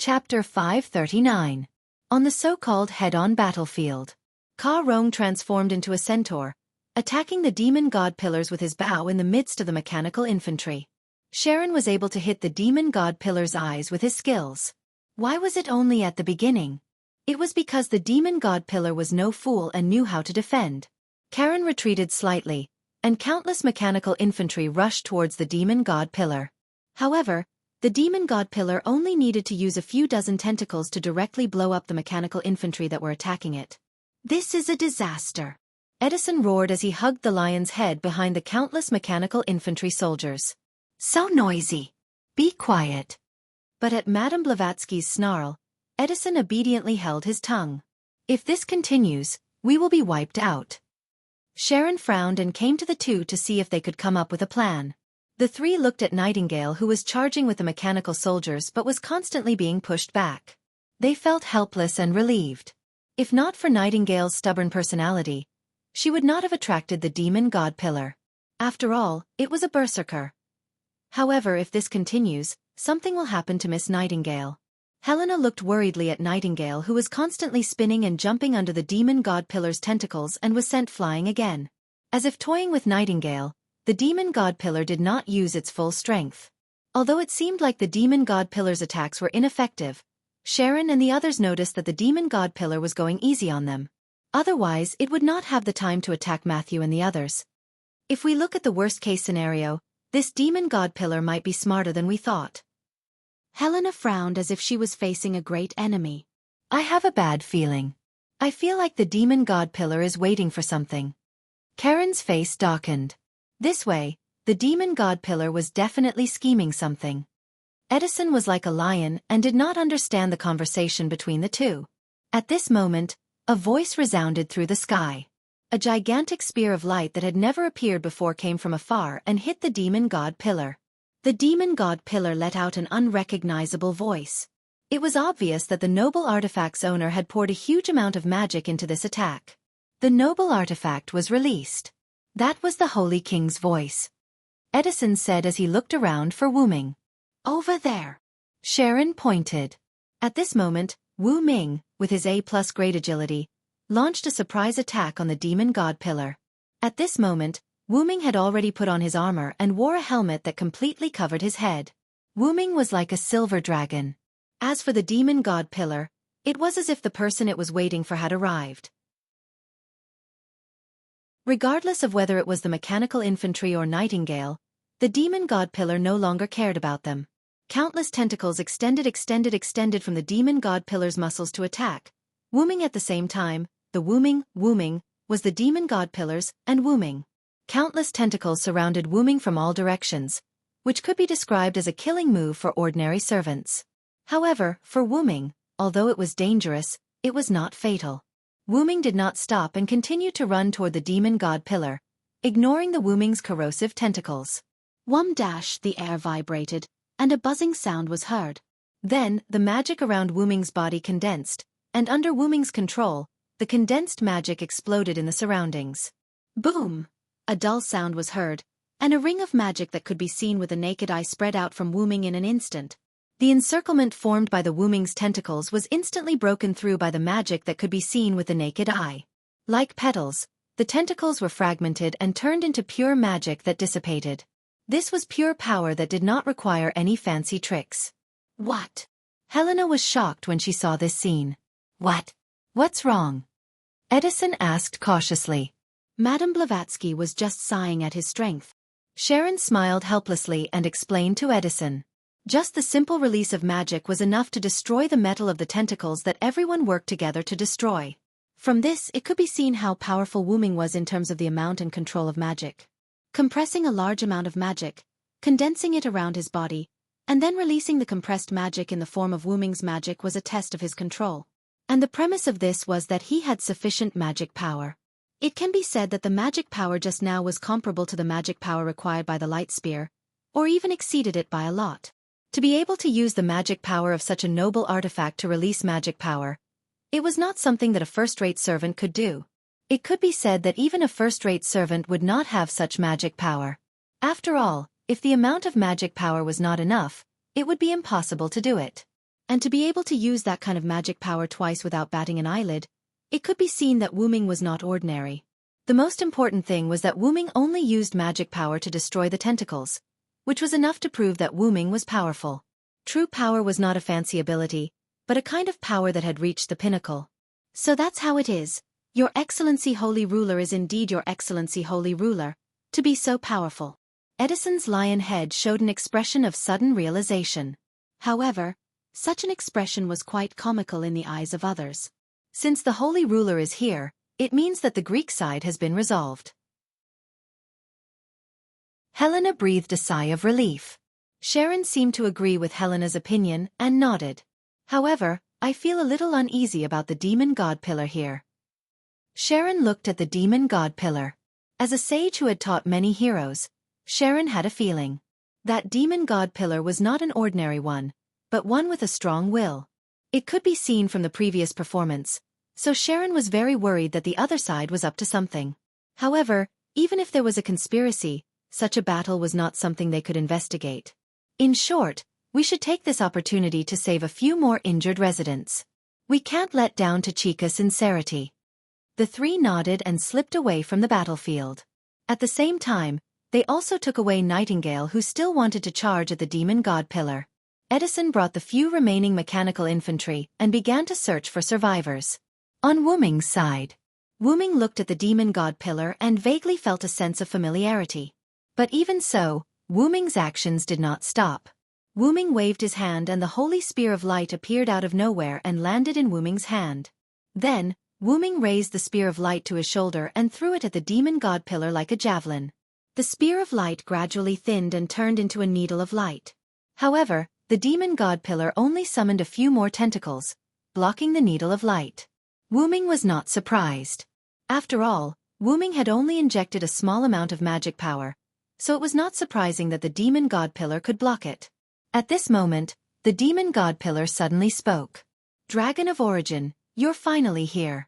Chapter 539. On the so-called head-on battlefield. Ka Rong transformed into a centaur, attacking the demon god pillars with his bow in the midst of the mechanical infantry. Xiaofan was able to hit the demon god pillar's eyes with his skills. Why was it only at the beginning? It was because the demon god pillar was no fool and knew how to defend. Karen retreated slightly, and countless mechanical infantry rushed towards the demon god pillar. However, the demon god pillar only needed to use a few dozen tentacles to directly blow up the mechanical infantry that were attacking it. This is a disaster. Edison roared as he hugged the lion's head behind the countless mechanical infantry soldiers. So noisy. Be quiet. But at Madame Blavatsky's snarl, Edison obediently held his tongue. If this continues, we will be wiped out. Xiaofan frowned and came to the two to see if they could come up with a plan. The three looked at Nightingale, who was charging with the mechanical soldiers but was constantly being pushed back. They felt helpless and relieved. If not for Nightingale's stubborn personality, she would not have attracted the demon god pillar. After all, it was a berserker. However, if this continues, something will happen to Miss Nightingale. Helena looked worriedly at Nightingale, who was constantly spinning and jumping under the demon god pillar's tentacles and was sent flying again. As if toying with Nightingale, the demon god pillar did not use its full strength. Although it seemed like the demon god pillar's attacks were ineffective, Xiaofan and the others noticed that the demon god pillar was going easy on them. Otherwise, it would not have the time to attack Matthew and the others. If we look at the worst-case scenario, this demon god pillar might be smarter than we thought. Helena frowned as if she was facing a great enemy. I have a bad feeling. I feel like the demon god pillar is waiting for something. Karen's face darkened. This way, the demon god pillar was definitely scheming something. Edison was like a lion and did not understand the conversation between the two. At this moment, a voice resounded through the sky. A gigantic spear of light that had never appeared before came from afar and hit the demon god pillar. The demon god pillar let out an unrecognizable voice. It was obvious that the noble artifact's owner had poured a huge amount of magic into this attack. The noble artifact was released. That was the Holy King's voice. Edison said as he looked around for Wu Ming. Over there. Xiaofan pointed. At this moment, Wu Ming, with his A+ great agility, launched a surprise attack on the demon god pillar. At this moment, Wu Ming had already put on his armor and wore a helmet that completely covered his head. Wu Ming was like a silver dragon. As for the demon god pillar, it was as if the person it was waiting for had arrived. Regardless of whether it was the mechanical infantry or Nightingale, the demon god pillar no longer cared about them. Countless tentacles extended from the demon god pillar's muscles to attack. Wu Ming at the same time, the Wu Ming, was the demon god pillars, and Wu Ming. Countless tentacles surrounded Wu Ming from all directions, which could be described as a killing move for ordinary servants. However, for Wu Ming, although it was dangerous, it was not fatal. Wu Ming did not stop and continued to run toward the demon god pillar, ignoring the Wu Ming's corrosive tentacles. The air vibrated, and a buzzing sound was heard. Then, the magic around Wu Ming's body condensed, and under Wu Ming's control, the condensed magic exploded in the surroundings. Boom! A dull sound was heard, and a ring of magic that could be seen with the naked eye spread out from Wu Ming in an instant. The encirclement formed by the Wu Ming's tentacles was instantly broken through by the magic that could be seen with the naked eye. Like petals, the tentacles were fragmented and turned into pure magic that dissipated. This was pure power that did not require any fancy tricks. What? Helena was shocked when she saw this scene. What? What's wrong? Edison asked cautiously. Madame Blavatsky was just sighing at his strength. Xiaofan smiled helplessly and explained to Edison. Just the simple release of magic was enough to destroy the metal of the tentacles that everyone worked together to destroy. From this, it could be seen how powerful Wu Ming was in terms of the amount and control of magic. Compressing a large amount of magic, condensing it around his body, and then releasing the compressed magic in the form of Wu Ming's magic was a test of his control. And the premise of this was that he had sufficient magic power. It can be said that the magic power just now was comparable to the magic power required by the light spear, or even exceeded it by a lot. To be able to use the magic power of such a noble artifact to release magic power, it was not something that a first-rate servant could do. It could be said that even a first-rate servant would not have such magic power. After all, if the amount of magic power was not enough, it would be impossible to do it. And to be able to use that kind of magic power twice without batting an eyelid, it could be seen that Wu Ming was not ordinary. The most important thing was that Wu Ming only used magic power to destroy the tentacles, which was enough to prove that Wu Ming was powerful. True power was not a fancy ability, but a kind of power that had reached the pinnacle. So that's how it is. Your Excellency Holy Ruler is indeed Your Excellency Holy Ruler, to be so powerful. Edison's lion head showed an expression of sudden realization. However, such an expression was quite comical in the eyes of others. Since the Holy Ruler is here, it means that the Greek side has been resolved. Helena breathed a sigh of relief. Sharon seemed to agree with Helena's opinion and nodded. However, I feel a little uneasy about the demon god pillar here. Sharon looked at the demon god pillar. As a sage who had taught many heroes, Sharon had a feeling. That demon god pillar was not an ordinary one, but one with a strong will. It could be seen from the previous performance, so Sharon was very worried that the other side was up to something. However, even if there was a conspiracy, such a battle was not something they could investigate. In short, we should take this opportunity to save a few more injured residents. We can't let down Tachika's sincerity. The three nodded and slipped away from the battlefield. At the same time, they also took away Nightingale, who still wanted to charge at the demon god pillar. Edison brought the few remaining mechanical infantry and began to search for survivors. On Wu Ming's side, Wu Ming looked at the demon god pillar and vaguely felt a sense of familiarity. But even so, Wu Ming's actions did not stop. Wu Ming waved his hand and the holy spear of light appeared out of nowhere and landed in Wu Ming's hand. Then, Wu Ming raised the spear of light to his shoulder and threw it at the demon god pillar like a javelin. The spear of light gradually thinned and turned into a needle of light. However, the demon god pillar only summoned a few more tentacles, blocking the needle of light. Wu Ming was not surprised. After all, Wu Ming had only injected a small amount of magic power, so it was not surprising that the demon god pillar could block it. At this moment, the demon god pillar suddenly spoke. Dragon of Origin, you're finally here.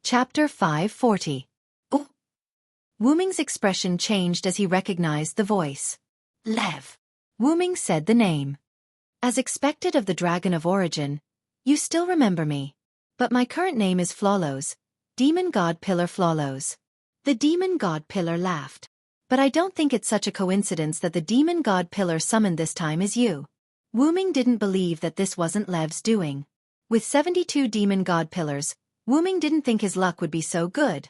Chapter 540. Oh! Wu Ming's expression changed as he recognized the voice. Lev. Wu Ming said the name. As expected of the Dragon of Origin, you still remember me. But my current name is Flawlose, Demon God Pillar Flawlose. The Demon God Pillar laughed. But I don't think it's such a coincidence that the Demon God Pillar summoned this time is you. Wu Ming didn't believe that this wasn't Lev's doing. With 72 Demon God Pillars, Wu Ming didn't think his luck would be so good.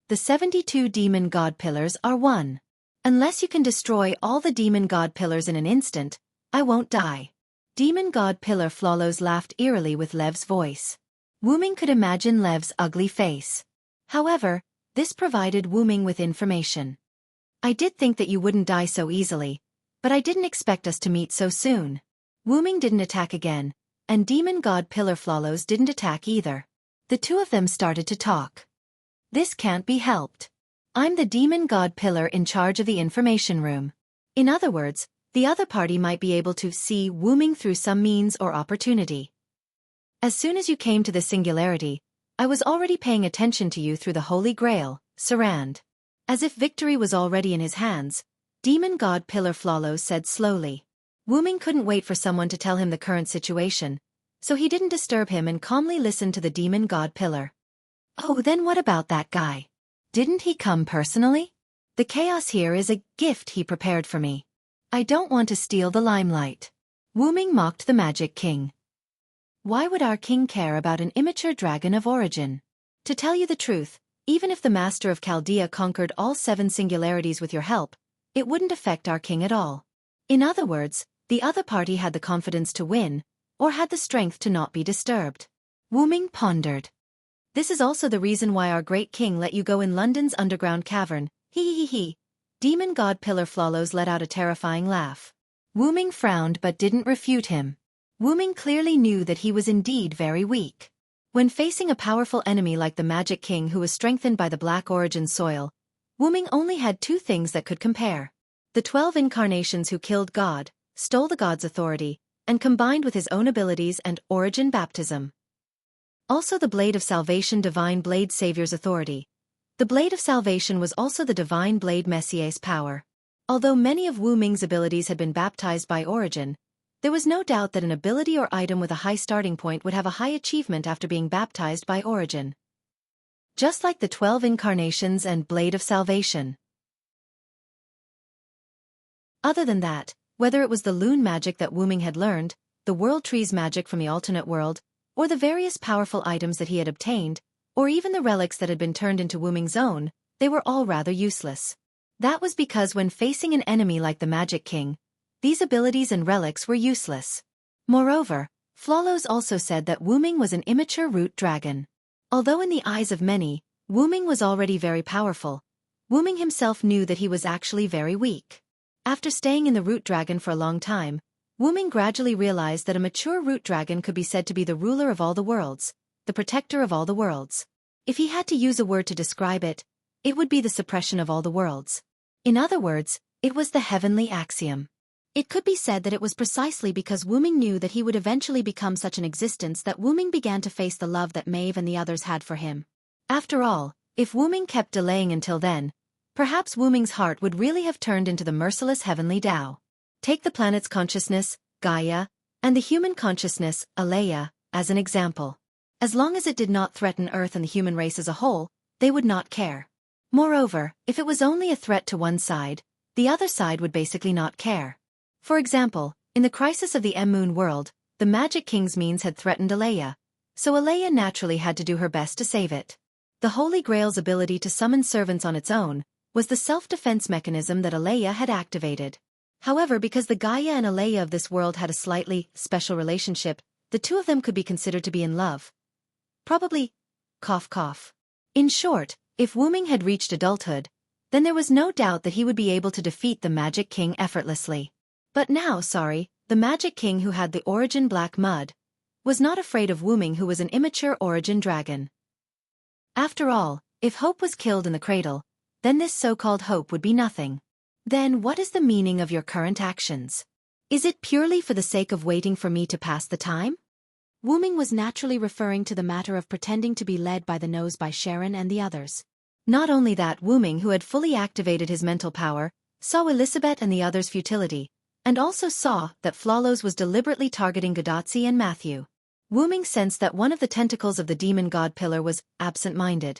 The 72 Demon God Pillars are 1. Unless you can destroy all the Demon God Pillars in an instant, I won't die. Demon God Pillar Flawlose laughed eerily with Lev's voice. Wu Ming could imagine Lev's ugly face. However, this provided Wu Ming with information. I did think that you wouldn't die so easily, but I didn't expect us to meet so soon. Wu Ming didn't attack again, and Demon God Pillar Flawlose didn't attack either. The two of them started to talk. This can't be helped. I'm the Demon God Pillar in charge of the information room. In other words, the other party might be able to see Wu Ming through some means or opportunity. As soon as you came to the singularity, I was already paying attention to you through the Holy Grail, Sarand. As if victory was already in his hands, Demon God Pillar Flawlose said slowly. Wu Ming couldn't wait for someone to tell him the current situation, so he didn't disturb him and calmly listened to the Demon God Pillar. Oh, then what about that guy? Didn't he come personally? The chaos here is a gift he prepared for me. I don't want to steal the limelight. Wu Ming mocked the Magic King. Why would our king care about an immature dragon of origin? To tell you the truth, even if the Master of Chaldea conquered all 7 singularities with your help, it wouldn't affect our king at all. In other words, the other party had the confidence to win, or had the strength to not be disturbed. Wu Ming pondered. This is also the reason why our great king let you go in London's underground cavern. He. Demon God Pillar Flawlose let out a terrifying laugh. Wu Ming frowned but didn't refute him. Wu Ming clearly knew that he was indeed very weak. When facing a powerful enemy like the Magic King who was strengthened by the Black Origin soil, Wu Ming only had 2 things that could compare. The 12 incarnations who killed God, stole the god's authority, and combined with his own abilities and origin baptism. Also the Blade of Salvation Divine Blade Savior's authority. The Blade of Salvation was also the Divine Blade Messier's power. Although many of Wu Ming's abilities had been baptized by origin, there was no doubt that an ability or item with a high starting point would have a high achievement after being baptized by origin. Just like the 12 Incarnations and Blade of Salvation. Other than that, whether it was the Loon magic that Wu Ming had learned, the World Trees magic from the alternate world, or the various powerful items that he had obtained, or even the relics that had been turned into Wu Ming's own, they were all rather useless. That was because when facing an enemy like the Magic King, these abilities and relics were useless. Moreover, Flawless also said that Wu Ming was an immature root dragon. Although in the eyes of many, Wu Ming was already very powerful, Wu Ming himself knew that he was actually very weak. After staying in the root dragon for a long time, Wu Ming gradually realized that a mature root dragon could be said to be the ruler of all the worlds, the protector of all the worlds. If he had to use a word to describe it, it would be the suppression of all the worlds. In other words, it was the heavenly axiom. It could be said that it was precisely because Wu Ming knew that he would eventually become such an existence that Wu Ming began to face the love that Maeve and the others had for him. After all, if Wu Ming kept delaying until then, perhaps Wu Ming's heart would really have turned into the merciless heavenly Tao. Take the planet's consciousness, Gaia, and the human consciousness, Alea, as an example. As long as it did not threaten Earth and the human race as a whole, they would not care. Moreover, if it was only a threat to one side, the other side would basically not care. For example, in the crisis of the M-Moon world, the Magic King's means had threatened Alea, so Alea naturally had to do her best to save it. The Holy Grail's ability to summon servants on its own was the self-defense mechanism that Alea had activated. However, because the Gaia and Alea of this world had a slightly special relationship, the two of them could be considered to be in love. Probably. Cough cough. In short, if Wu Ming had reached adulthood, then there was no doubt that he would be able to defeat the Magic King effortlessly. But now, the Magic King who had the origin Black Mud, was not afraid of Wu Ming who was an immature origin dragon. After all, if hope was killed in the cradle, then this so-called hope would be nothing. Then what is the meaning of your current actions? Is it purely for the sake of waiting for me to pass the time? Wu Ming was naturally referring to the matter of pretending to be led by the nose by Sharon and the others. Not only that, Wu Ming, who had fully activated his mental power, saw Elizabeth and the others' futility, and also saw that Flawless was deliberately targeting Gadotsi and Matthew. Wu Ming sensed that one of the tentacles of the demon god pillar was absent-minded,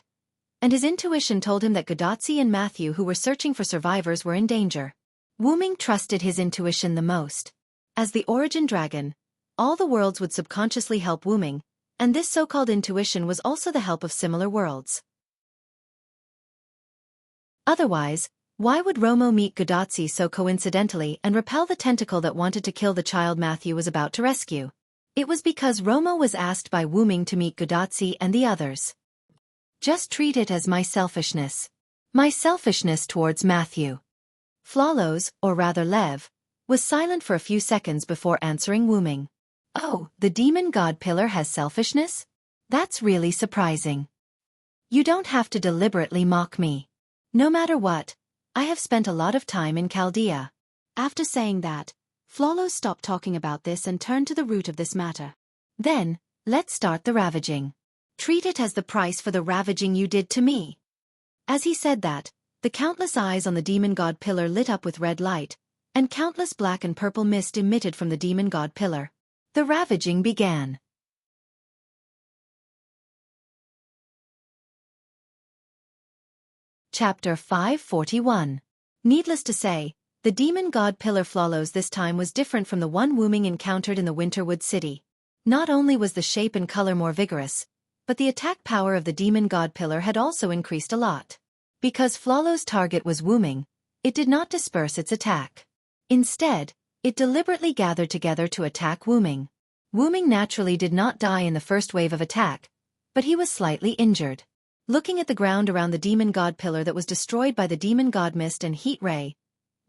and his intuition told him that Gadotsi and Matthew, who were searching for survivors, were in danger. Wu Ming trusted his intuition the most. As the origin dragon, all the worlds would subconsciously help Wu Ming, and this so-called intuition was also the help of similar worlds. Otherwise, why would Romo meet Gadotsi so coincidentally and repel the tentacle that wanted to kill the child Matthew was about to rescue? It was because Romo was asked by Wu Ming to meet Gadotsi and the others. Just treat it as my selfishness. My selfishness towards Matthew. Flawless, or rather Lev, was silent for a few seconds before answering Wu Ming. Oh, the demon god pillar has selfishness? That's really surprising. You don't have to deliberately mock me. No matter what, I have spent a lot of time in Chaldea. After saying that, Flawless stopped talking about this and turned to the root of this matter. Then, let's start the ravaging. Treat it as the price for the ravaging you did to me. As he said that, the countless eyes on the demon god pillar lit up with red light, and countless black and purple mist emitted from the demon god pillar. The ravaging began. Chapter 541. Needless to say, the demon god pillar Flawless this time was different from the one Wu Ming encountered in the Winterwood City. Not only was the shape and color more vigorous, but the attack power of the demon god pillar had also increased a lot. Because Flawless' target was Wu Ming, it did not disperse its attack. Instead, it deliberately gathered together to attack Wu Ming. Wu Ming naturally did not die in the first wave of attack, but he was slightly injured. Looking at the ground around the demon god pillar that was destroyed by the demon god mist and heat ray,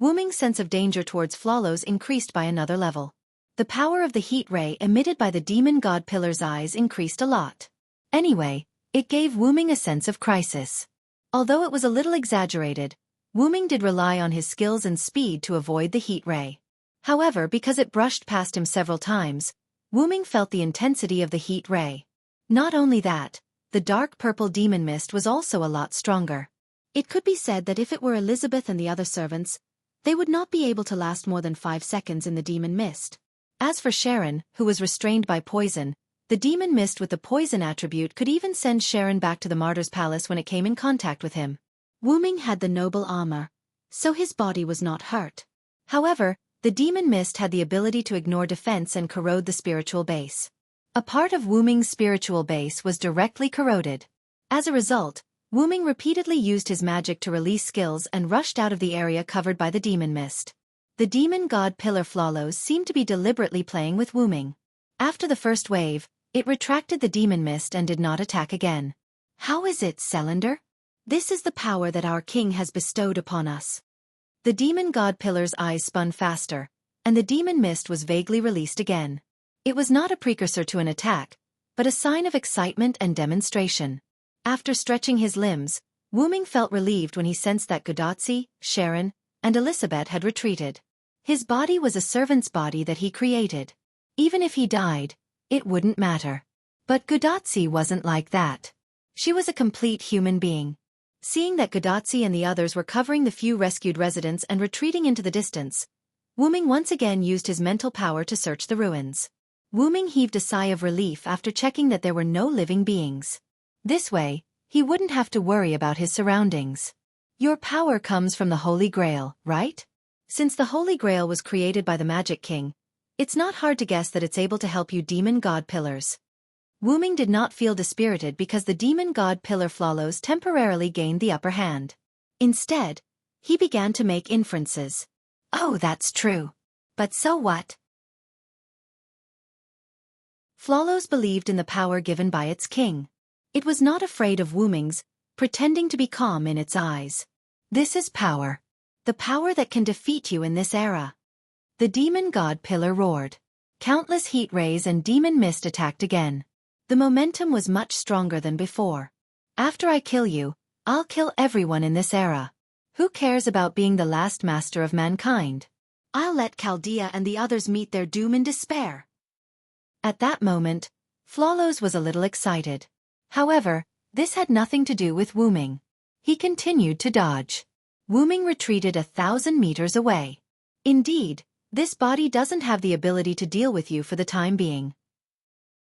Wu Ming's sense of danger towards Flawless increased by another level. The power of the heat ray emitted by the demon god pillar's eyes increased a lot. Anyway, it gave Wu Ming a sense of crisis. Although it was a little exaggerated, Wu Ming did rely on his skills and speed to avoid the heat ray. However, because it brushed past him several times, Wu Ming felt the intensity of the heat ray. Not only that, the dark purple demon mist was also a lot stronger. It could be said that if it were Elizabeth and the other servants, They would not be able to last more than 5 seconds in the demon mist. As for Sharon, who was restrained by poison, the demon mist with the poison attribute could even send Sharon back to the martyr's palace when it came in contact with him. Wu Ming had the noble armor, so his body was not hurt. However, the demon mist had the ability to ignore defense and corrode the spiritual base. A part of Wu Ming's spiritual base was directly corroded. As a result, Wu Ming repeatedly used his magic to release skills and rushed out of the area covered by the demon mist. The demon god pillar Flawless seemed to be deliberately playing with Wu Ming. After the first wave, it retracted the demon mist and did not attack again. How is it, Cylinder? This is the power that our king has bestowed upon us. The demon god pillar's eyes spun faster, and the demon mist was vaguely released again. It was not a precursor to an attack, but a sign of excitement and demonstration. After stretching his limbs, Wu Ming felt relieved when he sensed that Gudatzi, Sharon, and Elizabeth had retreated. His body was a servant's body that he created. Even if he died, it wouldn't matter. But Gudatzi wasn't like that. She was a complete human being. Seeing that Gudatzi and the others were covering the few rescued residents and retreating into the distance, Wu Ming once again used his mental power to search the ruins. Wu Ming heaved a sigh of relief after checking that there were no living beings. This way, he wouldn't have to worry about his surroundings. Your power comes from the Holy Grail, right? Since the Holy Grail was created by the Magic King, it's not hard to guess that it's able to help you demon god pillars. Wu Ming did not feel dispirited because the demon god pillar Flawless temporarily gained the upper hand. Instead, he began to make inferences. Oh, that's true. But so what? Flawless believed in the power given by its king. It was not afraid of Wu Ming's, pretending to be calm in its eyes. This is power. The power that can defeat you in this era. The demon god pillar roared. Countless heat rays and demon mist attacked again. The momentum was much stronger than before. After I kill you, I'll kill everyone in this era. Who cares about being the last master of mankind? I'll let Chaldea and the others meet their doom in despair. At that moment, Flawless was a little excited. However, this had nothing to do with Wu Ming. He continued to dodge. Wu Ming retreated 1,000 meters away. Indeed, this body doesn't have the ability to deal with you for the time being.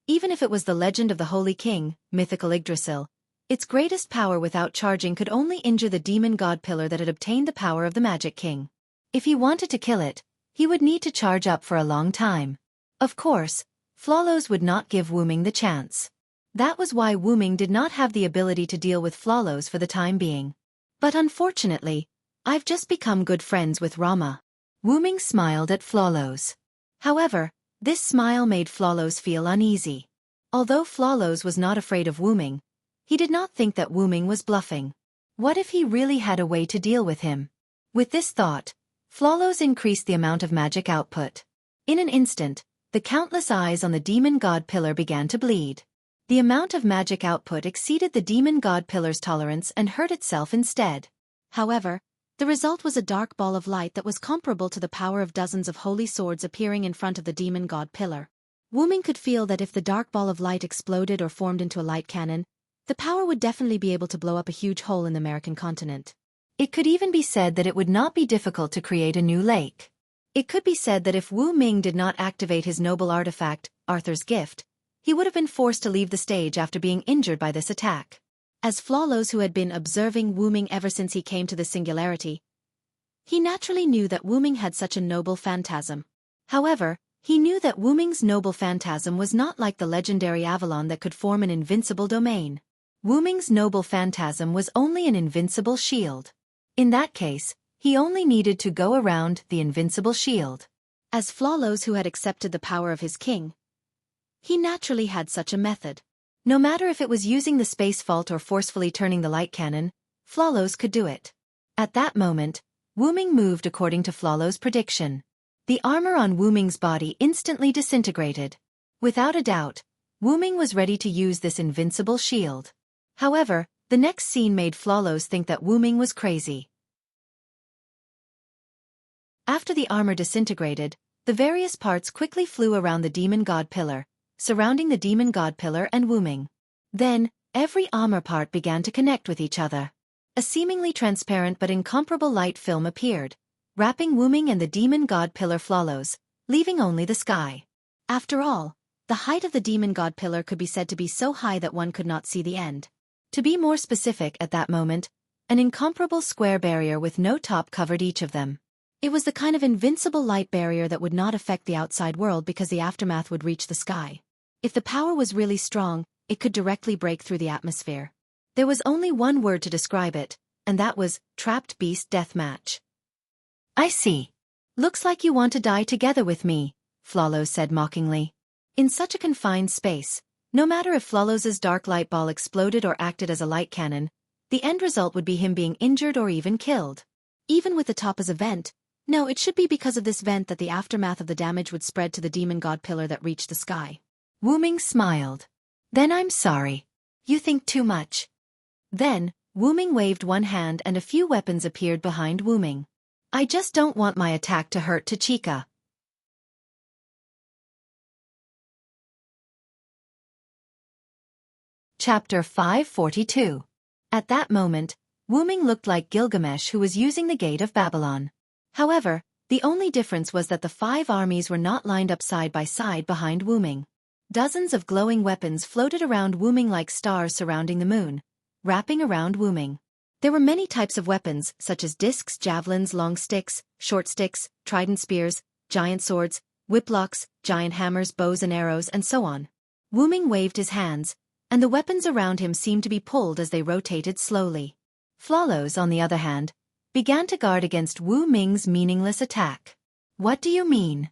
Even if it was the legend of the Holy King, mythical Yggdrasil, its greatest power without charging could only injure the demon god pillar that had obtained the power of the Magic King. If he wanted to kill it, he would need to charge up for a long time. Of course, Flawless would not give Wu Ming the chance. That was why Wu Ming did not have the ability to deal with Flawless for the time being. But unfortunately, I've just become good friends with Rama. Wu Ming smiled at Flawless. However, this smile made Flawless feel uneasy. Although Flawless was not afraid of Wu Ming, he did not think that Wu Ming was bluffing. What if he really had a way to deal with him? With this thought, Flawless increased the amount of magic output. In an instant, the countless eyes on the demon god pillar began to bleed. The amount of magic output exceeded the demon god pillar's tolerance and hurt itself instead. However, the result was a dark ball of light that was comparable to the power of dozens of holy swords appearing in front of the demon god pillar. Wu Ming could feel that if the dark ball of light exploded or formed into a light cannon, the power would definitely be able to blow up a huge hole in the American continent. It could even be said that it would not be difficult to create a new lake. It could be said that if Wu Ming did not activate his noble artifact, Arthur's Gift, he would have been forced to leave the stage after being injured by this attack. As Flawless, who had been observing Wu Ming ever since he came to the singularity, he naturally knew that Wu Ming had such a noble phantasm. However, he knew that Wu Ming's noble phantasm was not like the legendary Avalon that could form an invincible domain. Wu Ming's noble phantasm was only an invincible shield. In that case, he only needed to go around the invincible shield. As Flawless, who had accepted the power of his king, he naturally had such a method. No matter if it was using the space fault or forcefully turning the light cannon, Flawless could do it. At that moment, Wu Ming moved according to Flawless' prediction. The armor on Wu Ming's body instantly disintegrated. Without a doubt, Wu Ming was ready to use this invincible shield. However, the next scene made Flawless think that Wu Ming was crazy. After the armor disintegrated, the various parts quickly flew around the demon god pillar, surrounding the demon god pillar and Wu Ming. Then, every armor part began to connect with each other. A seemingly transparent but incomparable light film appeared, wrapping Wu Ming and the demon god pillar Flawless, leaving only the sky. After all, the height of the demon god pillar could be said to be so high that one could not see the end. To be more specific at that moment, an incomparable square barrier with no top covered each of them. It was the kind of invincible light barrier that would not affect the outside world because the aftermath would reach the sky. If the power was really strong, it could directly break through the atmosphere. There was only one word to describe it, and that was Trapped Beast Deathmatch. I see. Looks like you want to die together with me, Flawless said mockingly. In such a confined space, no matter if Flawless's dark light ball exploded or acted as a light cannon, the end result would be him being injured or even killed. Even with the top as a vent, no, it should be because of this vent that the aftermath of the damage would spread to the demon god pillar that reached the sky. Wu Ming smiled. Then I'm sorry. You think too much. Then, Wu Ming waved one hand and a few weapons appeared behind Wu Ming. I just don't want my attack to hurt Tachika. Chapter 542. At that moment, Wu Ming looked like Gilgamesh who was using the gate of Babylon. However, the only difference was that the 5 armies were not lined up side by side behind Wu Ming. Dozens of glowing weapons floated around Wu Ming like stars surrounding the moon, wrapping around Wu Ming. There were many types of weapons, such as discs, javelins, long sticks, short sticks, trident spears, giant swords, whiplocks, giant hammers, bows and arrows, and so on. Wu Ming waved his hands, and the weapons around him seemed to be pulled as they rotated slowly. Flawless, on the other hand, began to guard against Wu Ming's meaningless attack. What do you mean?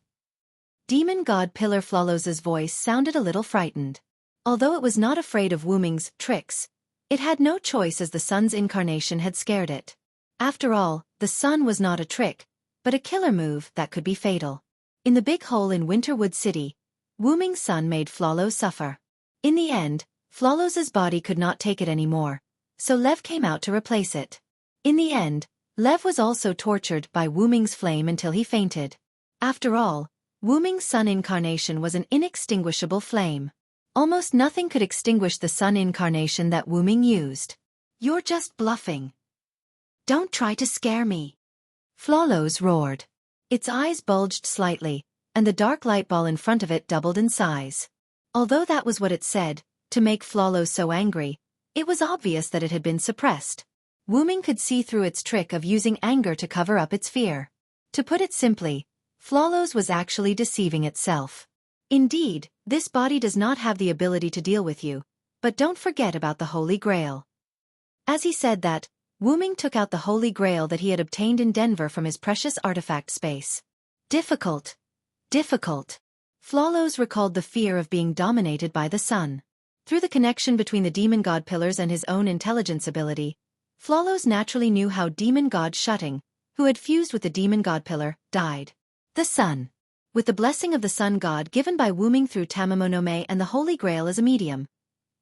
Demon God Pillar Flawless's voice sounded a little frightened. Although it was not afraid of Wu Ming's tricks, it had no choice as the sun's incarnation had scared it. After all, the sun was not a trick, but a killer move that could be fatal. In the big hole in Winterwood City, Wu Ming's sun made Flawless suffer. In the end, Flawless's body could not take it anymore, so Lev came out to replace it. In the end, Lev was also tortured by Wu Ming's flame until he fainted. After all, Wu Ming's sun incarnation was an inextinguishable flame. Almost nothing could extinguish the sun incarnation that Wu Ming used. You're just bluffing. Don't try to scare me. Flawless roared. Its eyes bulged slightly, and the dark light ball in front of it doubled in size. Although that was what it said, to make Flawless so angry, it was obvious that it had been suppressed. Wu Ming could see through its trick of using anger to cover up its fear. To put it simply, Flawless was actually deceiving itself. Indeed, this body does not have the ability to deal with you, but don't forget about the Holy Grail. As he said that, Wu Ming took out the Holy Grail that he had obtained in Denver from his precious artifact space. Difficult. Difficult. Flawless recalled the fear of being dominated by the sun. Through the connection between the demon god pillars and his own intelligence ability, Flawless naturally knew how demon god Shutting, who had fused with the demon god pillar, died. The sun. With the blessing of the sun god given by Wu Ming through Tamamonome and the Holy Grail as a medium,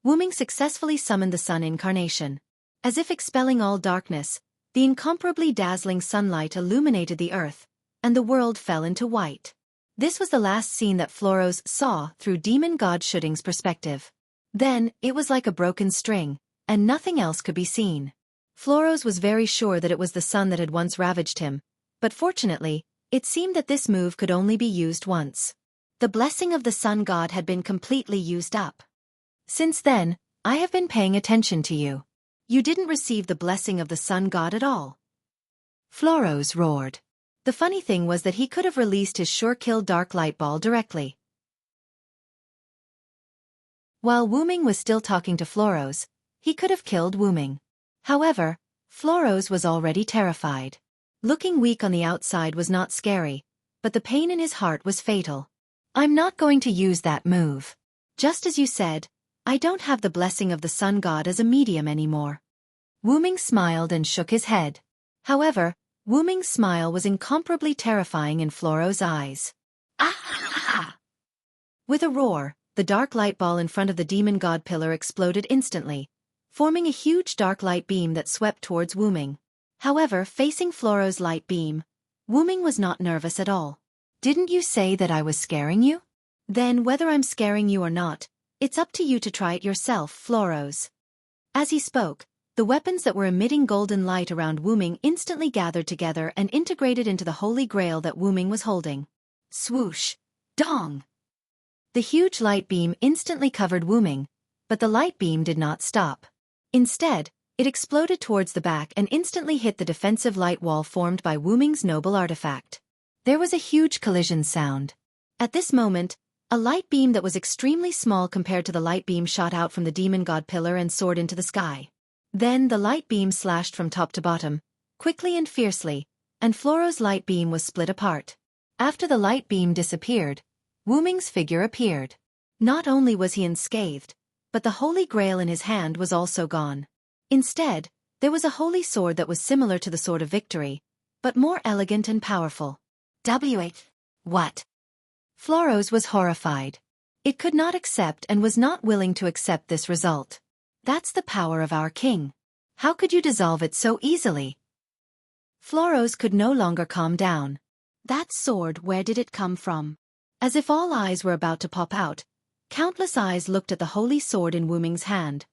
Wu Ming successfully summoned the sun incarnation. As if expelling all darkness, the incomparably dazzling sunlight illuminated the earth, and the world fell into white. This was the last scene that Flawless saw through demon god Shutting's perspective. Then, it was like a broken string, and nothing else could be seen. Flawless was very sure that it was the sun that had once ravaged him, but fortunately, it seemed that this move could only be used once. The blessing of the sun god had been completely used up. Since then, I have been paying attention to you. You didn't receive the blessing of the sun god at all. Flawless roared. The funny thing was that he could have released his sure-kill dark light ball directly. While Wu Ming was still talking to Flawless, he could have killed Wu Ming. However, Flawless was already terrified. Looking weak on the outside was not scary, but the pain in his heart was fatal. I'm not going to use that move. Just as you said, I don't have the blessing of the sun god as a medium anymore. Wu Ming smiled and shook his head. However, Wu Ming's smile was incomparably terrifying in Flawless' eyes. Ah! With a roar, the dark light ball in front of the demon god pillar exploded instantly, forming a huge dark light beam that swept towards Wu Ming. However, facing Flawless' light beam, Wu Ming was not nervous at all. Didn't you say that I was scaring you? Then whether I'm scaring you or not, it's up to you to try it yourself, Flawless. As he spoke, The weapons that were emitting golden light around Wuming instantly gathered together and integrated into the holy grail that Wuming was holding. Swoosh! Dong! The huge light beam instantly covered Wuming, but the light beam did not stop. Instead, it exploded towards the back and instantly hit the defensive light wall formed by Wuming's noble artifact. There was a huge collision sound. At this moment, a light beam that was extremely small compared to the light beam shot out from the demon god pillar and soared into the sky. Then the light beam slashed from top to bottom, quickly and fiercely, and Floro's light beam was split apart. After the light beam disappeared, Wuming's figure appeared. Not only was he unscathed, but the holy grail in his hand was also gone. Instead, there was a holy sword that was similar to the Sword of Victory, but more elegant and powerful. What? Floros was horrified. It could not accept and was not willing to accept this result. That's the power of our king. How could you dissolve it so easily? Floros could no longer calm down. That sword, where did it come from? As if all eyes were about to pop out, countless eyes looked at the holy sword in Wuming's hand.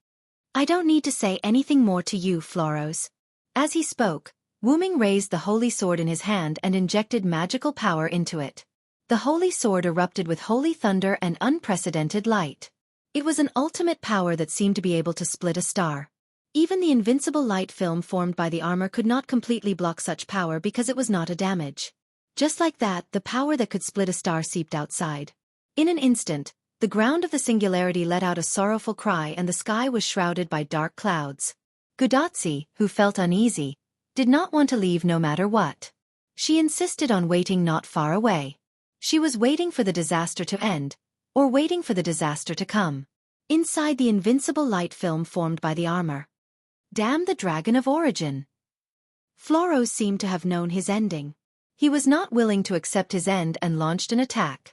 I don't need to say anything more to you, Floros. As he spoke, Wuming raised the holy sword in his hand and injected magical power into it. The holy sword erupted with holy thunder and unprecedented light. It was an ultimate power that seemed to be able to split a star. Even the invincible light film formed by the armor could not completely block such power because it was not a damage. Just like that, the power that could split a star seeped outside. In an instant, the ground of the singularity let out a sorrowful cry and the sky was shrouded by dark clouds. Gudatsi, who felt uneasy, did not want to leave no matter what. She insisted on waiting not far away. She was waiting for the disaster to end, or waiting for the disaster to come. Inside the invincible light film formed by the armor. Damn the dragon of origin! Floros seemed to have known his ending. He was not willing to accept his end and launched an attack.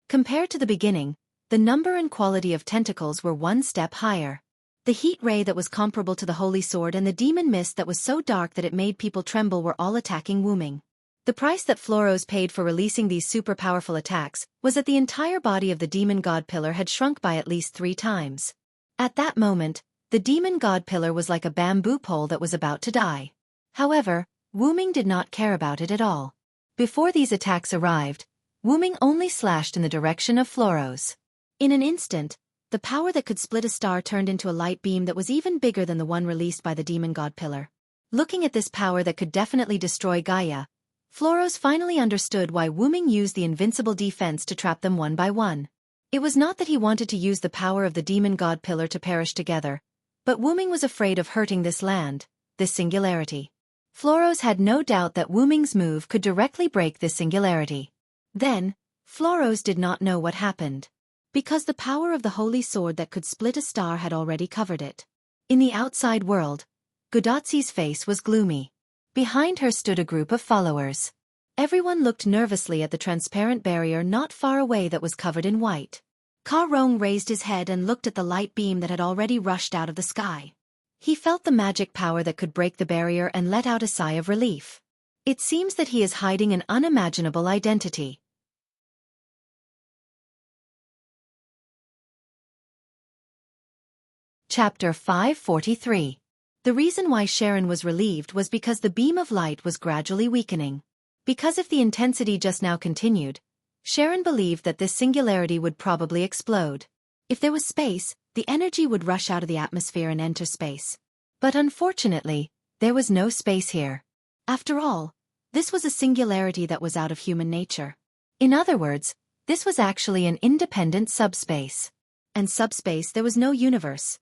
Compared to the beginning, the number and quality of tentacles were one step higher. The heat ray that was comparable to the holy sword and the demon mist that was so dark that it made people tremble were all attacking Wuming. The price that Floros paid for releasing these super powerful attacks was that the entire body of the demon god pillar had shrunk by at least 3 times. At that moment, the demon god pillar was like a bamboo pole that was about to die. However, Wuming did not care about it at all. Before these attacks arrived, Wuming only slashed in the direction of Floros. In an instant, the power that could split a star turned into a light beam that was even bigger than the one released by the demon god pillar. Looking at this power that could definitely destroy Gaia, Floros finally understood why Wuming used the invincible defense to trap them one by one. It was not that he wanted to use the power of the demon god pillar to perish together, but Wuming was afraid of hurting this land, this singularity. Floros had no doubt that Wuming's move could directly break this singularity. Then, Floros did not know what happened. Because the power of the holy sword that could split a star had already covered it. In the outside world, Gudatsi's face was gloomy. Behind her stood a group of followers. Everyone looked nervously at the transparent barrier not far away that was covered in white. Ka Rong raised his head and looked at the light beam that had already rushed out of the sky. He felt the magic power that could break the barrier and let out a sigh of relief. It seems that he is hiding an unimaginable identity. Chapter 543. The reason why Sharon was relieved was because the beam of light was gradually weakening. Because if the intensity just now continued, Sharon believed that this singularity would probably explode. If there was space, the energy would rush out of the atmosphere and enter space. But unfortunately, there was no space here. After all, this was a singularity that was out of human nature. In other words, this was actually an independent subspace. And subspace, there was no universe.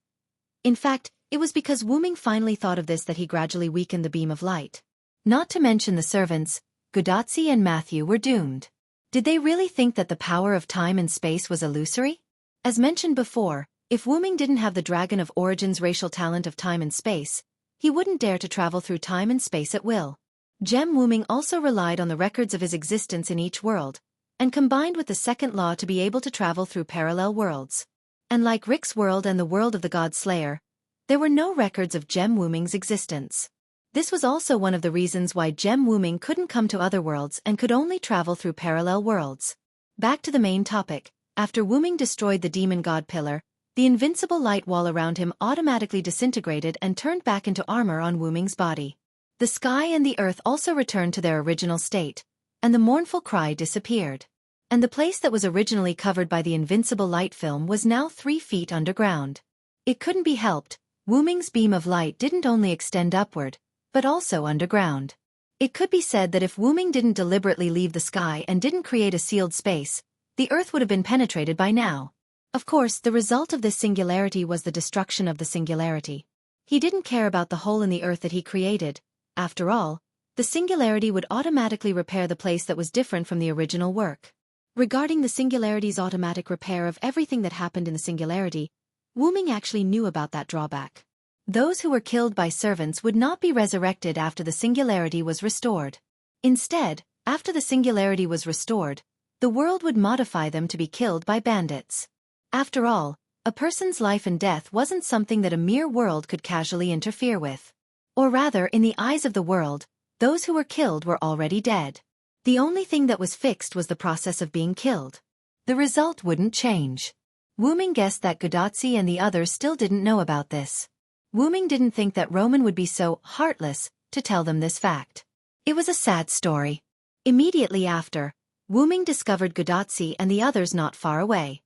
In fact, it was because Wuming finally thought of this that he gradually weakened the beam of light. Not to mention the servants, Gudatsi and Matthew were doomed. Did they really think that the power of time and space was illusory? As mentioned before, if Wuming didn't have the Dragon of Origin's racial talent of time and space, he wouldn't dare to travel through time and space at will. Gem Wuming also relied on the records of his existence in each world, and combined with the second law to be able to travel through parallel worlds. And like Rick's world and the world of the God Slayer, there were no records of Gem Wuming's existence. This was also one of the reasons why Gem Wuming couldn't come to other worlds and could only travel through parallel worlds. Back to the main topic, after Wuming destroyed the demon god pillar, The invincible light wall around him automatically disintegrated and turned back into armor on Wu Ming's body. The sky and the earth also returned to their original state, and the mournful cry disappeared. And the place that was originally covered by the invincible light film was now 3 feet underground. It couldn't be helped, Wu Ming's beam of light didn't only extend upward, but also underground. It could be said that if Wu Ming didn't deliberately leave the sky and didn't create a sealed space, the earth would have been penetrated by now. Of course, the result of this singularity was the destruction of the singularity. He didn't care about the hole in the earth that he created. After all, the singularity would automatically repair the place that was different from the original work. Regarding the singularity's automatic repair of everything that happened in the singularity, Wu Ming actually knew about that drawback. Those who were killed by servants would not be resurrected after the singularity was restored. Instead, after the singularity was restored, the world would modify them to be killed by bandits. After all, a person's life and death wasn't something that a mere world could casually interfere with. Or rather, in the eyes of the world, those who were killed were already dead. The only thing that was fixed was the process of being killed. The result wouldn't change. Wu Ming guessed that Gudatzi and the others still didn't know about this. Wu Ming didn't think that Roman would be so heartless to tell them this fact. It was a sad story. Immediately after, Wu Ming discovered Gudatzi and the others not far away.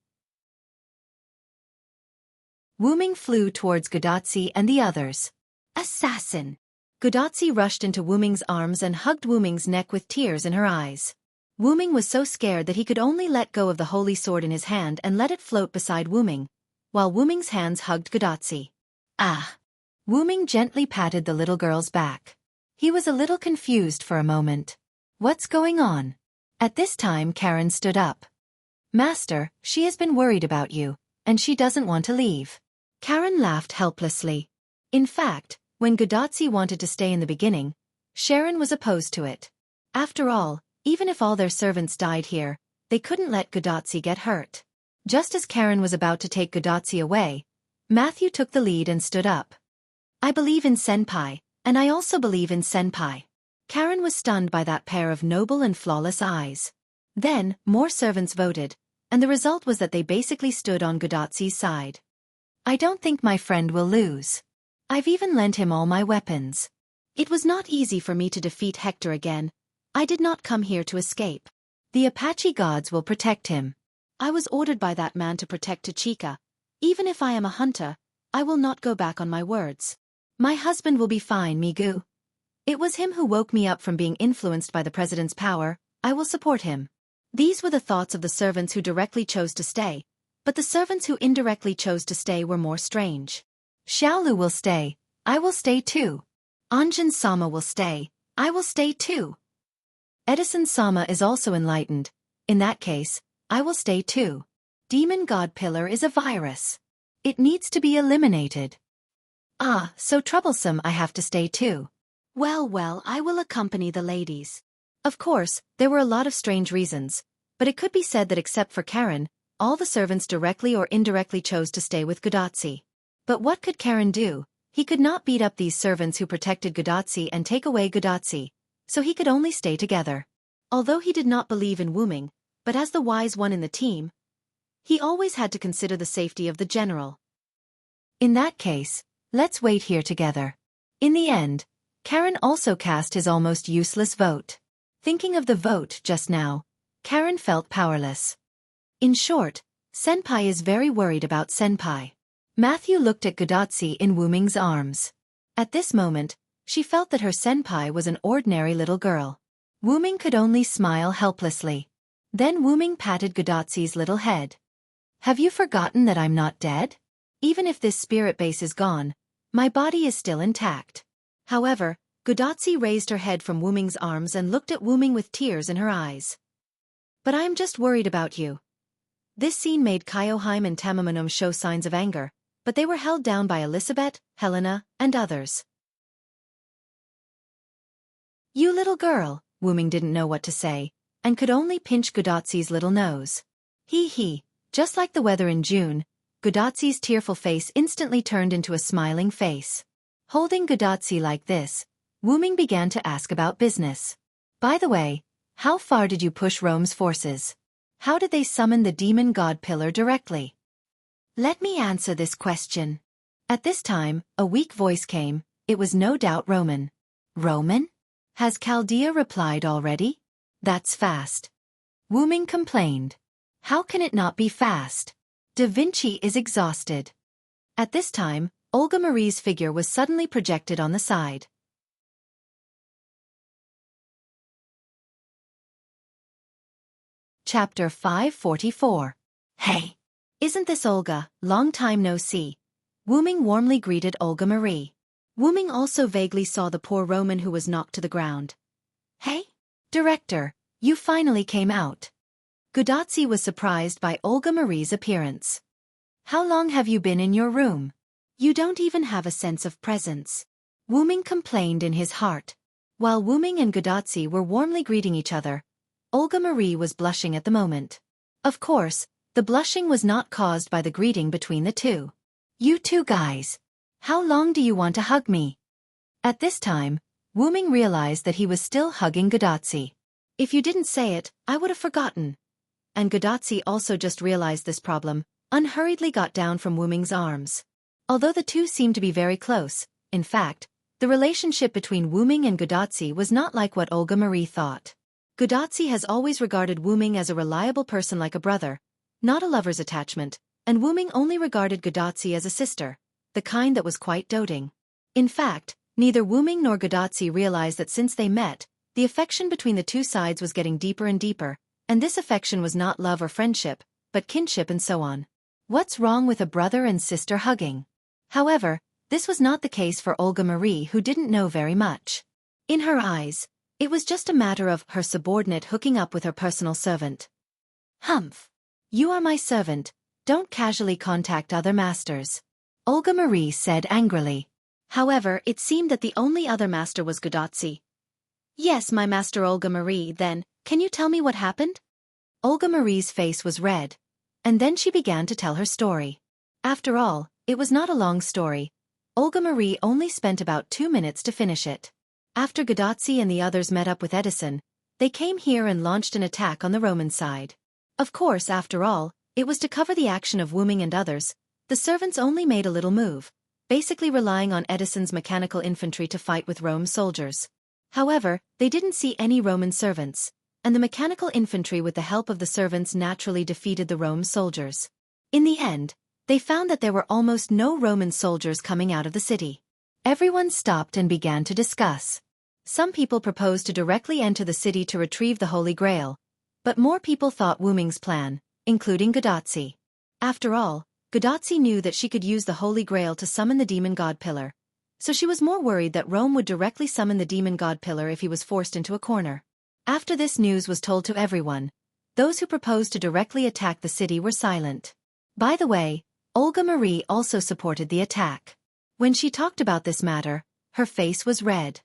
Wu Ming flew towards Gudatzi and the others. Assassin! Gudatzi rushed into Wu Ming's arms and hugged Wu Ming's neck with tears in her eyes. Wu Ming was so scared that he could only let go of the holy sword in his hand and let it float beside Wu Ming, while Wu Ming's hands hugged Gudatzi. Ah! Wu Ming gently patted the little girl's back. He was a little confused for a moment. What's going on? At this time Karen stood up. Master, she has been worried about you, and she doesn't want to leave. Karen laughed helplessly. In fact, when Gudatzi wanted to stay in the beginning, Sharon was opposed to it. After all, even if all their servants died here, they couldn't let Gudatzi get hurt. Just as Karen was about to take Gudatzi away, Matthew took the lead and stood up. I believe in Senpai, and I also believe in Senpai. Karen was stunned by that pair of noble and flawless eyes. Then, more servants voted, and the result was that they basically stood on Gudatzi's side. I don't think my friend will lose. I've even lent him all my weapons. It was not easy for me to defeat Hector again. I did not come here to escape. The Apache gods will protect him. I was ordered by that man to protect Tachika. Even if I am a hunter, I will not go back on my words. My husband will be fine, Migu. It was him who woke me up from being influenced by the president's power. I will support him. These were the thoughts of the servants who directly chose to stay, but the servants who indirectly chose to stay were more strange. Xiaolu will stay. I will stay too. Anjin-sama will stay. I will stay too. Edison-sama is also enlightened. In that case, I will stay too. Demon God Pillar is a virus. It needs to be eliminated. Ah, so troublesome, I have to stay too. Well, I will accompany the ladies. Of course, there were a lot of strange reasons, but it could be said that except for Karen, all the servants directly or indirectly chose to stay with Gudatzi. But what could Karen do? He could not beat up these servants who protected Gudatzi and take away Gudatzi, so he could only stay together. Although he did not believe in Wu Ming, but as the wise one in the team, he always had to consider the safety of the general. In that case, let's wait here together. In the end, Karen also cast his almost useless vote. Thinking of the vote just now, Karen felt powerless. In short, Senpai is very worried about Senpai. Matthew looked at Gudatzi in Wu Ming's arms. At this moment, she felt that her Senpai was an ordinary little girl. Wu Ming could only smile helplessly. Then Wu Ming patted Gudatzi's little head. Have you forgotten that I'm not dead? Even if this spirit base is gone, my body is still intact. However, Gudatzi raised her head from Wu Ming's arms and looked at Wu Ming with tears in her eyes. But I am just worried about you. This scene made Kyoheim and Tamamanum show signs of anger, but they were held down by Elizabeth, Helena, and others. You little girl, Wu Ming didn't know what to say, and could only pinch Gudatzi's little nose. He, just like the weather in June, Gudatzi's tearful face instantly turned into a smiling face. Holding Gudatzi like this, Wu Ming began to ask about business. By the way, how far did you push Rome's forces? How did they summon the demon god pillar directly? Let me answer this question. At this time, a weak voice came. It was no doubt Roman. Roman? Has Chaldea replied already? That's fast. Wu Ming complained. How can it not be fast? Da Vinci is exhausted. At this time, Olga Marie's figure was suddenly projected on the side. Chapter 544. Hey! Isn't this Olga? Long time no see. Wu Ming warmly greeted Olga Marie. Wu Ming also vaguely saw the poor Roman who was knocked to the ground. Hey? Director, you finally came out. Gudazzi was surprised by Olga Marie's appearance. How long have you been in your room? You don't even have a sense of presence. Wu Ming complained in his heart. While Wu Ming and Gudazzi were warmly greeting each other, Olga Marie was blushing at the moment. Of course, the blushing was not caused by the greeting between the two. You two guys. How long do you want to hug me? At this time, Wu Ming realized that he was still hugging Gudazzi. If you didn't say it, I would have forgotten. And Gudazzi also just realized this problem, unhurriedly got down from Wu Ming's arms. Although the two seemed to be very close, in fact, the relationship between Wu Ming and Gudazzi was not like what Olga Marie thought. Gudazzi has always regarded Wu Ming as a reliable person like a brother, not a lover's attachment, and Wu Ming only regarded Gudazzi as a sister, the kind that was quite doting. In fact, neither Wu Ming nor Gudazzi realized that since they met, the affection between the two sides was getting deeper and deeper, and this affection was not love or friendship, but kinship and so on. What's wrong with a brother and sister hugging? However, this was not the case for Olga Marie, who didn't know very much. In her eyes, it was just a matter of her subordinate hooking up with her personal servant. Humph. You are my servant, don't casually contact other masters. Olga Marie said angrily. However, it seemed that the only other master was Gudazzi. Yes, my master Olga Marie, then, can you tell me what happened? Olga Marie's face was red. And then she began to tell her story. After all, it was not a long story. Olga Marie only spent about 2 minutes to finish it. After Gudazzi and the others met up with Edison, they came here and launched an attack on the Roman side. Of course, after all, it was to cover the action of Wu Ming and others. The servants only made a little move, basically relying on Edison's mechanical infantry to fight with Rome's soldiers. However, they didn't see any Roman servants, and the mechanical infantry with the help of the servants naturally defeated the Rome soldiers. In the end, they found that there were almost no Roman soldiers coming out of the city. Everyone stopped and began to discuss. Some people proposed to directly enter the city to retrieve the Holy Grail, but more people thought Wu Ming's plan, including Gudazzi. After all, Gudazzi knew that she could use the Holy Grail to summon the demon god pillar, so she was more worried that Rome would directly summon the demon god pillar if he was forced into a corner. After this news was told to everyone, those who proposed to directly attack the city were silent. By the way, Olga Marie also supported the attack. When she talked about this matter, her face was red.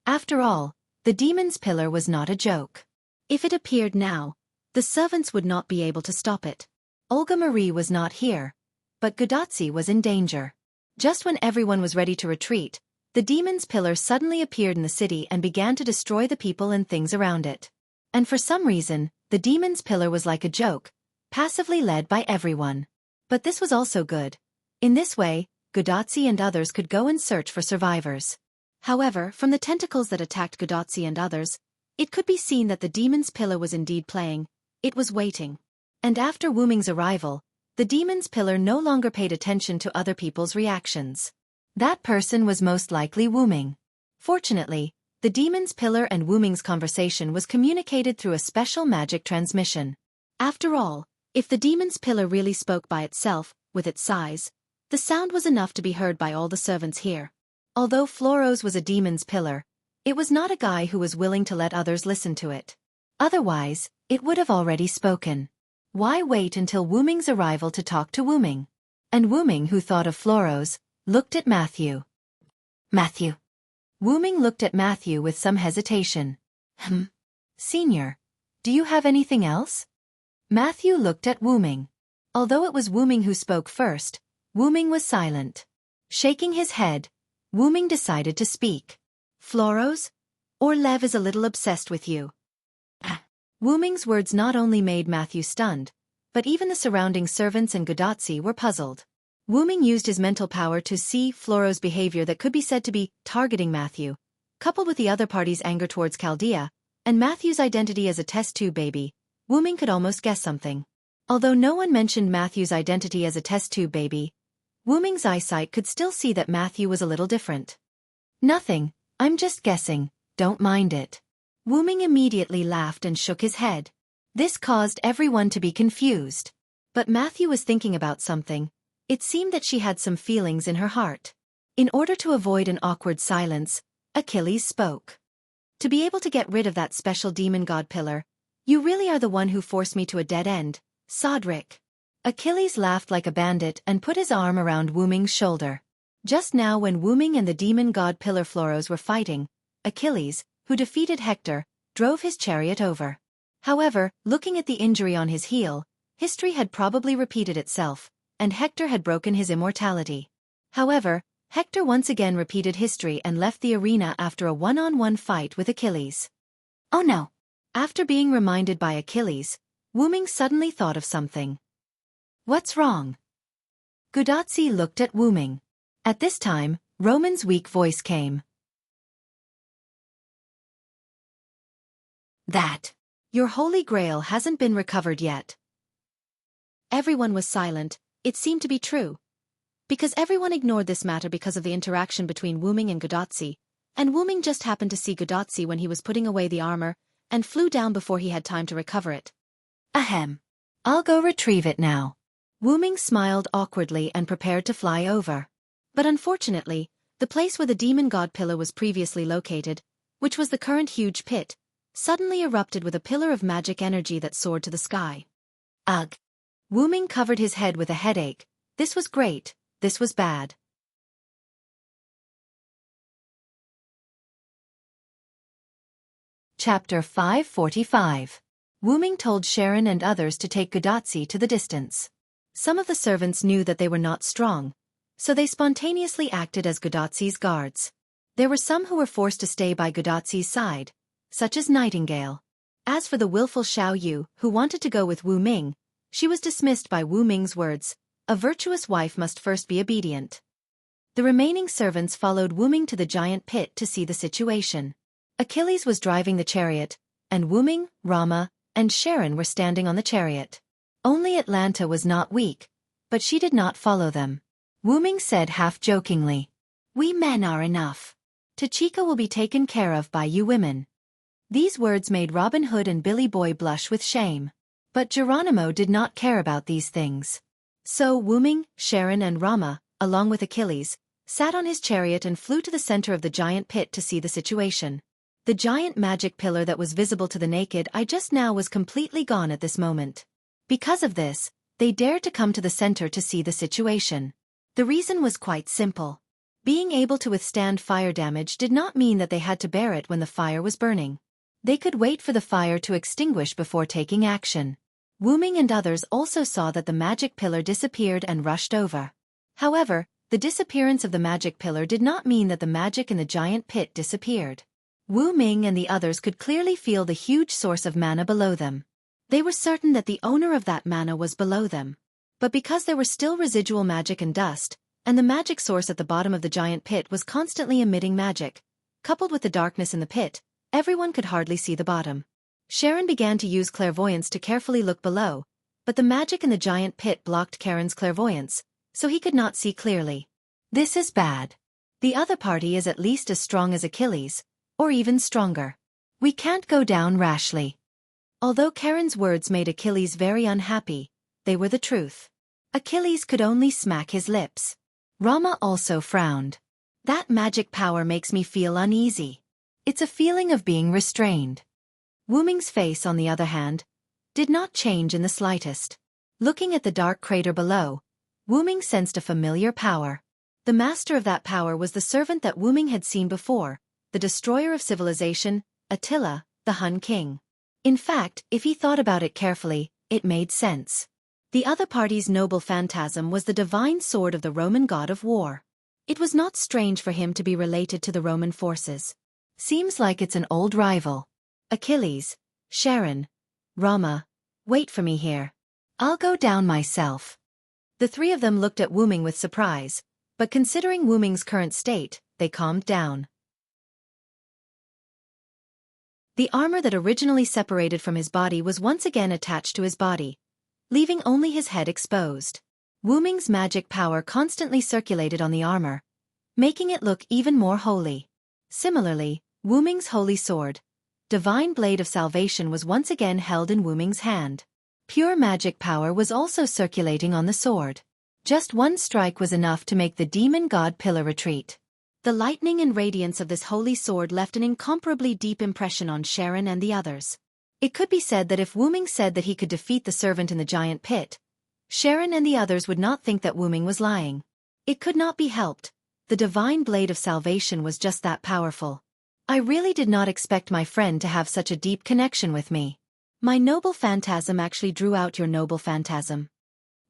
After all, the demon's pillar was not a joke. If it appeared now, the servants would not be able to stop it. Olga Marie was not here, but Gudazzi was in danger. Just when everyone was ready to retreat, the demon's pillar suddenly appeared in the city and began to destroy the people and things around it. And for some reason, the demon's pillar was like a joke, passively led by everyone. But this was also good. In this way, Gudazzi and others could go and search for survivors. However, from the tentacles that attacked Gudazzi and others, it could be seen that the demon's pillar was indeed playing. It was waiting. And after Wu Ming's arrival, the demon's pillar no longer paid attention to other people's reactions. That person was most likely Wu Ming. Fortunately, the demon's pillar and Wu Ming's conversation was communicated through a special magic transmission. After all, if the demon's pillar really spoke by itself, with its size, the sound was enough to be heard by all the servants here. Although Floros was a demon's pillar, it was not a guy who was willing to let others listen to it. Otherwise, it would have already spoken. Why wait until Wu Ming's arrival to talk to Wu Ming? And Wu Ming, who thought of Floros, looked at Matthew. Matthew. Wu Ming looked at Matthew with some hesitation. Senior, do you have anything else? Matthew looked at Wu Ming. Although it was Wu Ming who spoke first, Wu Ming was silent. Shaking his head, Wu Ming decided to speak. Floros? Or Lev is a little obsessed with you. Wu Ming's words not only made Matthew stunned, but even the surrounding servants and Gudatsi were puzzled. Wu Ming used his mental power to see Floro's behavior that could be said to be targeting Matthew, coupled with the other party's anger towards Chaldea, and Matthew's identity as a test tube baby. Wu Ming could almost guess something. Although no one mentioned Matthew's identity as a test tube baby, Wu Ming's eyesight could still see that Matthew was a little different. Nothing, I'm just guessing, don't mind it. Wu Ming immediately laughed and shook his head. This caused everyone to be confused. But Matthew was thinking about something. It seemed that she had some feelings in her heart. In order to avoid an awkward silence, Achilles spoke. To be able to get rid of that special demon god pillar, you really are the one who forced me to a dead end, Sodric. Achilles laughed like a bandit and put his arm around Wu Ming's shoulder. Just now when Wu Ming and the demon god pillar Floros were fighting, Achilles, who defeated Hector, drove his chariot over. However, looking at the injury on his heel, history had probably repeated itself, and Hector had broken his immortality. However, Hector once again repeated history and left the arena after a one-on-one fight with Achilles. Oh no! After being reminded by Achilles, Wu Ming suddenly thought of something. What's wrong? Gudatsi looked at Wu Ming. At this time, Roman's weak voice came. That. Your holy grail hasn't been recovered yet. Everyone was silent. It seemed to be true. Because everyone ignored this matter because of the interaction between Wu Ming and Gudatsi, and Wu Ming just happened to see Gudatsi when he was putting away the armor, and flew down before he had time to recover it. Ahem. I'll go retrieve it now. Wu Ming smiled awkwardly and prepared to fly over. But unfortunately, the place where the demon god pillar was previously located, which was the current huge pit, suddenly erupted with a pillar of magic energy that soared to the sky. Ugh. Wu Ming covered his head with a headache. This was great, this was bad. Chapter 545. Wu Ming told Sharon and others to take Gudatsi to the distance. Some of the servants knew that they were not strong, so they spontaneously acted as Gudatsi's guards. There were some who were forced to stay by Gudatsi's side, such as Nightingale. As for the willful Xiao Yu, who wanted to go with Wu Ming, she was dismissed by Wu Ming's words, a virtuous wife must first be obedient. The remaining servants followed Wu Ming to the giant pit to see the situation. Achilles was driving the chariot, and Wu Ming, Rama, and Sharon were standing on the chariot. Only Atlanta was not weak, but she did not follow them. Wu Ming said half-jokingly, "We men are enough. Tachika will be taken care of by you women." These words made Robin Hood and Billy Boy blush with shame. But Geronimo did not care about these things. So Wu Ming, Sharon and Rama, along with Achilles, sat on his chariot and flew to the center of the giant pit to see the situation. The giant magic pillar that was visible to the naked eye just now was completely gone at this moment. Because of this, they dared to come to the center to see the situation. The reason was quite simple. Being able to withstand fire damage did not mean that they had to bear it when the fire was burning. They could wait for the fire to extinguish before taking action. Wu Ming and others also saw that the magic pillar disappeared and rushed over. However, the disappearance of the magic pillar did not mean that the magic in the giant pit disappeared. Wu Ming and the others could clearly feel the huge source of mana below them. They were certain that the owner of that mana was below them. But because there were still residual magic and dust, and the magic source at the bottom of the giant pit was constantly emitting magic, coupled with the darkness in the pit, everyone could hardly see the bottom. Sharon began to use clairvoyance to carefully look below, but the magic in the giant pit blocked Karen's clairvoyance, so he could not see clearly. This is bad. The other party is at least as strong as Achilles, or even stronger. We can't go down rashly. Although Karen's words made Achilles very unhappy, they were the truth. Achilles could only smack his lips. Rama also frowned. That magic power makes me feel uneasy. It's a feeling of being restrained. Wu Ming's face, on the other hand, did not change in the slightest. Looking at the dark crater below, Wu Ming sensed a familiar power. The master of that power was the servant that Wu Ming had seen before, the destroyer of civilization, Attila, the Hun king. In fact, if he thought about it carefully, it made sense. The other party's noble phantasm was the divine sword of the Roman god of war. It was not strange for him to be related to the Roman forces. Seems like it's an old rival. Achilles, Sharon, Rama, wait for me here. I'll go down myself. The three of them looked at Wu Ming with surprise, but considering Wu Ming's current state, they calmed down. The armor that originally separated from his body was once again attached to his body, leaving only his head exposed. Wu Ming's magic power constantly circulated on the armor, making it look even more holy. Similarly, Wu Ming's holy sword, Divine Blade of Salvation, was once again held in Wu Ming's hand. Pure magic power was also circulating on the sword. Just one strike was enough to make the demon god pillar retreat. The lightning and radiance of this holy sword left an incomparably deep impression on Sharon and the others. It could be said that if Wu Ming said that he could defeat the servant in the giant pit, Sharon and the others would not think that Wu Ming was lying. It could not be helped. The Divine Blade of Salvation was just that powerful. I really did not expect my friend to have such a deep connection with me. My noble phantasm actually drew out your noble phantasm.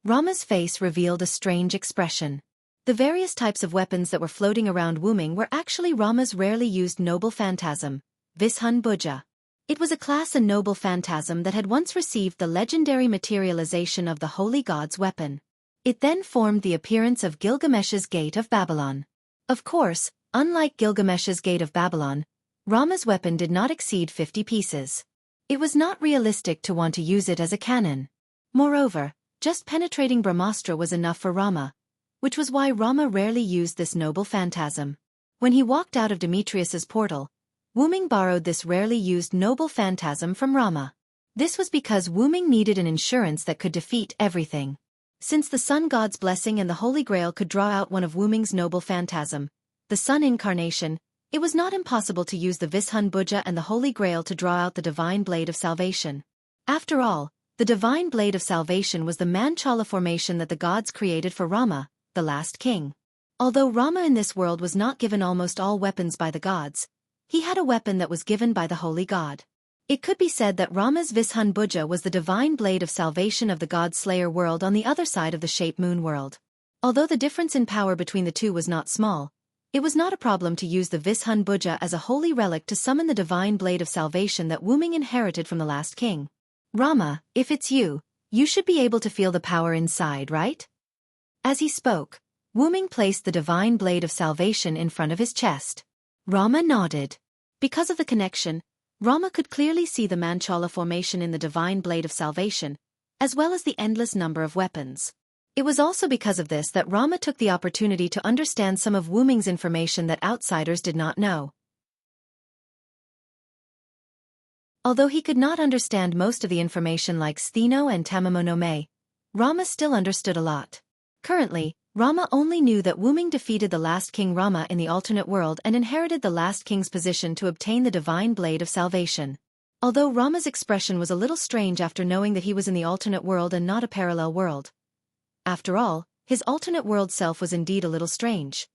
Rama's face revealed a strange expression. The various types of weapons that were floating around Wu Ming were actually Rama's rarely used noble phantasm, Vishun Buja. It was a class and noble phantasm that had once received the legendary materialization of the holy god's weapon. It then formed the appearance of Gilgamesh's Gate of Babylon. Of course, unlike Gilgamesh's Gate of Babylon, Rama's weapon did not exceed 50 pieces. It was not realistic to want to use it as a cannon. Moreover, just penetrating Brahmastra was enough for Rama, which was why Rama rarely used this noble phantasm. When he walked out of Demetrius's portal, Wu Ming borrowed this rarely used noble phantasm from Rama. This was because Wu Ming needed an insurance that could defeat everything. Since the Sun God's blessing and the Holy Grail could draw out one of Wu Ming's noble phantasm, the Sun Incarnation, it was not impossible to use the Vishun Buja and the Holy Grail to draw out the Divine Blade of Salvation. After all, the Divine Blade of Salvation was the Manchala formation that the gods created for Rama, the last king. Although Rama in this world was not given almost all weapons by the gods, he had a weapon that was given by the Holy God. It could be said that Rama's Vishun Buja was the Divine Blade of Salvation of the God-Slayer world on the other side of the Shape Moon world. Although the difference in power between the two was not small, it was not a problem to use the Vishun Buja as a holy relic to summon the Divine Blade of Salvation that Wu Ming inherited from the last king. Rama, if it's you, you should be able to feel the power inside, right? As he spoke, Wu Ming placed the Divine Blade of Salvation in front of his chest. Rama nodded. Because of the connection, Rama could clearly see the Manchala formation in the Divine Blade of Salvation, as well as the endless number of weapons. It was also because of this that Rama took the opportunity to understand some of Wu Ming's information that outsiders did not know. Although he could not understand most of the information like Stheno and Tamamonome, Rama still understood a lot. Currently, Rama only knew that Wu Ming defeated the last king Rama in the alternate world and inherited the last king's position to obtain the Divine Blade of Salvation. Although Rama's expression was a little strange after knowing that he was in the alternate world and not a parallel world. After all, his alternate world self was indeed a little strange.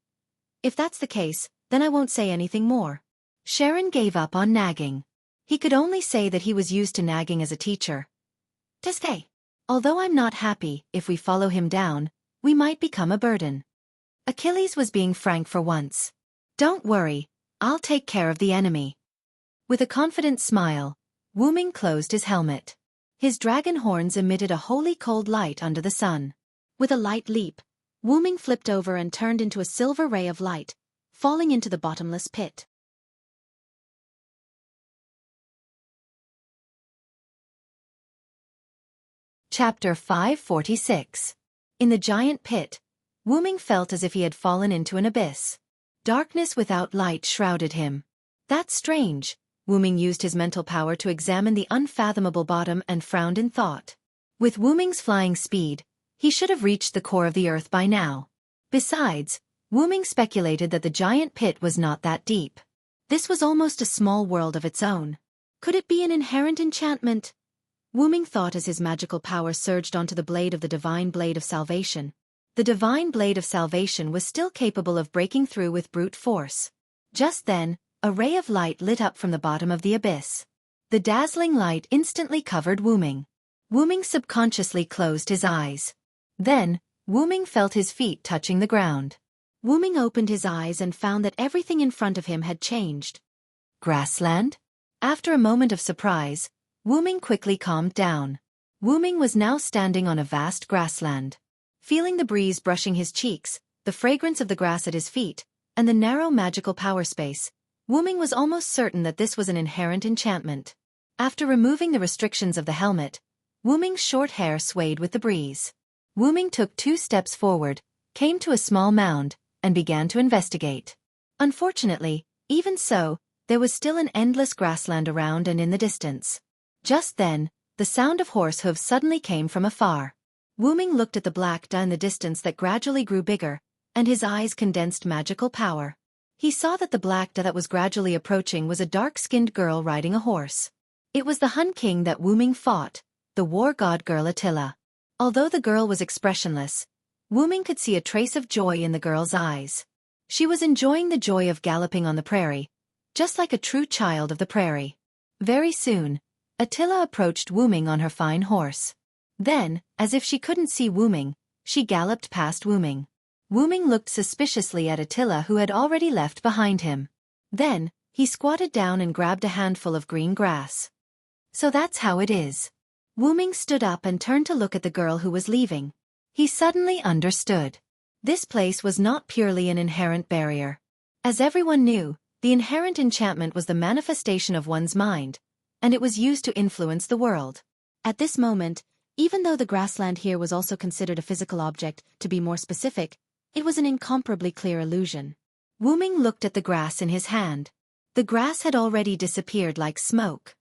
If that's the case, then I won't say anything more. Sharon gave up on nagging. He could only say that he was used to nagging as a teacher. To say, although I'm not happy, if we follow him down, we might become a burden. Achilles was being frank for once. Don't worry, I'll take care of the enemy. With a confident smile, Wu Ming closed his helmet. His dragon horns emitted a holy cold light under the sun. With a light leap, Wu Ming flipped over and turned into a silver ray of light, falling into the bottomless pit. Chapter 546. In the giant pit, Wu Ming felt as if he had fallen into an abyss. Darkness without light shrouded him. That's strange. Wu Ming used his mental power to examine the unfathomable bottom and frowned in thought. With Wu Ming's flying speed, he should have reached the core of the earth by now. Besides, Wu Ming speculated that the giant pit was not that deep. This was almost a small world of its own. Could it be an inherent enchantment? Wu Ming thought as his magical power surged onto the blade of the Divine Blade of Salvation. The Divine Blade of Salvation was still capable of breaking through with brute force. Just then, a ray of light lit up from the bottom of the abyss. The dazzling light instantly covered Wu Ming. Wu Ming subconsciously closed his eyes. Then, Wu Ming felt his feet touching the ground. Wu Ming opened his eyes and found that everything in front of him had changed. Grassland? After a moment of surprise, Wu Ming quickly calmed down. Wu Ming was now standing on a vast grassland. Feeling the breeze brushing his cheeks, the fragrance of the grass at his feet, and the narrow magical power space, Wu Ming was almost certain that this was an inherent enchantment. After removing the restrictions of the helmet, Wu Ming's short hair swayed with the breeze. Wu Ming took 2 steps forward, came to a small mound, and began to investigate. Unfortunately, even so, there was still an endless grassland around and in the distance. Just then, the sound of horse hooves suddenly came from afar. Wu Ming looked at the black dot in the distance that gradually grew bigger, and his eyes condensed magical power. He saw that the black dot that was gradually approaching was a dark-skinned girl riding a horse. It was the Hun King that Wu Ming fought, the war god girl Attila. Although the girl was expressionless, Wu Ming could see a trace of joy in the girl's eyes. She was enjoying the joy of galloping on the prairie, just like a true child of the prairie. Very soon, Attila approached Wu Ming on her fine horse. Then, as if she couldn't see Wu Ming, she galloped past Wu Ming. Wu Ming looked suspiciously at Attila, who had already left behind him. Then, he squatted down and grabbed a handful of green grass. So that's how it is. Wu Ming stood up and turned to look at the girl who was leaving. He suddenly understood. This place was not purely an inherent barrier. As everyone knew, the inherent enchantment was the manifestation of one's mind, and it was used to influence the world. At this moment, even though the grassland here was also considered a physical object, to be more specific, it was an incomparably clear illusion. Wu Ming looked at the grass in his hand. The grass had already disappeared like smoke.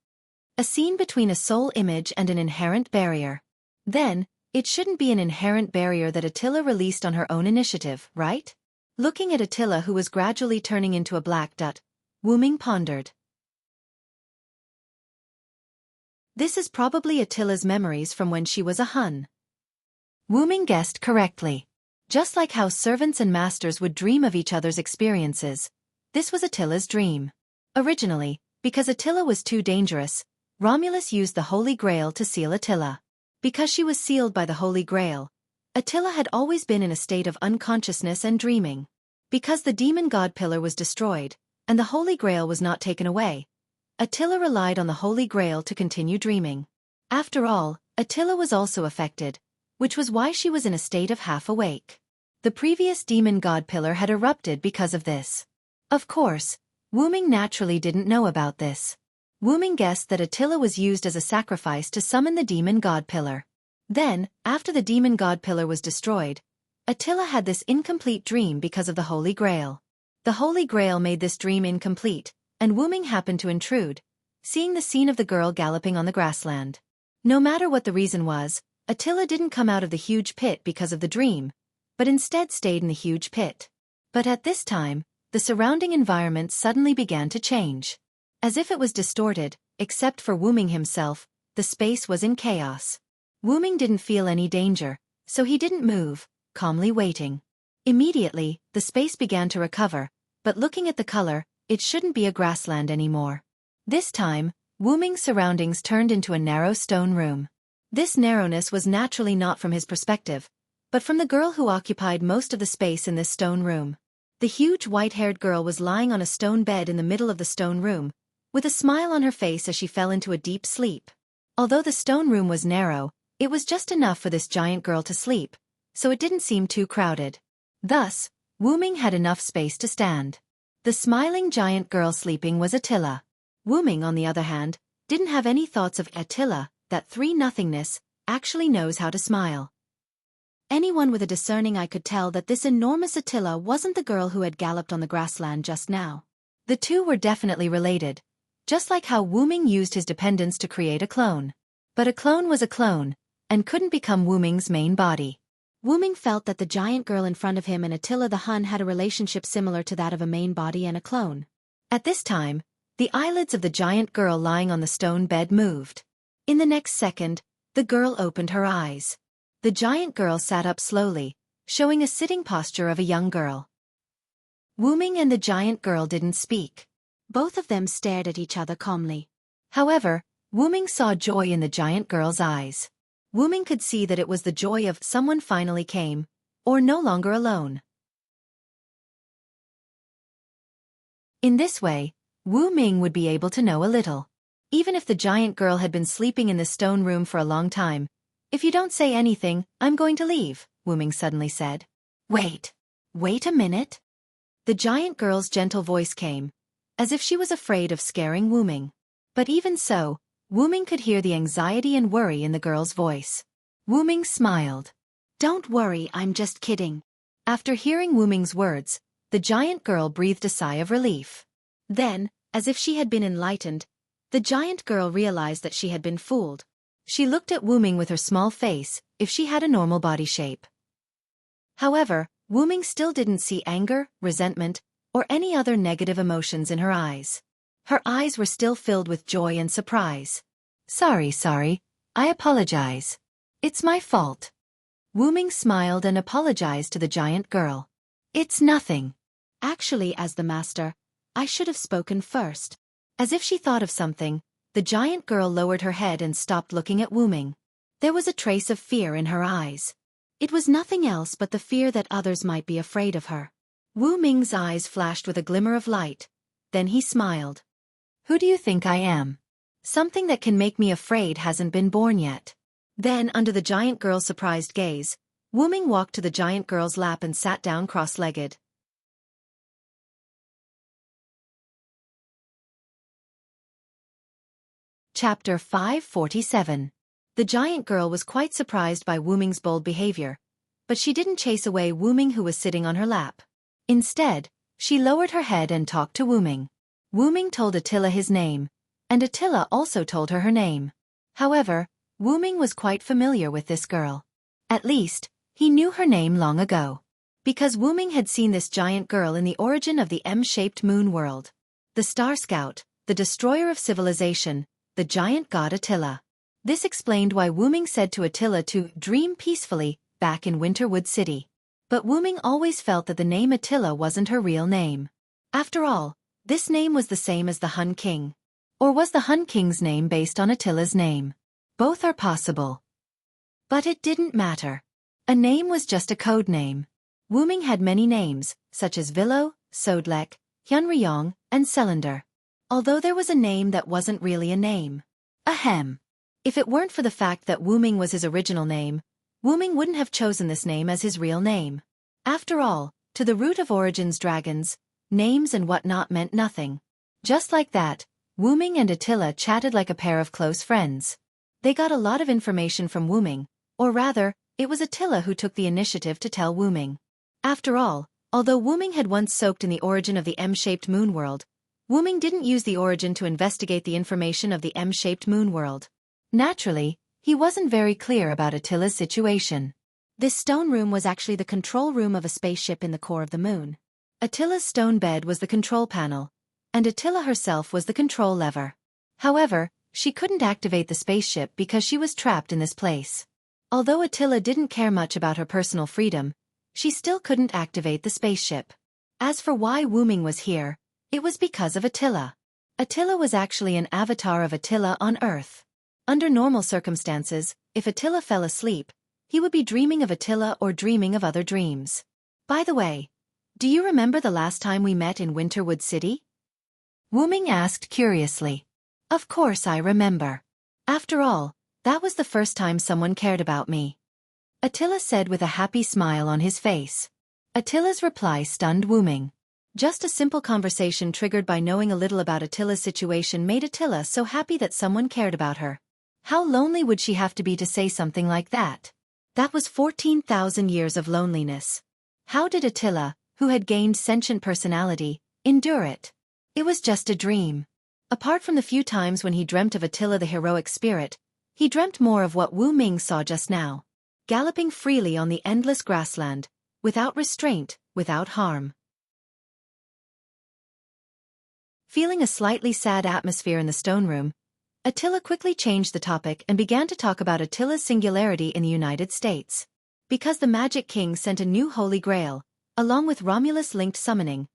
A scene between a soul image and an inherent barrier. Then, it shouldn't be an inherent barrier that Attila released on her own initiative, right? Looking at Attila, who was gradually turning into a black dot, Wu Ming pondered. This is probably Attila's memories from when she was a Hun. Wu Ming guessed correctly. Just like how servants and masters would dream of each other's experiences, this was Attila's dream. Originally, because Attila was too dangerous, Romulus used the Holy Grail to seal Attila. Because she was sealed by the Holy Grail, Attila had always been in a state of unconsciousness and dreaming. Because the demon god pillar was destroyed, and the Holy Grail was not taken away, Attila relied on the Holy Grail to continue dreaming. After all, Attila was also affected, which was why she was in a state of half-awake. The previous demon god pillar had erupted because of this. Of course, Wu Ming naturally didn't know about this. Wu Ming guessed that Attila was used as a sacrifice to summon the demon god pillar. Then, after the demon god pillar was destroyed, Attila had this incomplete dream because of the Holy Grail. The Holy Grail made this dream incomplete, and Wu Ming happened to intrude, seeing the scene of the girl galloping on the grassland. No matter what the reason was, Attila didn't come out of the huge pit because of the dream, but instead stayed in the huge pit. But at this time, the surrounding environment suddenly began to change. As if it was distorted, except for Wu Ming himself, the space was in chaos. Wu Ming didn't feel any danger, so he didn't move, calmly waiting. Immediately, the space began to recover, but looking at the color, it shouldn't be a grassland anymore. This time, Wu Ming's surroundings turned into a narrow stone room. This narrowness was naturally not from his perspective, but from the girl who occupied most of the space in this stone room. The huge white-haired girl was lying on a stone bed in the middle of the stone room, with a smile on her face as she fell into a deep sleep. Although the stone room was narrow, it was just enough for this giant girl to sleep, so it didn't seem too crowded. Thus, Wu Ming had enough space to stand. The smiling giant girl sleeping was Attila. Wu Ming, on the other hand, didn't have any thoughts of Attila, that three-nothingness, actually knows how to smile. Anyone with a discerning eye could tell that this enormous Attila wasn't the girl who had galloped on the grassland just now. The two were definitely related, just like how Wu Ming used his dependence to create a clone. But a clone was a clone, and couldn't become Wu Ming's main body. Wu Ming felt that the giant girl in front of him and Attila the Hun had a relationship similar to that of a main body and a clone. At this time, the eyelids of the giant girl lying on the stone bed moved. In the next second, the girl opened her eyes. The giant girl sat up slowly, showing a sitting posture of a young girl. Wu Ming and the giant girl didn't speak. Both of them stared at each other calmly. However, Wu Ming saw joy in the giant girl's eyes. Wu Ming could see that it was the joy of someone finally came, or no longer alone. In this way, Wu Ming would be able to know a little. Even if the giant girl had been sleeping in the stone room for a long time. If you don't say anything, I'm going to leave, Wu Ming suddenly said. Wait a minute. The giant girl's gentle voice came, as if she was afraid of scaring Wu Ming. But even so, Wu Ming could hear the anxiety and worry in the girl's voice. Wu Ming smiled. Don't worry, I'm just kidding. After hearing Wu Ming's words, the giant girl breathed a sigh of relief. Then, as if she had been enlightened, the giant girl realized that she had been fooled. She looked at Wu Ming with her small face, if she had a normal body shape. However, Wu Ming still didn't see anger, resentment, or any other negative emotions in her eyes. Her eyes were still filled with joy and surprise. Sorry, I apologize. It's my fault. Wu Ming smiled and apologized to the giant girl. It's nothing. Actually, as the master, I should have spoken first. As if she thought of something, the giant girl lowered her head and stopped looking at Wu Ming. There was a trace of fear in her eyes. It was nothing else but the fear that others might be afraid of her. Wu Ming's eyes flashed with a glimmer of light. Then he smiled. Who do you think I am? Something that can make me afraid hasn't been born yet. Then, under the giant girl's surprised gaze, Wu Ming walked to the giant girl's lap and sat down cross-legged. Chapter 547. The giant girl was quite surprised by Wu Ming's bold behavior, but she didn't chase away Wu Ming, who was sitting on her lap. Instead, she lowered her head and talked to Wu Ming. Wu Ming told Attila his name, and Attila also told her name. However, Wu Ming was quite familiar with this girl. At least, he knew her name long ago. Because Wu Ming had seen this giant girl in the origin of the M-shaped moon world. The Star Scout, the destroyer of civilization, the giant god Attila. This explained why Wu Ming said to Attila to dream peacefully back in Winterwood City. But Wu Ming always felt that the name Attila wasn't her real name. After all, this name was the same as the Hun King. Or was the Hun King's name based on Attila's name? Both are possible. But it didn't matter. A name was just a code name. Wu Ming had many names, such as Vilo, Sodlek, Hyunryong, and Selander. Although there was a name that wasn't really a name. Ahem. If it weren't for the fact that Wu Ming was his original name, Wu Ming wouldn't have chosen this name as his real name. After all, to the root of origins dragons, names and whatnot meant nothing. Just like that, Wu Ming and Attila chatted like a pair of close friends. They got a lot of information from Wu Ming, or rather, it was Attila who took the initiative to tell Wu Ming. After all, although Wu Ming had once soaked in the origin of the M-shaped moon world, Wu Ming didn't use the origin to investigate the information of the M-shaped moon world. Naturally, he wasn't very clear about Attila's situation. This stone room was actually the control room of a spaceship in the core of the moon. Attila's stone bed was the control panel, and Attila herself was the control lever. However, she couldn't activate the spaceship because she was trapped in this place. Although Attila didn't care much about her personal freedom, she still couldn't activate the spaceship. As for why Wu Ming was here, it was because of Attila. Attila was actually an avatar of Attila on Earth. Under normal circumstances, if Attila fell asleep, he would be dreaming of Attila or dreaming of other dreams. By the way, do you remember the last time we met in Winterwood City? Wu Ming asked curiously. Of course I remember. After all, that was the first time someone cared about me. Attila said with a happy smile on his face. Attila's reply stunned Wu Ming. Just a simple conversation triggered by knowing a little about Attila's situation made Attila so happy that someone cared about her. How lonely would she have to be to say something like that? That was 14,000 years of loneliness. How did Attila, who had gained sentient personality, endure it? It was just a dream. Apart from the few times when he dreamt of Attila the heroic spirit, he dreamt more of what Wu Ming saw just now. Galloping freely on the endless grassland, without restraint, without harm. Feeling a slightly sad atmosphere in the stone room, Attila quickly changed the topic and began to talk about Attila's singularity in the United States. Because the Magic King sent a new Holy Grail, along with Romulus-linked summoning,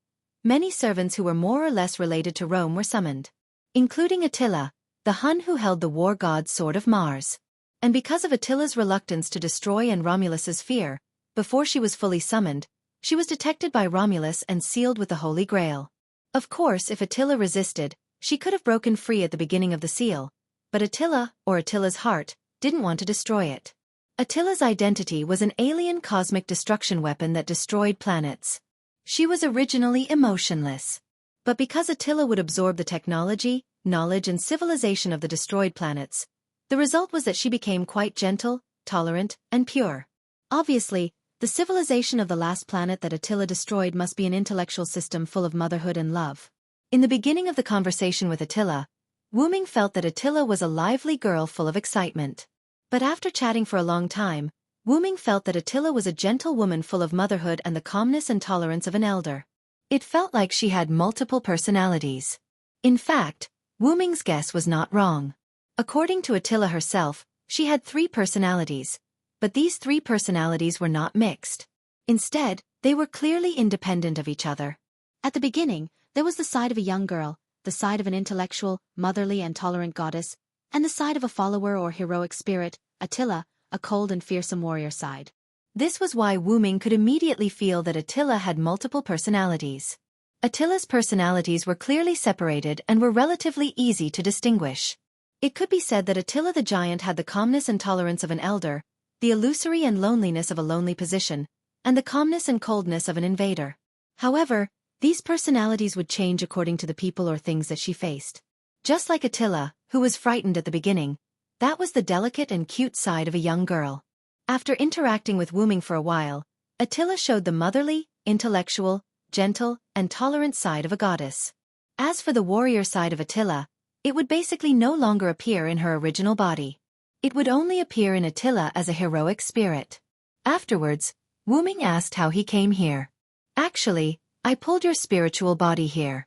many servants who were more or less related to Rome were summoned. Including Attila, the Hun who held the war god's Sword of Mars. And because of Attila's reluctance to destroy and Romulus's fear, before she was fully summoned, she was detected by Romulus and sealed with the Holy Grail. Of course, if Attila resisted, She could have broken free at the beginning of the seal, but Attila, or Attila's heart, didn't want to destroy it. Attila's identity was an alien cosmic destruction weapon that destroyed planets. She was originally emotionless. But because Attila would absorb the technology, knowledge and civilization of the destroyed planets, the result was that she became quite gentle, tolerant, and pure. Obviously, the civilization of the last planet that Attila destroyed must be an intellectual system full of motherhood and love. In the beginning of the conversation with Attila, Wuming felt that Attila was a lively girl full of excitement. But after chatting for a long time, Wuming felt that Attila was a gentle woman full of motherhood and the calmness and tolerance of an elder. It felt like she had multiple personalities. In fact, Wuming's guess was not wrong. According to Attila herself, she had 3 personalities, but these 3 personalities were not mixed. Instead, they were clearly independent of each other. At the beginning, there was the side of a young girl, the side of an intellectual, motherly and tolerant goddess, and the side of a follower or heroic spirit, Attila, a cold and fearsome warrior side. This was why Wuming could immediately feel that Attila had multiple personalities. Attila's personalities were clearly separated and were relatively easy to distinguish. It could be said that Attila the giant had the calmness and tolerance of an elder, the illusory and loneliness of a lonely position, and the calmness and coldness of an invader. However, these personalities would change according to the people or things that she faced. Just like Attila, who was frightened at the beginning, that was the delicate and cute side of a young girl. After interacting with Wuming for a while, Attila showed the motherly, intellectual, gentle, and tolerant side of a goddess. As for the warrior side of Attila, it would basically no longer appear in her original body. It would only appear in Attila as a heroic spirit. Afterwards, Wuming asked how he came here. "Actually, I pulled your spiritual body here,"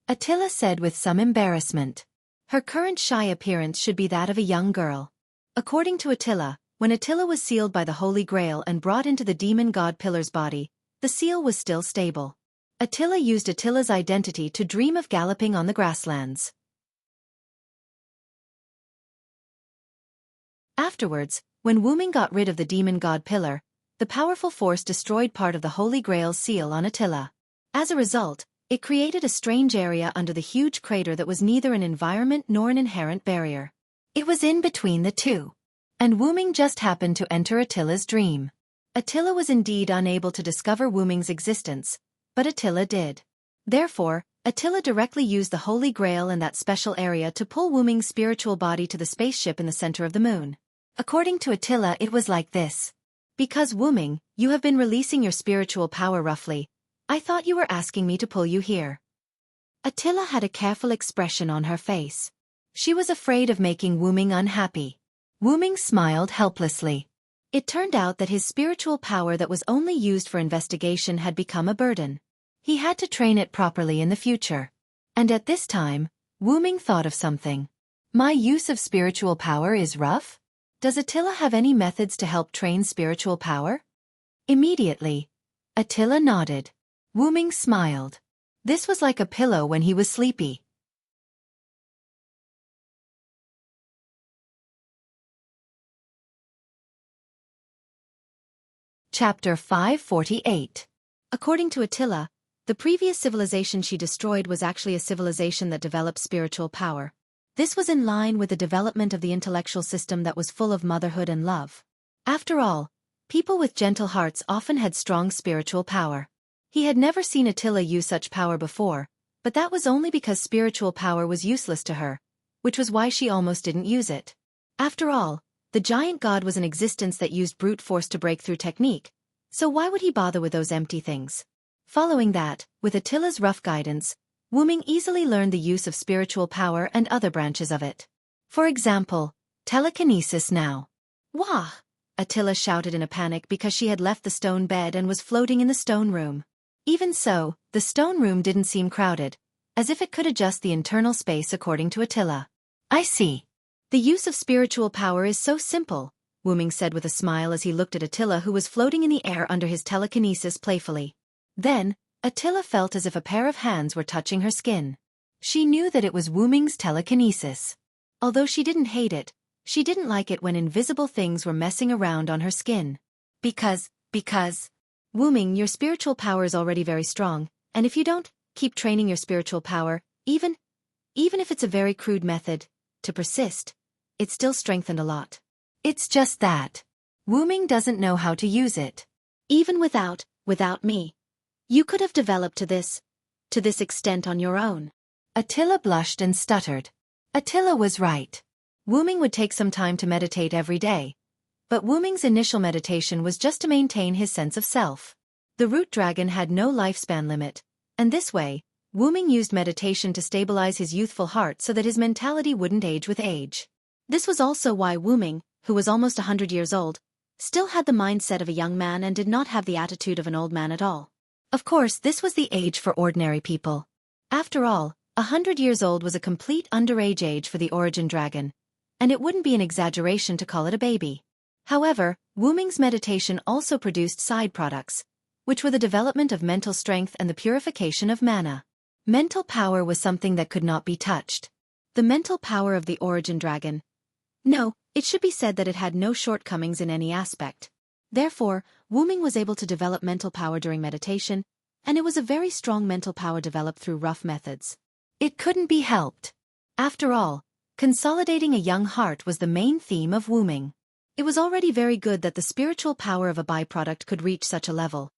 Attila said with some embarrassment. Her current shy appearance should be that of a young girl. According to Attila, when Attila was sealed by the Holy Grail and brought into the demon god Pillar's body, the seal was still stable. Attila used Attila's identity to dream of galloping on the grasslands. Afterwards, when Wuming got rid of the demon god Pillar, the powerful force destroyed part of the Holy Grail's seal on Attila. As a result, it created a strange area under the huge crater that was neither an environment nor an inherent barrier. It was in between the two. And Wuming just happened to enter Attila's dream. Attila was indeed unable to discover Wuming's existence, but Attila did. Therefore, Attila directly used the Holy Grail and that special area to pull Wuming's spiritual body to the spaceship in the center of the moon. According to Attila, it was like this. "Because Wuming, you have been releasing your spiritual power roughly. I thought you were asking me to pull you here." Attila had a careful expression on her face. She was afraid of making Wuming unhappy. Wuming smiled helplessly. It turned out that his spiritual power that was only used for investigation had become a burden. He had to train it properly in the future. And at this time, Wuming thought of something. "My use of spiritual power is rough? Does Attila have any methods to help train spiritual power?" Immediately, Attila nodded. Wuming smiled. This was like a pillow when he was sleepy. Chapter 548. According to Attila, the previous civilization she destroyed was actually a civilization that developed spiritual power. This was in line with the development of the intellectual system that was full of motherhood and love. After all, people with gentle hearts often had strong spiritual power. He had never seen Attila use such power before, but that was only because spiritual power was useless to her, which was why she almost didn't use it. After all, the giant god was an existence that used brute force to break through technique, so why would he bother with those empty things? Following that, with Attila's rough guidance, Wuming easily learned the use of spiritual power and other branches of it. For example, telekinesis now. "Wah!" Attila shouted in a panic because she had left the stone bed and was floating in the stone room. Even so, the stone room didn't seem crowded, as if it could adjust the internal space according to Attila. "I see. The use of spiritual power is so simple," Wuming said with a smile as he looked at Attila who was floating in the air under his telekinesis playfully. Then, Attila felt as if a pair of hands were touching her skin. She knew that it was Wuming's telekinesis. Although she didn't hate it, she didn't like it when invisible things were messing around on her skin. Because, Wuming, your spiritual power is already very strong, and if you don't keep training your spiritual power, even Even if it's a very crude method to persist, it still strengthened a lot. It's just that Wu-Ming doesn't know how to use it. Even without me, you could have developed to this extent on your own. Attila blushed and stuttered. Attila was right. Wu-Ming would take some time to meditate every day, but Wu-Ming's initial meditation was just to maintain his sense of self. The root dragon had no lifespan limit, and this way, Wu-Ming used meditation to stabilize his youthful heart so that his mentality wouldn't age with age. This was also why Wu-Ming, who was almost 100 years old, still had the mindset of a young man and did not have the attitude of an old man at all. Of course, this was the age for ordinary people. After all, 100 years old was a complete underage age for the origin dragon, and it wouldn't be an exaggeration to call it a baby. However, Wu-Ming's meditation also produced side products, which were the development of mental strength and the purification of mana. Mental power was something that could not be touched. The mental power of the origin dragon. No, it should be said that it had no shortcomings in any aspect. Therefore, Wu-Ming was able to develop mental power during meditation, and it was a very strong mental power developed through rough methods. It couldn't be helped. After all, consolidating a young heart was the main theme of Wu-Ming. It was already very good that the spiritual power of a byproduct could reach such a level.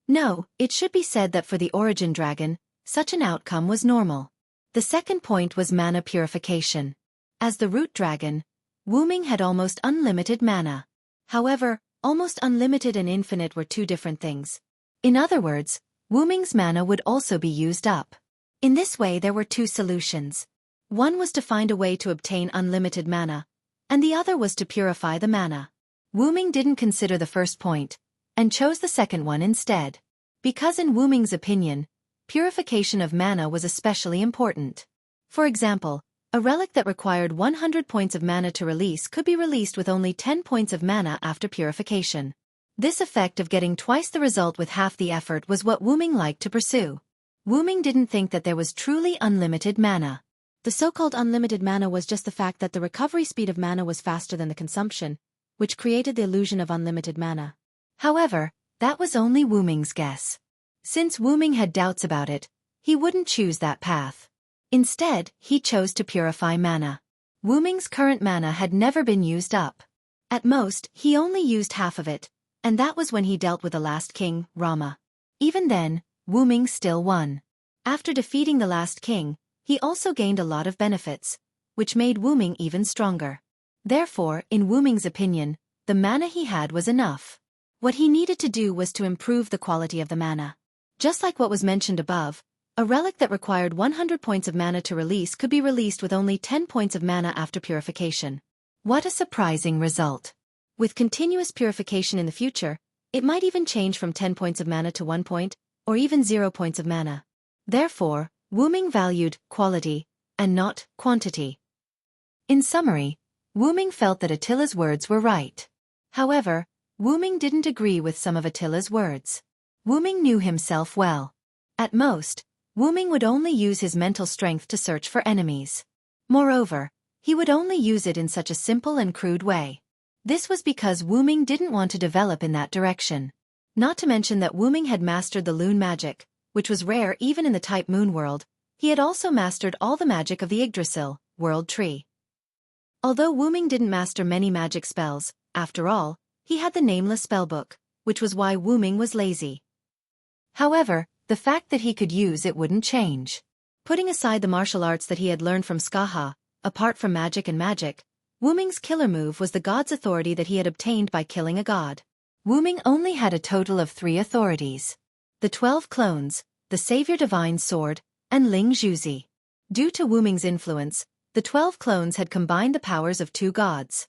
No, it should be said that for the origin dragon, such an outcome was normal. The second point was mana purification. As the root dragon, Wu-Ming had almost unlimited mana. However, almost unlimited and infinite were two different things. In other words, Wu-Ming's mana would also be used up. In this way there were two solutions. One was to find a way to obtain unlimited mana, and the other was to purify the mana. Wu-Ming didn't consider the first point, and chose the second one instead. Because in Wu-Ming's opinion, purification of mana was especially important. For example, a relic that required 100 points of mana to release could be released with only 10 points of mana after purification. This effect of getting twice the result with half the effort was what Wu-Ming liked to pursue. Wu-Ming didn't think that there was truly unlimited mana. The so-called unlimited mana was just the fact that the recovery speed of mana was faster than the consumption, which created the illusion of unlimited mana. However, that was only Wu-Ming's guess. Since Wu-Ming had doubts about it, he wouldn't choose that path. Instead, he chose to purify mana. Wu-Ming's current mana had never been used up. At most, he only used half of it, and that was when he dealt with the last king, Rama. Even then, Wu-Ming still won. After defeating the last king, he also gained a lot of benefits, which made Wu-Ming even stronger. Therefore, in Wu-Ming's opinion, the mana he had was enough. What he needed to do was to improve the quality of the mana. Just like what was mentioned above, a relic that required 100 points of mana to release could be released with only 10 points of mana after purification. What a surprising result. With continuous purification in the future, it might even change from 10 points of mana to 1 point, or even 0 points of mana. Therefore, Wu-Ming valued quality, and not quantity. In summary, Wu-Ming felt that Attila's words were right. However, Wu-Ming didn't agree with some of Attila's words. Wu-Ming knew himself well. At most, Wu-Ming would only use his mental strength to search for enemies. Moreover, he would only use it in such a simple and crude way. This was because Wu-Ming didn't want to develop in that direction. Not to mention that Wu-Ming had mastered the Lune magic, which was rare even in the type Moon world. He had also mastered all the magic of the Yggdrasil, world tree. Although Wu-Ming didn't master many magic spells, after all, he had the nameless spellbook, which was why Wu-Ming was lazy. However, the fact that he could use it wouldn't change. Putting aside the martial arts that he had learned from Skaha, apart from magic and magic, Wu-Ming's killer move was the god's authority that he had obtained by killing a god. Wu-Ming only had a total of 3 authorities. The 12 clones, the Savior Divine Sword, and Ling Zhuzi. Due to Wu-Ming's influence, the 12 clones had combined the powers of 2 gods.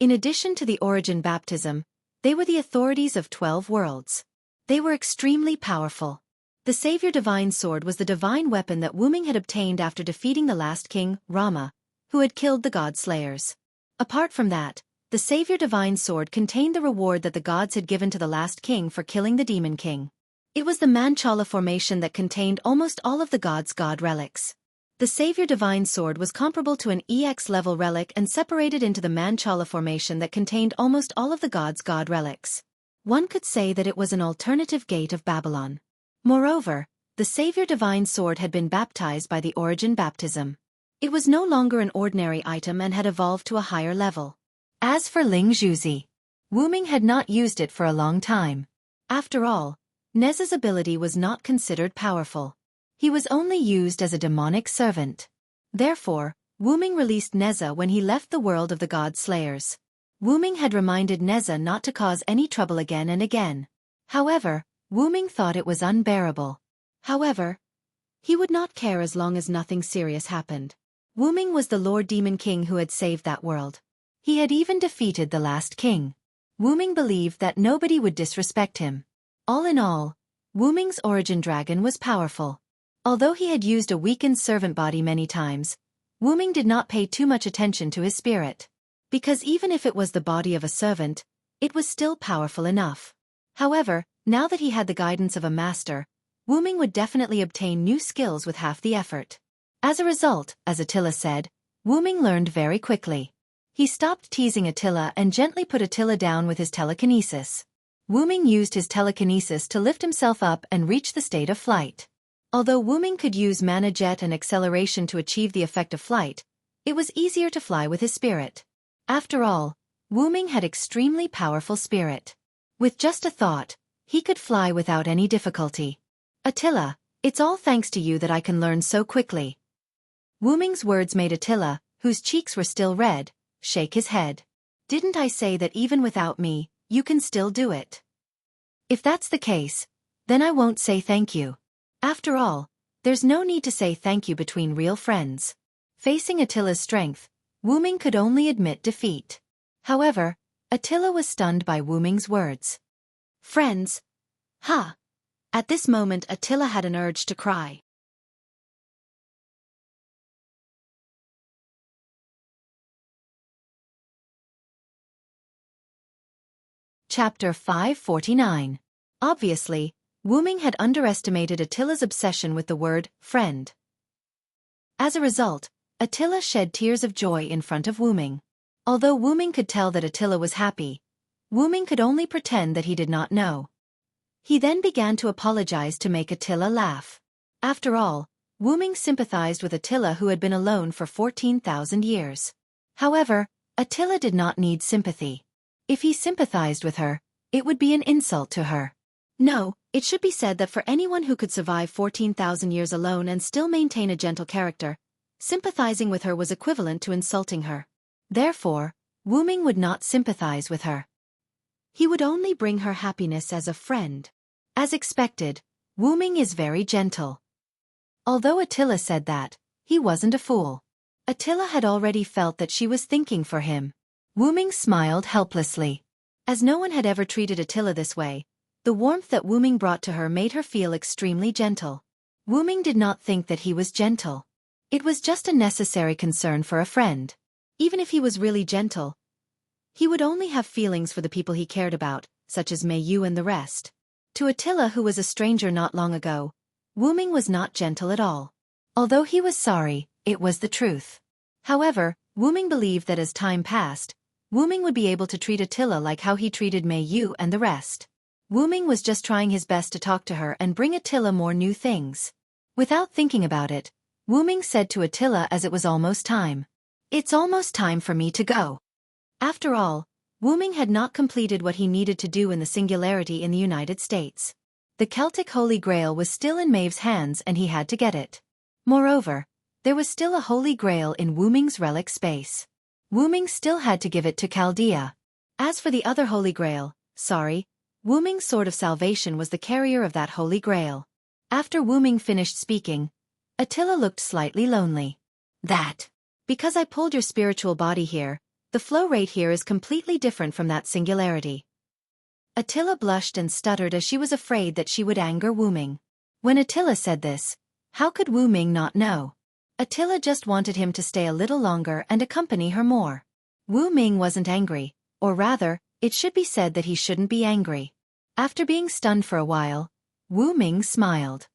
In addition to the origin baptism, they were the authorities of 12 worlds. They were extremely powerful. The Savior Divine Sword was the divine weapon that Wu-Ming had obtained after defeating the last king, Rama, who had killed the god slayers. Apart from that, the Savior Divine Sword contained the reward that the gods had given to the last king for killing the demon king. It was the Manchala formation that contained almost all of the gods' god relics. The Savior Divine Sword was comparable to an EX-level relic and separated into the Manchala formation that contained almost all of the gods' god relics. One could say that it was an alternative gate of Babylon. Moreover, the Savior Divine Sword had been baptized by the Origin baptism. It was no longer an ordinary item and had evolved to a higher level. As for Ling Zhuzi, Wu Ming had not used it for a long time. After all, Nez's ability was not considered powerful. He was only used as a demonic servant. Therefore, Wu Ming released Neza when he left the world of the God Slayers. Wu Ming had reminded Neza not to cause any trouble again and again. However, Wu Ming thought it was unbearable. However, he would not care as long as nothing serious happened. Wu Ming was the Lord Demon King who had saved that world. He had even defeated the last king. Wu Ming believed that nobody would disrespect him. All in all, Wu Ming's origin dragon was powerful. Although he had used a weakened servant body many times, Wu Ming did not pay too much attention to his spirit. Because even if it was the body of a servant, it was still powerful enough. However, now that he had the guidance of a master, Wu Ming would definitely obtain new skills with half the effort. As a result, as Attila said, Wu Ming learned very quickly. He stopped teasing Attila and gently put Attila down with his telekinesis. Wu Ming used his telekinesis to lift himself up and reach the state of flight. Although Wu Ming could use mana jet and acceleration to achieve the effect of flight, it was easier to fly with his spirit. After all, Wu Ming had extremely powerful spirit. With just a thought, he could fly without any difficulty. Attila, it's all thanks to you that I can learn so quickly. Wu Ming's words made Attila, whose cheeks were still red, shake his head. Didn't I say that even without me, you can still do it? If that's the case, then I won't say thank you. After all, there's no need to say thank you between real friends. Facing Attila's strength, Wu Ming could only admit defeat. However, Attila was stunned by Wu Ming's words. Friends? Ha! At this moment Attila had an urge to cry. Chapter 549. Obviously, Wu Ming had underestimated Attila's obsession with the word friend. As a result, Attila shed tears of joy in front of Wu Ming. Although Wu Ming could tell that Attila was happy, Wu Ming could only pretend that he did not know. He then began to apologize to make Attila laugh. After all, Wu Ming sympathized with Attila who had been alone for 14,000 years. However, Attila did not need sympathy. If he sympathized with her, it would be an insult to her. No, it should be said that for anyone who could survive 14,000 years alone and still maintain a gentle character, sympathizing with her was equivalent to insulting her. Therefore, Wu Ming would not sympathize with her. He would only bring her happiness as a friend. As expected, Wu Ming is very gentle. Although Attila said that, he wasn't a fool. Attila had already felt that she was thinking for him. Wu Ming smiled helplessly. As no one had ever treated Attila this way, the warmth that Wu Ming brought to her made her feel extremely gentle. Wu Ming did not think that he was gentle. It was just a necessary concern for a friend. Even if he was really gentle, he would only have feelings for the people he cared about, such as Mei Yu and the rest. To Attila, who was a stranger not long ago, Wu Ming was not gentle at all. Although he was sorry, it was the truth. However, Wu Ming believed that as time passed, Wu Ming would be able to treat Attila like how he treated Mei Yu and the rest. Wu Ming was just trying his best to talk to her and bring Attila more new things. Without thinking about it, Wu Ming said to Attila as it was almost time. It's almost time for me to go. After all, Wu Ming had not completed what he needed to do in the Singularity in the United States. The Celtic Holy Grail was still in Maeve's hands and he had to get it. Moreover, there was still a Holy Grail in Wu Ming's relic space. Wu Ming still had to give it to Chaldea. As for the other Holy Grail, Wu Ming's Sword of Salvation was the carrier of that Holy Grail. After Wu Ming finished speaking, Attila looked slightly lonely. Because I pulled your spiritual body here, the flow rate here is completely different from that singularity. Attila blushed and stuttered as she was afraid that she would anger Wu Ming. When Attila said this, how could Wu Ming not know? Attila just wanted him to stay a little longer and accompany her more. Wu Ming wasn't angry, or rather, it should be said that he shouldn't be angry. After being stunned for a while, Wu Ming smiled.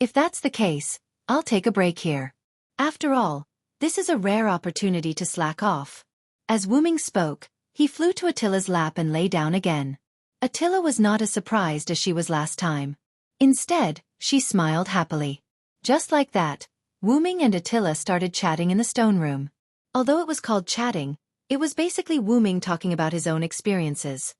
If that's the case, I'll take a break here. After all, this is a rare opportunity to slack off. As Wu Ming spoke, he flew to Attila's lap and lay down again. Attila was not as surprised as she was last time. Instead, she smiled happily. Just like that, Wu Ming and Attila started chatting in the stone room. Although it was called chatting, it was basically Wu Ming talking about his own experiences.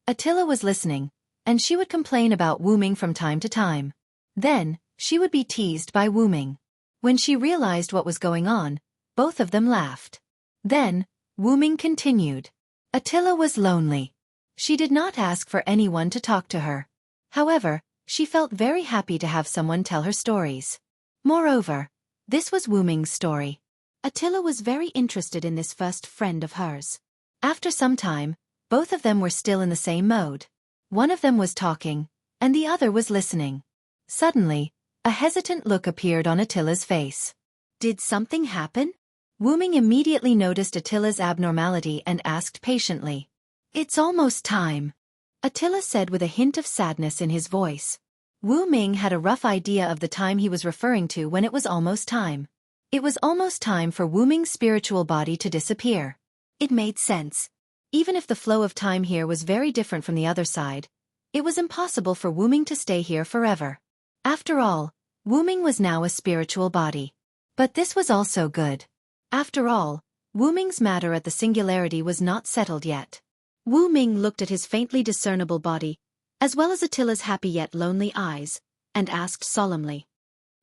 Attila was listening, and she would complain about Wu Ming from time to time. Then, she would be teased by Wu Ming. When she realized what was going on, both of them laughed. Then, Wu Ming continued. Attila was lonely. She did not ask for anyone to talk to her. However, she felt very happy to have someone tell her stories. Moreover, this was Wu Ming's story. Attila was very interested in this first friend of hers. After some time, both of them were still in the same mode. One of them was talking, and the other was listening. Suddenly, a hesitant look appeared on Attila's face. Did something happen? Wu Ming immediately noticed Attila's abnormality and asked patiently. It's almost time, Attila said with a hint of sadness in his voice. Wu Ming had a rough idea of the time he was referring to when it was almost time. It was almost time for Wu Ming's spiritual body to disappear. It made sense. Even if the flow of time here was very different from the other side, it was impossible for Wu Ming to stay here forever. After all, Wu Ming was now a spiritual body. But this was also good. After all, Wu Ming's matter at the singularity was not settled yet. Wu Ming looked at his faintly discernible body, as well as Attila's happy yet lonely eyes, and asked solemnly.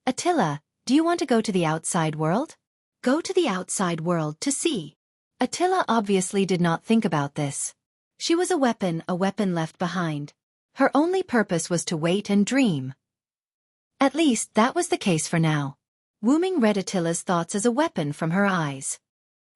Attila, do you want to go to the outside world? Go to the outside world to see. Attila obviously did not think about this. She was a weapon left behind. Her only purpose was to wait and dream. At least that was the case for now. Wu Ming read Attila's thoughts as a weapon from her eyes.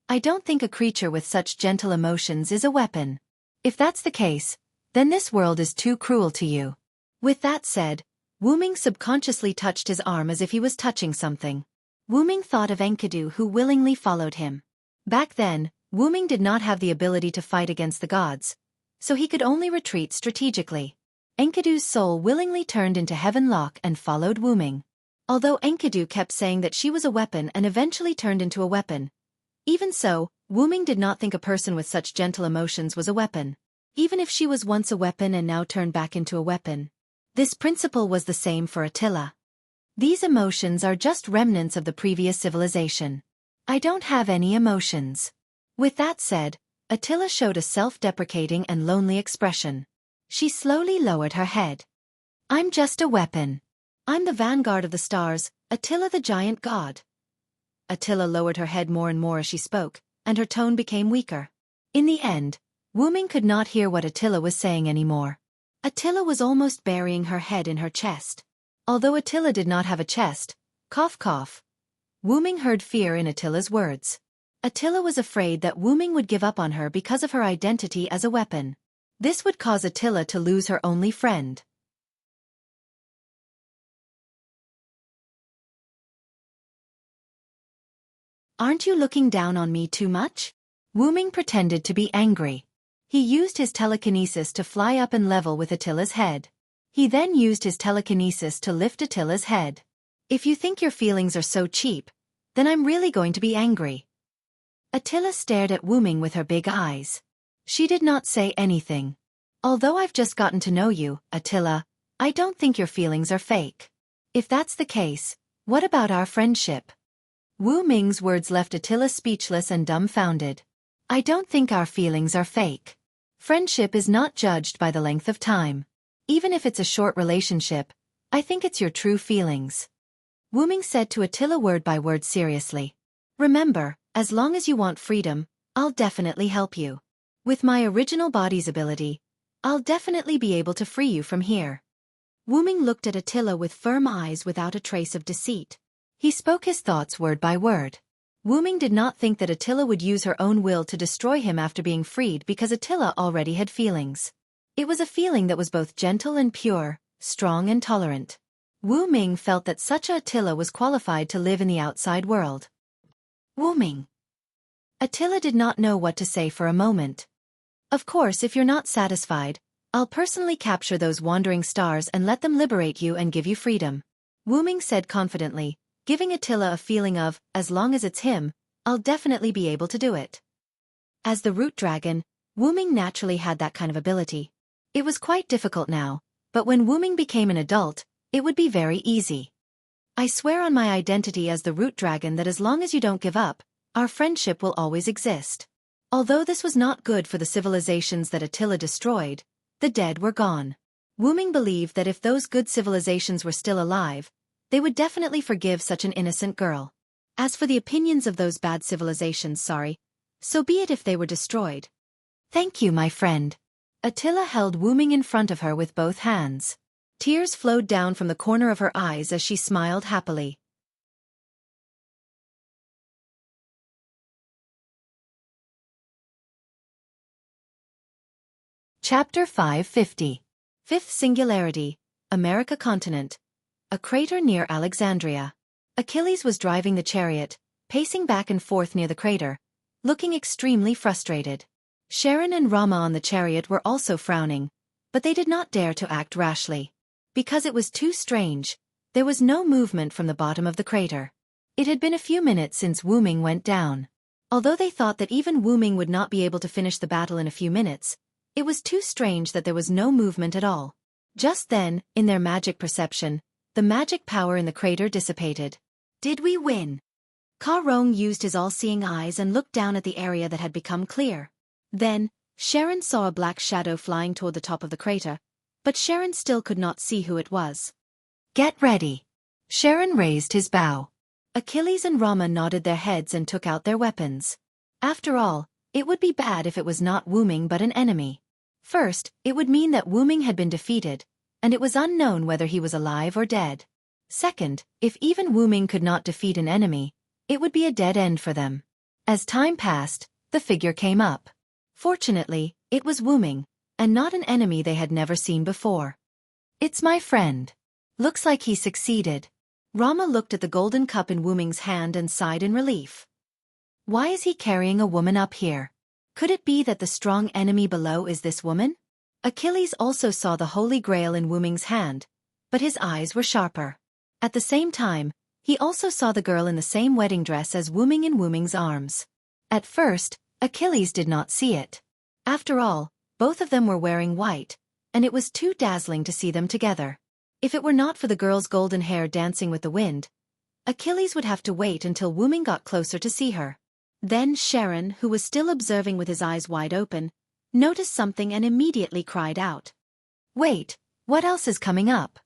I don't think a creature with such gentle emotions is a weapon. If that's the case, then this world is too cruel to you. With that said, Wu Ming subconsciously touched his arm as if he was touching something. Wu Ming thought of Enkidu, who willingly followed him. Back then, Wu Ming did not have the ability to fight against the gods, so he could only retreat strategically. Enkidu's soul willingly turned into Heavenlock and followed Wu Ming. Although Enkidu kept saying that she was a weapon and eventually turned into a weapon. Even so, Wu Ming did not think a person with such gentle emotions was a weapon. Even if she was once a weapon and now turned back into a weapon. This principle was the same for Attila. These emotions are just remnants of the previous civilization. I don't have any emotions. With that said, Attila showed a self-deprecating and lonely expression. She slowly lowered her head. I'm just a weapon. I'm the vanguard of the stars, Attila the giant god. Attila lowered her head more and more as she spoke, and her tone became weaker. In the end, Wu Ming could not hear what Attila was saying anymore. Attila was almost burying her head in her chest. Although Attila did not have a chest, cough cough, Wu Ming heard fear in Attila's words. Attila was afraid that Wu Ming would give up on her because of her identity as a weapon. This would cause Attila to lose her only friend. Aren't you looking down on me too much? Wu Ming pretended to be angry. He used his telekinesis to fly up and level with Attila's head. He then used his telekinesis to lift Attila's head. If you think your feelings are so cheap, then I'm really going to be angry. Attila stared at Wu Ming with her big eyes. She did not say anything. Although I've just gotten to know you, Attila, I don't think your feelings are fake. If that's the case, what about our friendship? Wu Ming's words left Attila speechless and dumbfounded. I don't think our feelings are fake. Friendship is not judged by the length of time. Even if it's a short relationship, I think it's your true feelings. Wu Ming said to Attila word by word seriously. Remember, as long as you want freedom, I'll definitely help you. With my original body's ability, I'll definitely be able to free you from here. Wu Ming looked at Attila with firm eyes without a trace of deceit. He spoke his thoughts word by word. Wu Ming did not think that Attila would use her own will to destroy him after being freed because Attila already had feelings. It was a feeling that was both gentle and pure, strong and tolerant. Wu Ming felt that such a Attila was qualified to live in the outside world. Wu Ming. Attila did not know what to say for a moment. Of course, if you're not satisfied, I'll personally capture those wandering stars and let them liberate you and give you freedom. Wu Ming said confidently, giving Attila a feeling of, as long as it's him, I'll definitely be able to do it. As the root dragon, Wu Ming naturally had that kind of ability. It was quite difficult now, but when Wu Ming became an adult, it would be very easy. I swear on my identity as the root dragon that as long as you don't give up, our friendship will always exist. Although this was not good for the civilizations that Attila destroyed, the dead were gone. Wu Ming believed that if those good civilizations were still alive, they would definitely forgive such an innocent girl. As for the opinions of those bad civilizations, so be it if they were destroyed. Thank you, my friend. Attila held Wu Ming in front of her with both hands. Tears flowed down from the corner of her eyes as she smiled happily. Chapter 550. Fifth Singularity, America Continent. A crater near Alexandria. Achilles was driving the chariot, pacing back and forth near the crater, looking extremely frustrated. Sharon and Rama on the chariot were also frowning, but they did not dare to act rashly. Because it was too strange, there was no movement from the bottom of the crater. It had been a few minutes since Wu Ming went down. Although they thought that even Wu Ming would not be able to finish the battle in a few minutes, it was too strange that there was no movement at all. Just then, in their magic perception, the magic power in the crater dissipated. Did we win? Ka Rong used his all-seeing eyes and looked down at the area that had become clear. Then, Sharon saw a black shadow flying toward the top of the crater, but Sharon still could not see who it was. Get ready. Sharon raised his bow. Achilles and Rama nodded their heads and took out their weapons. After all, it would be bad if it was not Wu Ming but an enemy. First, it would mean that Wu Ming had been defeated, and it was unknown whether he was alive or dead. Second, if even Wu Ming could not defeat an enemy, it would be a dead end for them. As time passed, the figure came up. Fortunately, it was Wu Ming, and not an enemy they had never seen before. It's my friend. Looks like he succeeded. Rama looked at the golden cup in Wu Ming's hand and sighed in relief. Why is he carrying a woman up here? Could it be that the strong enemy below is this woman? Achilles also saw the Holy Grail in Wu Ming's hand, but his eyes were sharper. At the same time, he also saw the girl in the same wedding dress as Wu Ming in Wu Ming's arms. At first, Achilles did not see it. After all, both of them were wearing white, and it was too dazzling to see them together. If it were not for the girl's golden hair dancing with the wind, Achilles would have to wait until Wu Ming got closer to see her. Then Sharon, who was still observing with his eyes wide open, noticed something and immediately cried out. Wait, what else is coming up?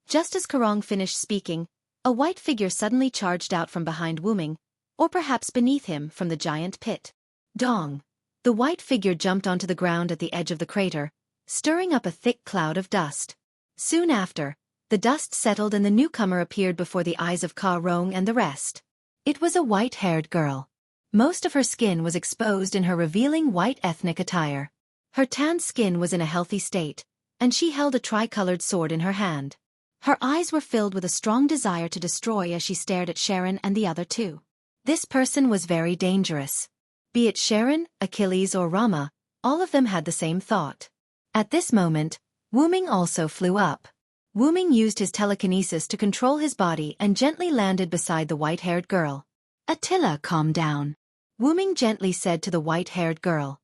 Just as Karong finished speaking, a white figure suddenly charged out from behind Wu Ming, or perhaps beneath him from the giant pit. Dong! The white figure jumped onto the ground at the edge of the crater, stirring up a thick cloud of dust. Soon after, the dust settled and the newcomer appeared before the eyes of Ka Rong and the rest. It was a white-haired girl. Most of her skin was exposed in her revealing white ethnic attire. Her tanned skin was in a healthy state, and she held a tricolored sword in her hand. Her eyes were filled with a strong desire to destroy as she stared at Sharon and the other two. This person was very dangerous. Be it Sharon, Achilles or Rama, all of them had the same thought. At this moment, Wu Ming also flew up. Wu Ming used his telekinesis to control his body and gently landed beside the white-haired girl. Attila, calm down. Wu Ming gently said to the white-haired girl.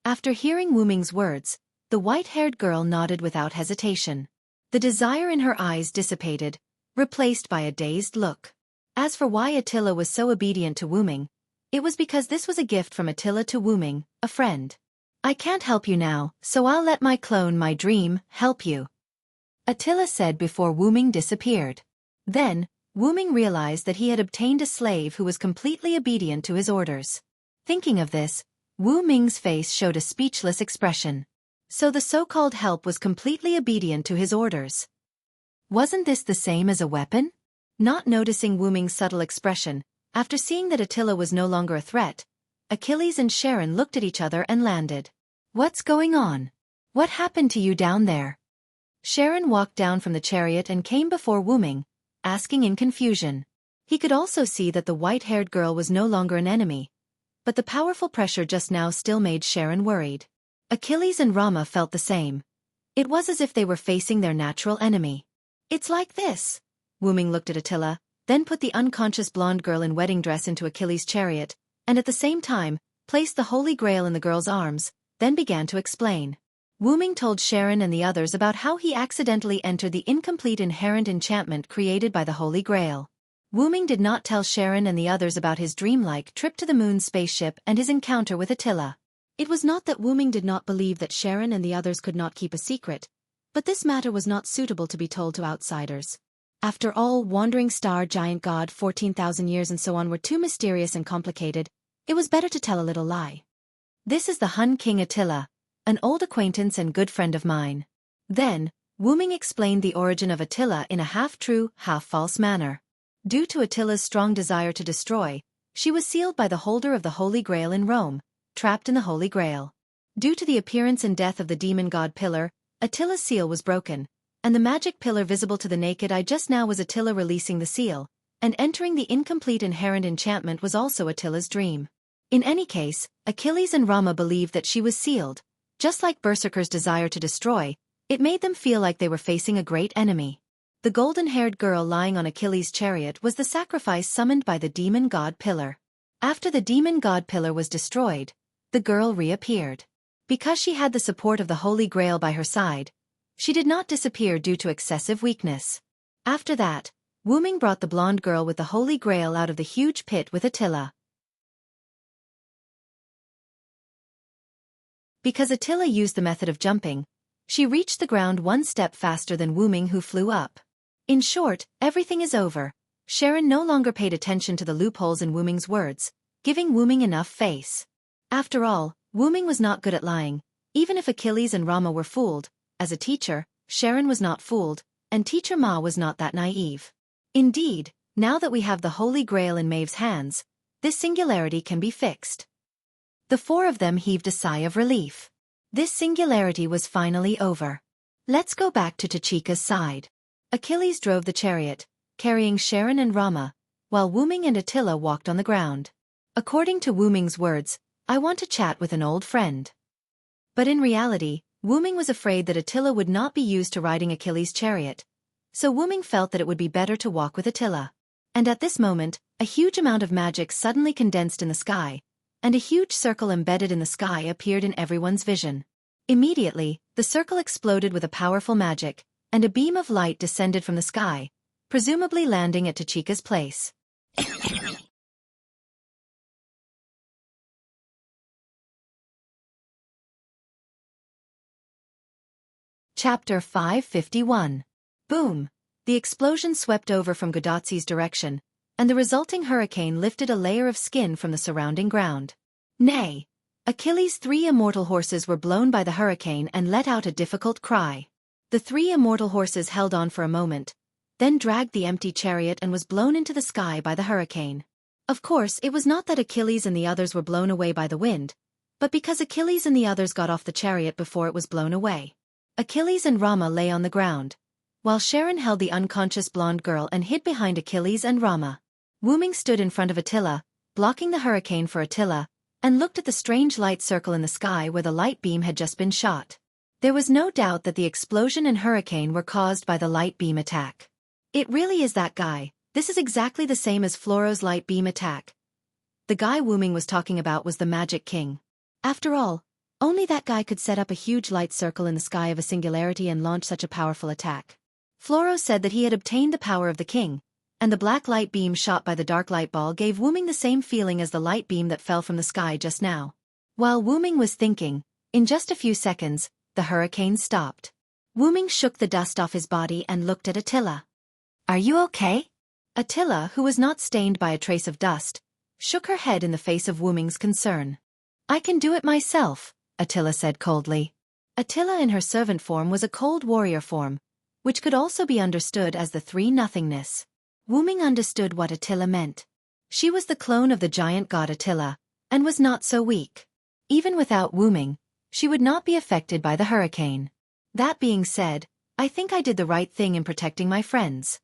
After hearing Wu Ming's words, the white-haired girl nodded without hesitation. The desire in her eyes dissipated, replaced by a dazed look. As for why Attila was so obedient to Wu Ming, it was because this was a gift from Attila to Wu Ming, a friend. I can't help you now, so I'll let my clone, my dream, help you. Attila said before Wu Ming disappeared. Then, Wu Ming realized that he had obtained a slave who was completely obedient to his orders. Thinking of this, Wu Ming's face showed a speechless expression. So the so-called help was completely obedient to his orders. Wasn't this the same as a weapon? Not noticing Wu Ming's subtle expression, after seeing that Attila was no longer a threat, Achilles and Sharon looked at each other and landed. What's going on? What happened to you down there? Sharon walked down from the chariot and came before Wu Ming, asking in confusion. He could also see that the white-haired girl was no longer an enemy, but the powerful pressure just now still made Sharon worried. Achilles and Rama felt the same. It was as if they were facing their natural enemy. It's like this. Wu Ming looked at Attila, then put the unconscious blonde girl in wedding dress into Achilles' chariot, and at the same time, placed the Holy Grail in the girl's arms, then began to explain. Wu Ming told Sharon and the others about how he accidentally entered the incomplete inherent enchantment created by the Holy Grail. Wu Ming did not tell Sharon and the others about his dreamlike trip to the moon's spaceship and his encounter with Attila. It was not that Wu Ming did not believe that Sharon and the others could not keep a secret, but this matter was not suitable to be told to outsiders. After all, wandering star, giant god, 14,000 years and so on were too mysterious and complicated, it was better to tell a little lie. This is the Hun King Attila, an old acquaintance and good friend of mine. Then, Wu Ming explained the origin of Attila in a half-true, half-false manner. Due to Attila's strong desire to destroy, she was sealed by the holder of the Holy Grail in Rome, trapped in the Holy Grail. Due to the appearance and death of the demon god pillar, Attila's seal was broken, and the magic pillar visible to the naked eye just now was Attila releasing the seal, and entering the incomplete inherent enchantment was also Attila's dream. In any case, Achilles and Rama believed that she was sealed. Just like berserkers' desire to destroy, it made them feel like they were facing a great enemy. The golden-haired girl lying on Achilles' chariot was the sacrifice summoned by the demon god pillar. After the demon god pillar was destroyed, the girl reappeared. Because she had the support of the Holy Grail by her side, she did not disappear due to excessive weakness. After that, Wu Ming brought the blonde girl with the Holy Grail out of the huge pit with Attila. Because Attila used the method of jumping, she reached the ground one step faster than Wu Ming, who flew up. In short, everything is over. Sharon no longer paid attention to the loopholes in Wu Ming's words, giving Wu Ming enough face. After all, Wu Ming was not good at lying. Even if Achilles and Rama were fooled, as a teacher, Sharon was not fooled, and teacher Ma was not that naive. Indeed, now that we have the Holy Grail in Maeve's hands, this singularity can be fixed. The four of them heaved a sigh of relief. This singularity was finally over. Let's go back to Tachika's side. Achilles drove the chariot, carrying Sharon and Rama, while Wu Ming and Attila walked on the ground. According to Wu Ming's words, I want to chat with an old friend. But in reality, Wu Ming was afraid that Attila would not be used to riding Achilles' chariot, so Wu Ming felt that it would be better to walk with Attila. And at this moment, a huge amount of magic suddenly condensed in the sky, and a huge circle embedded in the sky appeared in everyone's vision. Immediately, the circle exploded with a powerful magic, and a beam of light descended from the sky, presumably landing at Tachika's place. Chapter 551. Boom! The explosion swept over from Godatsu's direction, and the resulting hurricane lifted a layer of skin from the surrounding ground. Nay! Achilles' 3 immortal horses were blown by the hurricane and let out a difficult cry. The 3 immortal horses held on for a moment, then dragged the empty chariot and was blown into the sky by the hurricane. Of course, it was not that Achilles and the others were blown away by the wind, but because Achilles and the others got off the chariot before it was blown away. Achilles and Rama lay on the ground, while Sharon held the unconscious blonde girl and hid behind Achilles and Rama. Wu Ming stood in front of Attila, blocking the hurricane for Attila, and looked at the strange light circle in the sky where the light beam had just been shot. There was no doubt that the explosion and hurricane were caused by the light beam attack. It really is that guy. This is exactly the same as Floro's light beam attack. The guy Wu Ming was talking about was the Magic King. After all, only that guy could set up a huge light circle in the sky of a singularity and launch such a powerful attack. Floro said that he had obtained the power of the king, and the black light beam shot by the dark light ball gave Wu Ming the same feeling as the light beam that fell from the sky just now. While Wu Ming was thinking, in just a few seconds, the hurricane stopped. Wu Ming shook the dust off his body and looked at Attila. Are you okay? Attila, who was not stained by a trace of dust, shook her head in the face of Wu Ming's concern. I can do it myself, Attila said coldly. Attila in her servant form was a cold warrior form, which could also be understood as the 3 nothingness. Wu Ming understood what Attila meant. She was the clone of the giant god Attila, and was not so weak. Even without Wu Ming, she would not be affected by the hurricane. That being said, I think I did the right thing in protecting my friends.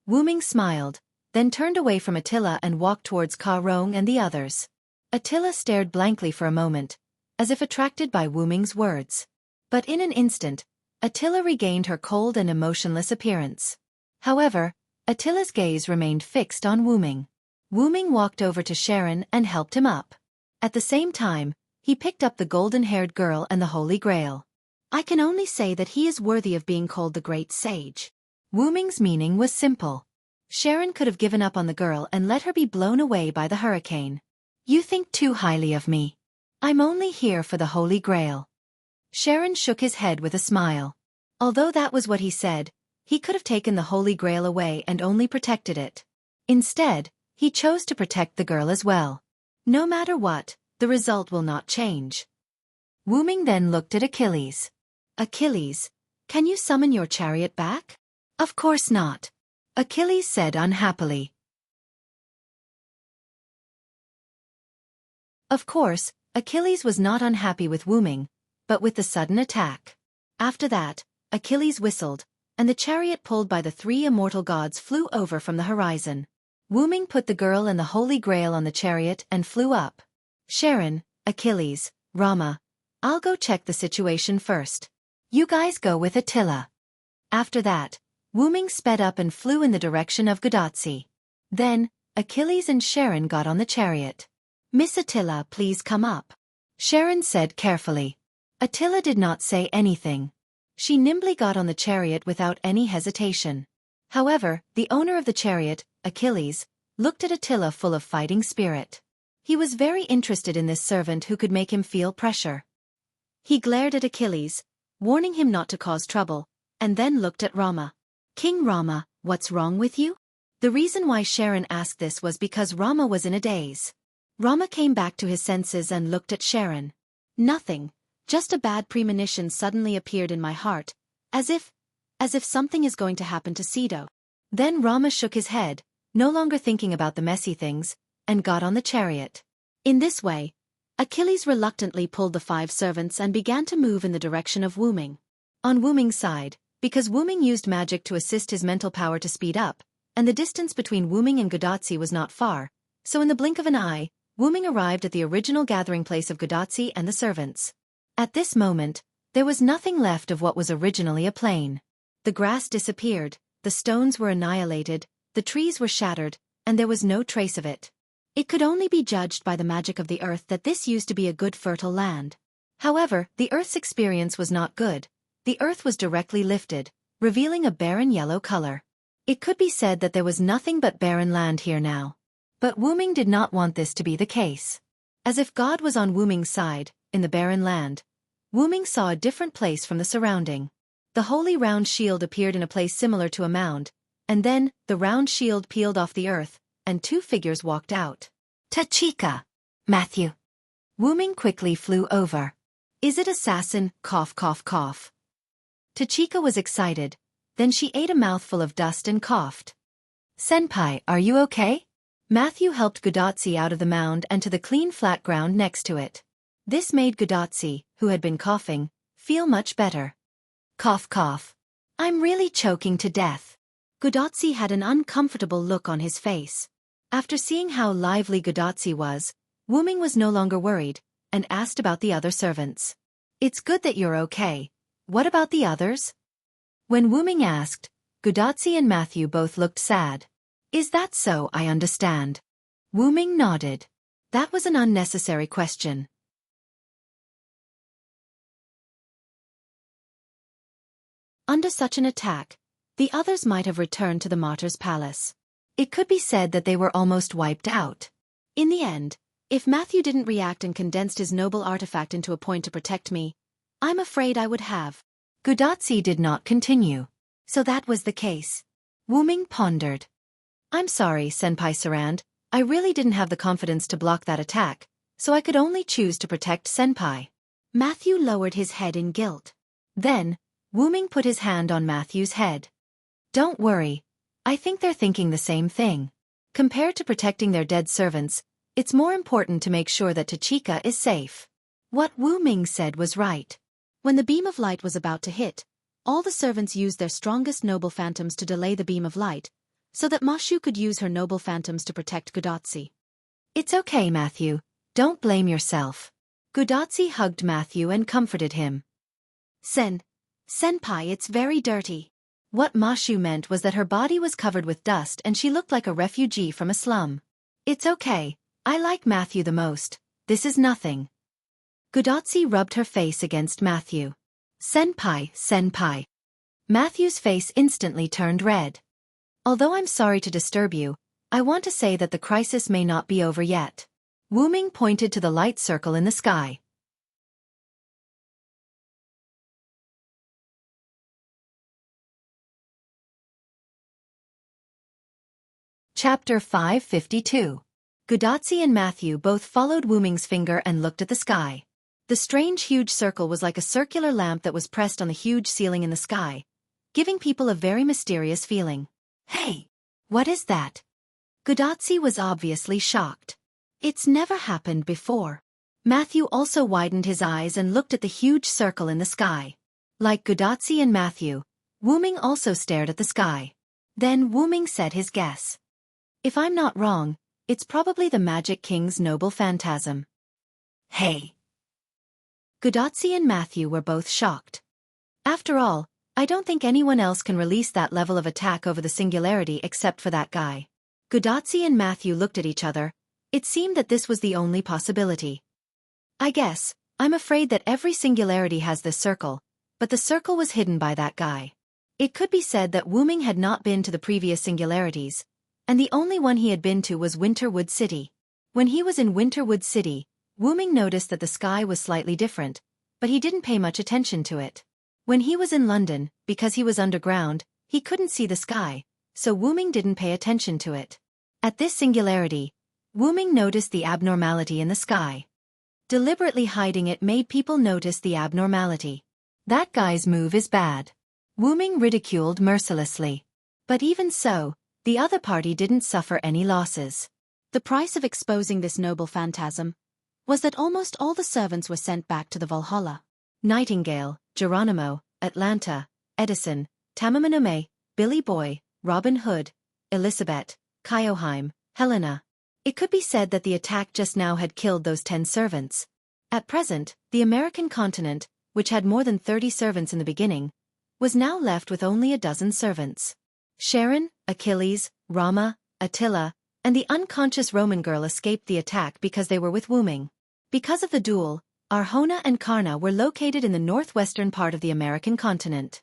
Wu Ming smiled, then turned away from Attila and walked towards Ka Rong and the others. Attila stared blankly for a moment, as if attracted by Wu Ming's words. But in an instant, Attila regained her cold and emotionless appearance. However, Attila's gaze remained fixed on Wuming. Wuming walked over to Sharon and helped him up. At the same time, he picked up the golden-haired girl and the Holy Grail. I can only say that he is worthy of being called the Great Sage. Wuming's meaning was simple. Sharon could have given up on the girl and let her be blown away by the hurricane. You think too highly of me. I'm only here for the Holy Grail. Sharon shook his head with a smile. Although that was what he said, he could have taken the Holy Grail away and only protected it. Instead, he chose to protect the girl as well. No matter what, the result will not change. Wuming then looked at Achilles. Achilles, can you summon your chariot back? Of course not. Achilles said unhappily. Of course, Achilles was not unhappy with Wuming, but with the sudden attack. After that, Achilles whistled, and the chariot pulled by the three immortal gods flew over from the horizon. Wuming put the girl and the Holy Grail on the chariot and flew up. Sharon, Achilles, Rama, I'll go check the situation first. You guys go with Attila. After that, Wuming sped up and flew in the direction of Gudatsi. Then, Achilles and Sharon got on the chariot. Miss Attila, please come up. Sharon said carefully. Attila did not say anything. She nimbly got on the chariot without any hesitation. However, the owner of the chariot, Achilles, looked at Attila full of fighting spirit. He was very interested in this servant who could make him feel pressure. He glared at Achilles, warning him not to cause trouble, and then looked at Rama. King Rama, what's wrong with you? The reason why Sharon asked this was because Rama was in a daze. Rama came back to his senses and looked at Sharon. Nothing, just a bad premonition suddenly appeared in my heart, as if something is going to happen to Sido. Then Rama shook his head, no longer thinking about the messy things, and got on the chariot. In this way, Achilles reluctantly pulled the 5 servants and began to move in the direction of Wuming. On Wuming's side, because Wuming used magic to assist his mental power to speed up, and the distance between Wuming and Gudatsi was not far, so in the blink of an eye, Wuming arrived at the original gathering place of Gudatsi and the servants. At this moment, there was nothing left of what was originally a plain. The grass disappeared, the stones were annihilated, the trees were shattered, and there was no trace of it. It could only be judged by the magic of the earth that this used to be a good fertile land. However, the earth's experience was not good. The earth was directly lifted, revealing a barren yellow color. It could be said that there was nothing but barren land here now. But Wuming did not want this to be the case. As if God was on Wuming's side, in the barren land, Wuming saw a different place from the surrounding. The holy round shield appeared in a place similar to a mound, and then, the round shield peeled off the earth, and 2 figures walked out. Tachika! Matthew! Wuming quickly flew over. Is it assassin? Cough cough cough. Tachika was excited, then she ate a mouthful of dust and coughed. Senpai, are you okay? Matthew helped Gudatsi out of the mound and to the clean flat ground next to it. This made Gudatsi, who had been coughing, feel much better. Cough cough. I'm really choking to death. Gudatsi had an uncomfortable look on his face. After seeing how lively Gudatsi was, Wuming was no longer worried, and asked about the other servants. It's good that you're okay. What about the others? When Wuming asked, Gudatsi and Matthew both looked sad. Is that so? I understand. Wuming nodded. That was an unnecessary question. Under such an attack, the others might have returned to the martyr's palace. It could be said that they were almost wiped out. In the end, if Matthew didn't react and condensed his noble artifact into a point to protect me, I'm afraid I would have. Gudatsi did not continue. So that was the case. Wuming pondered. I'm sorry, Senpai Sarand, I really didn't have the confidence to block that attack, so I could only choose to protect Senpai. Matthew lowered his head in guilt. Then, Wuming put his hand on Matthew's head. Don't worry. I think they're thinking the same thing. Compared to protecting their dead servants, it's more important to make sure that Tachika is safe. What Wuming said was right. When the beam of light was about to hit, all the servants used their strongest noble phantoms to delay the beam of light, so that Mashu could use her noble phantoms to protect Gudatsi. It's okay, Matthew. Don't blame yourself. Gudatsi hugged Matthew and comforted him. Senpai, it's very dirty. What Ma Shu meant was that her body was covered with dust and she looked like a refugee from a slum. It's okay. I like Matthew the most. This is nothing. Gudotsi rubbed her face against Matthew. Senpai, senpai. Matthew's face instantly turned red. Although I'm sorry to disturb you, I want to say that the crisis may not be over yet. Wu Ming pointed to the light circle in the sky. Chapter 552. Gudotsi and Matthew both followed Wu Ming's finger and looked at the sky. The strange huge circle was like a circular lamp that was pressed on the huge ceiling in the sky, giving people a very mysterious feeling. Hey! What is that? Gudotsi was obviously shocked. It's never happened before. Matthew also widened his eyes and looked at the huge circle in the sky. Like Gudotsi and Matthew, Wu Ming also stared at the sky. Then Wu Ming said his guess. If I'm not wrong, it's probably the Magic King's noble phantasm. Hey! Gudotsi and Matthew were both shocked. After all, I don't think anyone else can release that level of attack over the singularity except for that guy. Gudotsi and Matthew looked at each other. It seemed that this was the only possibility. I'm afraid that every singularity has this circle, but the circle was hidden by that guy. It could be said that Wu Ming had not been to the previous singularities, and the only one he had been to was Winterwood City. When he was in Winterwood City, Wu Ming noticed that the sky was slightly different, but he didn't pay much attention to it. When he was in London, because he was underground, he couldn't see the sky, so Wu Ming didn't pay attention to it. At this singularity, Wu Ming noticed the abnormality in the sky. Deliberately hiding it made people notice the abnormality. That guy's move is bad. Wu Ming ridiculed mercilessly. But even so, the other party didn't suffer any losses. The price of exposing this noble phantasm was that almost all the servants were sent back to the Valhalla. Nightingale, Geronimo, Atlanta, Edison, Tamamanome, Billy Boy, Robin Hood, Elizabeth, Kyoheim, Helena. It could be said that the attack just now had killed those 10 servants. At present, the American continent, which had more than 30 servants in the beginning, was now left with only a dozen servants. Sharon, Achilles, Rama, Attila, and the unconscious Roman girl escaped the attack because they were with Wu Ming. Because of the duel, Arjona and Karna were located in the northwestern part of the American continent.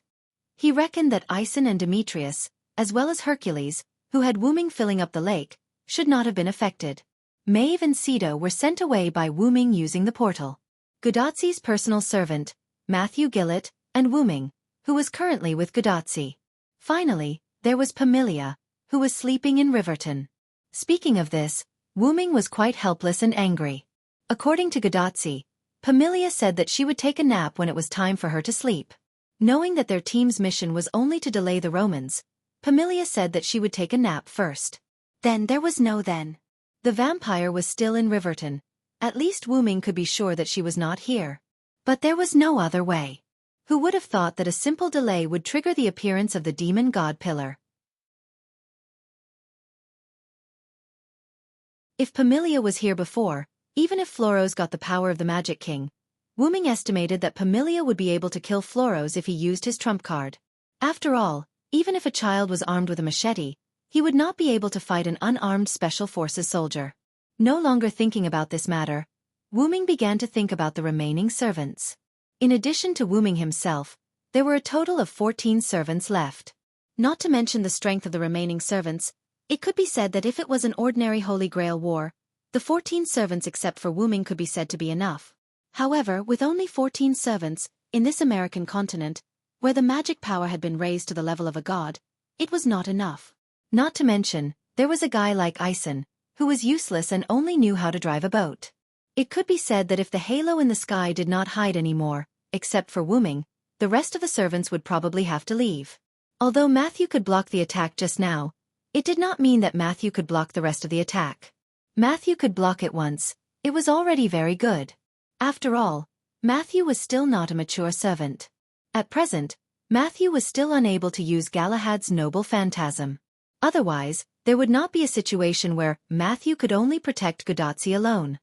He reckoned that Ison and Demetrius, as well as Hercules, who had Wu Ming filling up the lake, should not have been affected. Maeve and Cedo were sent away by Wu Ming using the portal. Gudotsi's personal servant, Matthew Gillett, and Wu Ming, who was currently with Gudotsi. Finally, there was Pamilia, who was sleeping in Riverton. Speaking of this, Wu Ming was quite helpless and angry. According to Gudotsi, Pamilia said that she would take a nap when it was time for her to sleep. Knowing that their team's mission was only to delay the Romans, Pamilia said that she would take a nap first. Then there was no then. The vampire was still in Riverton. At least Wu Ming could be sure that she was not here. But there was no other way. Who would have thought that a simple delay would trigger the appearance of the demon god pillar? If Pamilia was here before, even if Floros got the power of the Magic King, Wu Ming estimated that Pamilia would be able to kill Floros if he used his trump card. After all, even if a child was armed with a machete, he would not be able to fight an unarmed Special Forces soldier. No longer thinking about this matter, Wu Ming began to think about the remaining servants. In addition to Wu Ming himself, there were a total of 14 servants left. Not to mention the strength of the remaining servants, it could be said that if it was an ordinary Holy Grail war, the 14 servants except for Wu Ming could be said to be enough. However, with only 14 servants, in this American continent, where the magic power had been raised to the level of a god, it was not enough. Not to mention, there was a guy like Ison, who was useless and only knew how to drive a boat. It could be said that if the halo in the sky did not hide anymore, except for Wu Ming, the rest of the servants would probably have to leave. Although Matthew could block the attack just now, it did not mean that Matthew could block the rest of the attack. Matthew could block it once. It was already very good. After all, Matthew was still not a mature servant. At present, Matthew was still unable to use Galahad's noble phantasm. Otherwise, there would not be a situation where Matthew could only protect Gudotsi alone.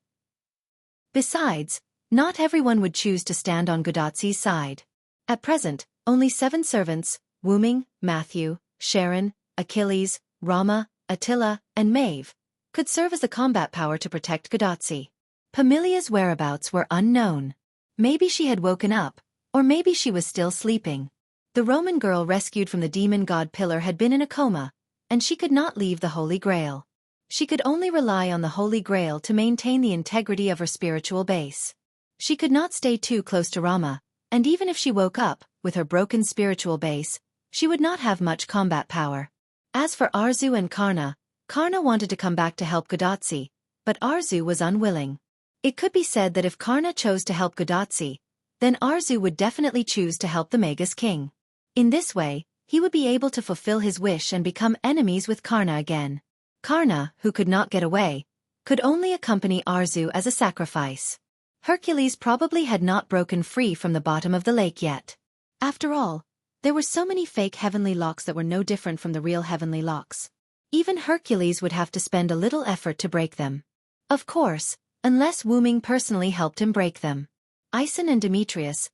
Besides, not everyone would choose to stand on Gudotsi's side. At present, only 7 servants, Wuming, Matthew, Sharon, Achilles, Rama, Attila, and Maeve, could serve as the combat power to protect Gadotsi. Pamilia's whereabouts were unknown. Maybe she had woken up, or maybe she was still sleeping. The Roman girl rescued from the demon god pillar had been in a coma, and she could not leave the Holy Grail. She could only rely on the Holy Grail to maintain the integrity of her spiritual base. She could not stay too close to Rama, and even if she woke up, with her broken spiritual base, she would not have much combat power. As for Arzu and Karna, Karna wanted to come back to help Gadotsi, but Arzu was unwilling. It could be said that if Karna chose to help Gadotsi, then Arzu would definitely choose to help the Magus King. In this way, he would be able to fulfill his wish and become enemies with Karna again. Karna, who could not get away, could only accompany Arzu as a sacrifice. Hercules probably had not broken free from the bottom of the lake yet. After all, there were so many fake heavenly locks that were no different from the real heavenly locks. Even Hercules would have to spend a little effort to break them. Of course, unless Wuming personally helped him break them. Aeson and Demetrius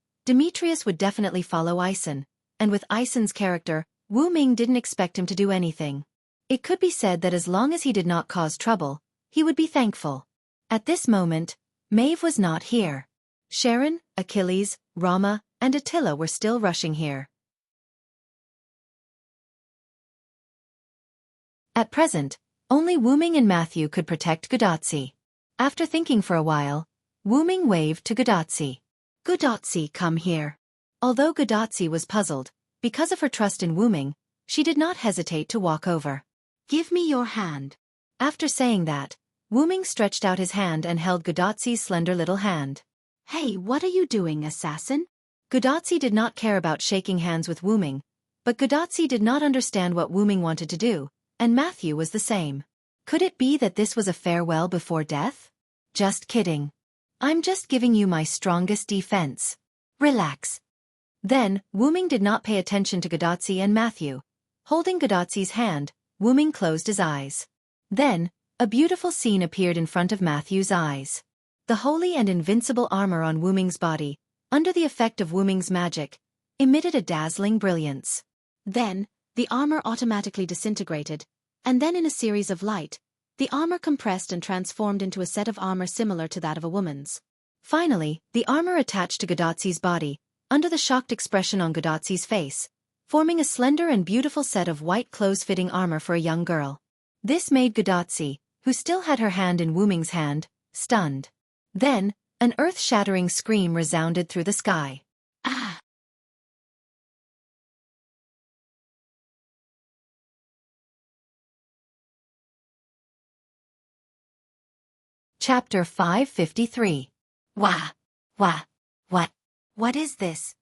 would definitely follow Aeson, and with Aeson's character, Wuming didn't expect him to do anything. It could be said that as long as he did not cause trouble, he would be thankful. At this moment, Maeve was not here. Sharon, Achilles, Rama, and Attila were still rushing here. At present, only Wuming and Matthew could protect Gadotsi. After thinking for a while, Wuming waved to Gadotsi. "Gadotsi, come here." Although Gadotsi was puzzled, because of her trust in Wuming, she did not hesitate to walk over. "Give me your hand." After saying that, Wuming stretched out his hand and held Gadotsi's slender little hand. "Hey, what are you doing, assassin?" Gadotsi did not care about shaking hands with Wuming, but Gadotsi did not understand what Wuming wanted to do, and Matthew was the same. Could it be that this was a farewell before death? Just kidding. I'm just giving you my strongest defense. Relax. Then, Wuming did not pay attention to Gadotsi and Matthew. Holding Gadotsi's hand, Wuming closed his eyes. Then, a beautiful scene appeared in front of Matthew's eyes. The holy and invincible armor on Wuming's body, under the effect of Wuming's magic, emitted a dazzling brilliance. Then, the armor automatically disintegrated, and then in a series of light, the armor compressed and transformed into a set of armor similar to that of a woman's. Finally, the armor attached to Gadotsi's body, under the shocked expression on Gadotsi's face, forming a slender and beautiful set of white clothes-fitting armor for a young girl. This made Gadotsi, who still had her hand in Wuming's hand, stunned. Then, an earth-shattering scream resounded through the sky. Ah! Chapter 553. Wah! Wah! What is this?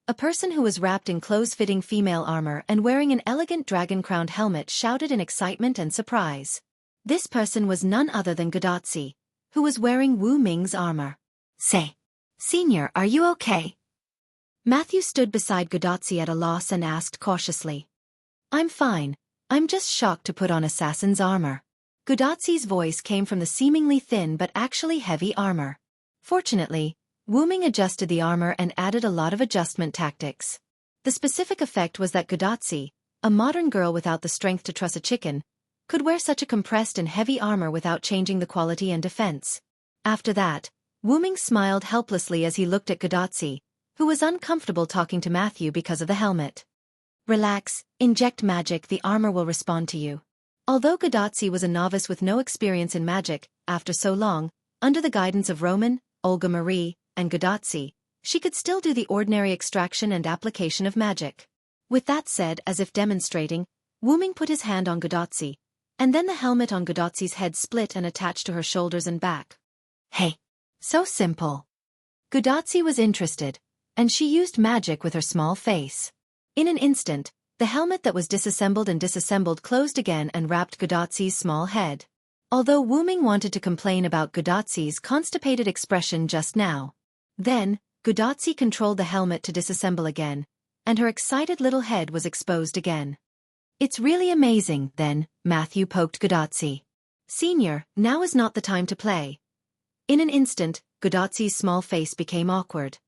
A person who was wrapped in clothes-fitting female armor and wearing an elegant dragon-crowned helmet shouted in excitement and surprise. This person was none other than Gadotsi, who was wearing Wuming's armor. "Say, Senior, are you okay?" Matthew stood beside Gadotsi at a loss and asked cautiously. "I'm fine. I'm just shocked to put on assassin's armor." Gadotsi's voice came from the seemingly thin but actually heavy armor. Fortunately, Wuming adjusted the armor and added a lot of adjustment tactics. The specific effect was that Gadotsi, a modern girl without the strength to truss a chicken, could wear such a compressed and heavy armor without changing the quality and defense. After that, Wuming smiled helplessly as he looked at Gadotsi, who was uncomfortable talking to Matthew because of the helmet. "Relax, inject magic, the armor will respond to you." Although Gadotsi was a novice with no experience in magic, after so long, under the guidance of Roman, Olga Marie, and Gadotsi, she could still do the ordinary extraction and application of magic. With that said, as if demonstrating, Wuming put his hand on Gadotsi, and then the helmet on Gadotsi's head split and attached to her shoulders and back. "Hey! So simple." Gadotsi was interested, and she used magic with her small face. In an instant, the helmet that was disassembled and disassembled closed again and wrapped Gadotsi's small head. Although Wuming wanted to complain about Gadotsi's constipated expression just now. Then, Gadotsi controlled the helmet to disassemble again, and her excited little head was exposed again. "It's really amazing," then, Matthew poked Gadotsi. "Senior, now is not the time to play." In an instant, Gadotsi's small face became awkward.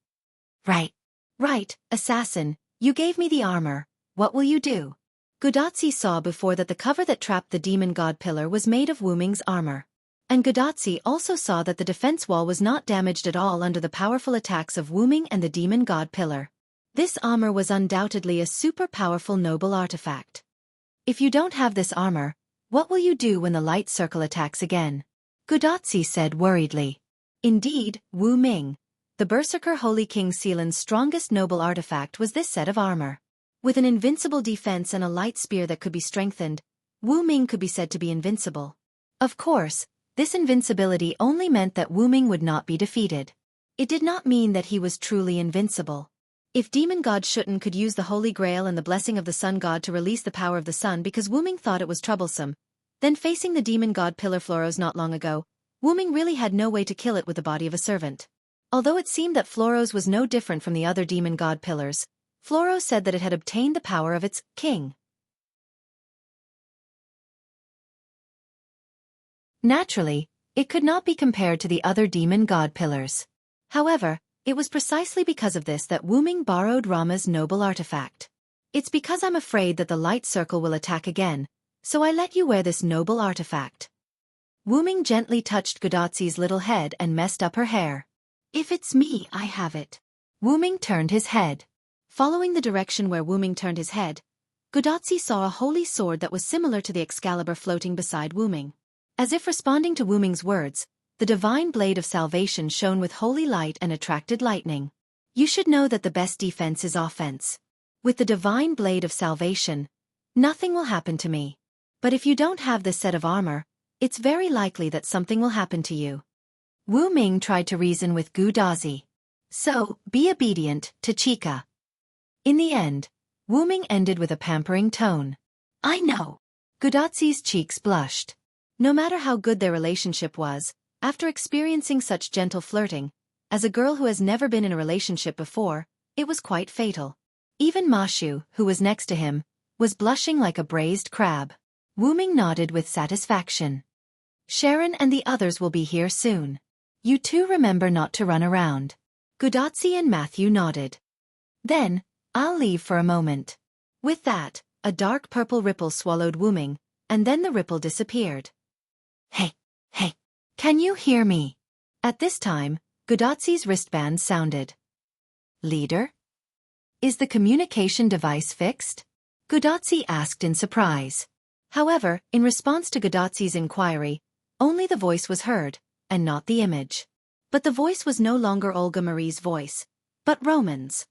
Right, assassin, you gave me the armor, What will you do? Gudatsi saw before that the cover that trapped the demon god pillar was made of Wu Ming's armor. And Gudatsi also saw that the defense wall was not damaged at all under the powerful attacks of Wu Ming and the demon god pillar. This armor was undoubtedly a super powerful noble artifact. If you don't have this armor, what will you do when the light circle attacks again? Gudatsi said worriedly. Indeed, Wu Ming, the Berserker Holy King Sealan's strongest noble artifact was this set of armor. With an invincible defense and a light spear that could be strengthened, Wu Ming could be said to be invincible. Of course, this invincibility only meant that Wu Ming would not be defeated. It did not mean that he was truly invincible. If Demon God Shutten could use the Holy Grail and the blessing of the Sun God to release the power of the sun because Wu Ming thought it was troublesome, then facing the Demon God Pillar Floros not long ago, Wu Ming really had no way to kill it with the body of a servant. Although it seemed that Floros was no different from the other Demon God Pillars, Floros said that it had obtained the power of its king. Naturally, it could not be compared to the other Demon God Pillars. However, it was precisely because of this that Wu Ming borrowed Rama's noble artifact. It's because I'm afraid that the light circle will attack again, so I let you wear this noble artifact. Wu Ming gently touched Gudatsi's little head and messed up her hair. If it's me, I have it. Wu Ming turned his head. Following the direction where Wu Ming turned his head, Gudatsi saw a holy sword that was similar to the Excalibur floating beside Wu Ming. As if responding to Wu Ming's words, the divine blade of salvation shone with holy light and attracted lightning. You should know that the best defense is offense. With the divine blade of salvation, nothing will happen to me. But if you don't have this set of armor, it's very likely that something will happen to you. Wu Ming tried to reason with Gudazi. So, be obedient to Chica. In the end, Wu Ming ended with a pampering tone. I know. Gudatsi's cheeks blushed. No matter how good their relationship was, after experiencing such gentle flirting, as a girl who has never been in a relationship before, it was quite fatal. Even Mashu, who was next to him, was blushing like a braised crab. Wu Ming nodded with satisfaction. Sharon and the others will be here soon. You two remember not to run around. Gudatsi and Matthew nodded. Then, I'll leave for a moment. With that, a dark purple ripple swallowed Wu Ming, and then the ripple disappeared. Hey, hey. Can you hear me? At this time, Gudatsi's wristband sounded. Leader? Is the communication device fixed? Gudatsi asked in surprise. However, in response to Gudatsi's inquiry, only the voice was heard, and not the image. But the voice was no longer Olga Marie's voice, but Roman's.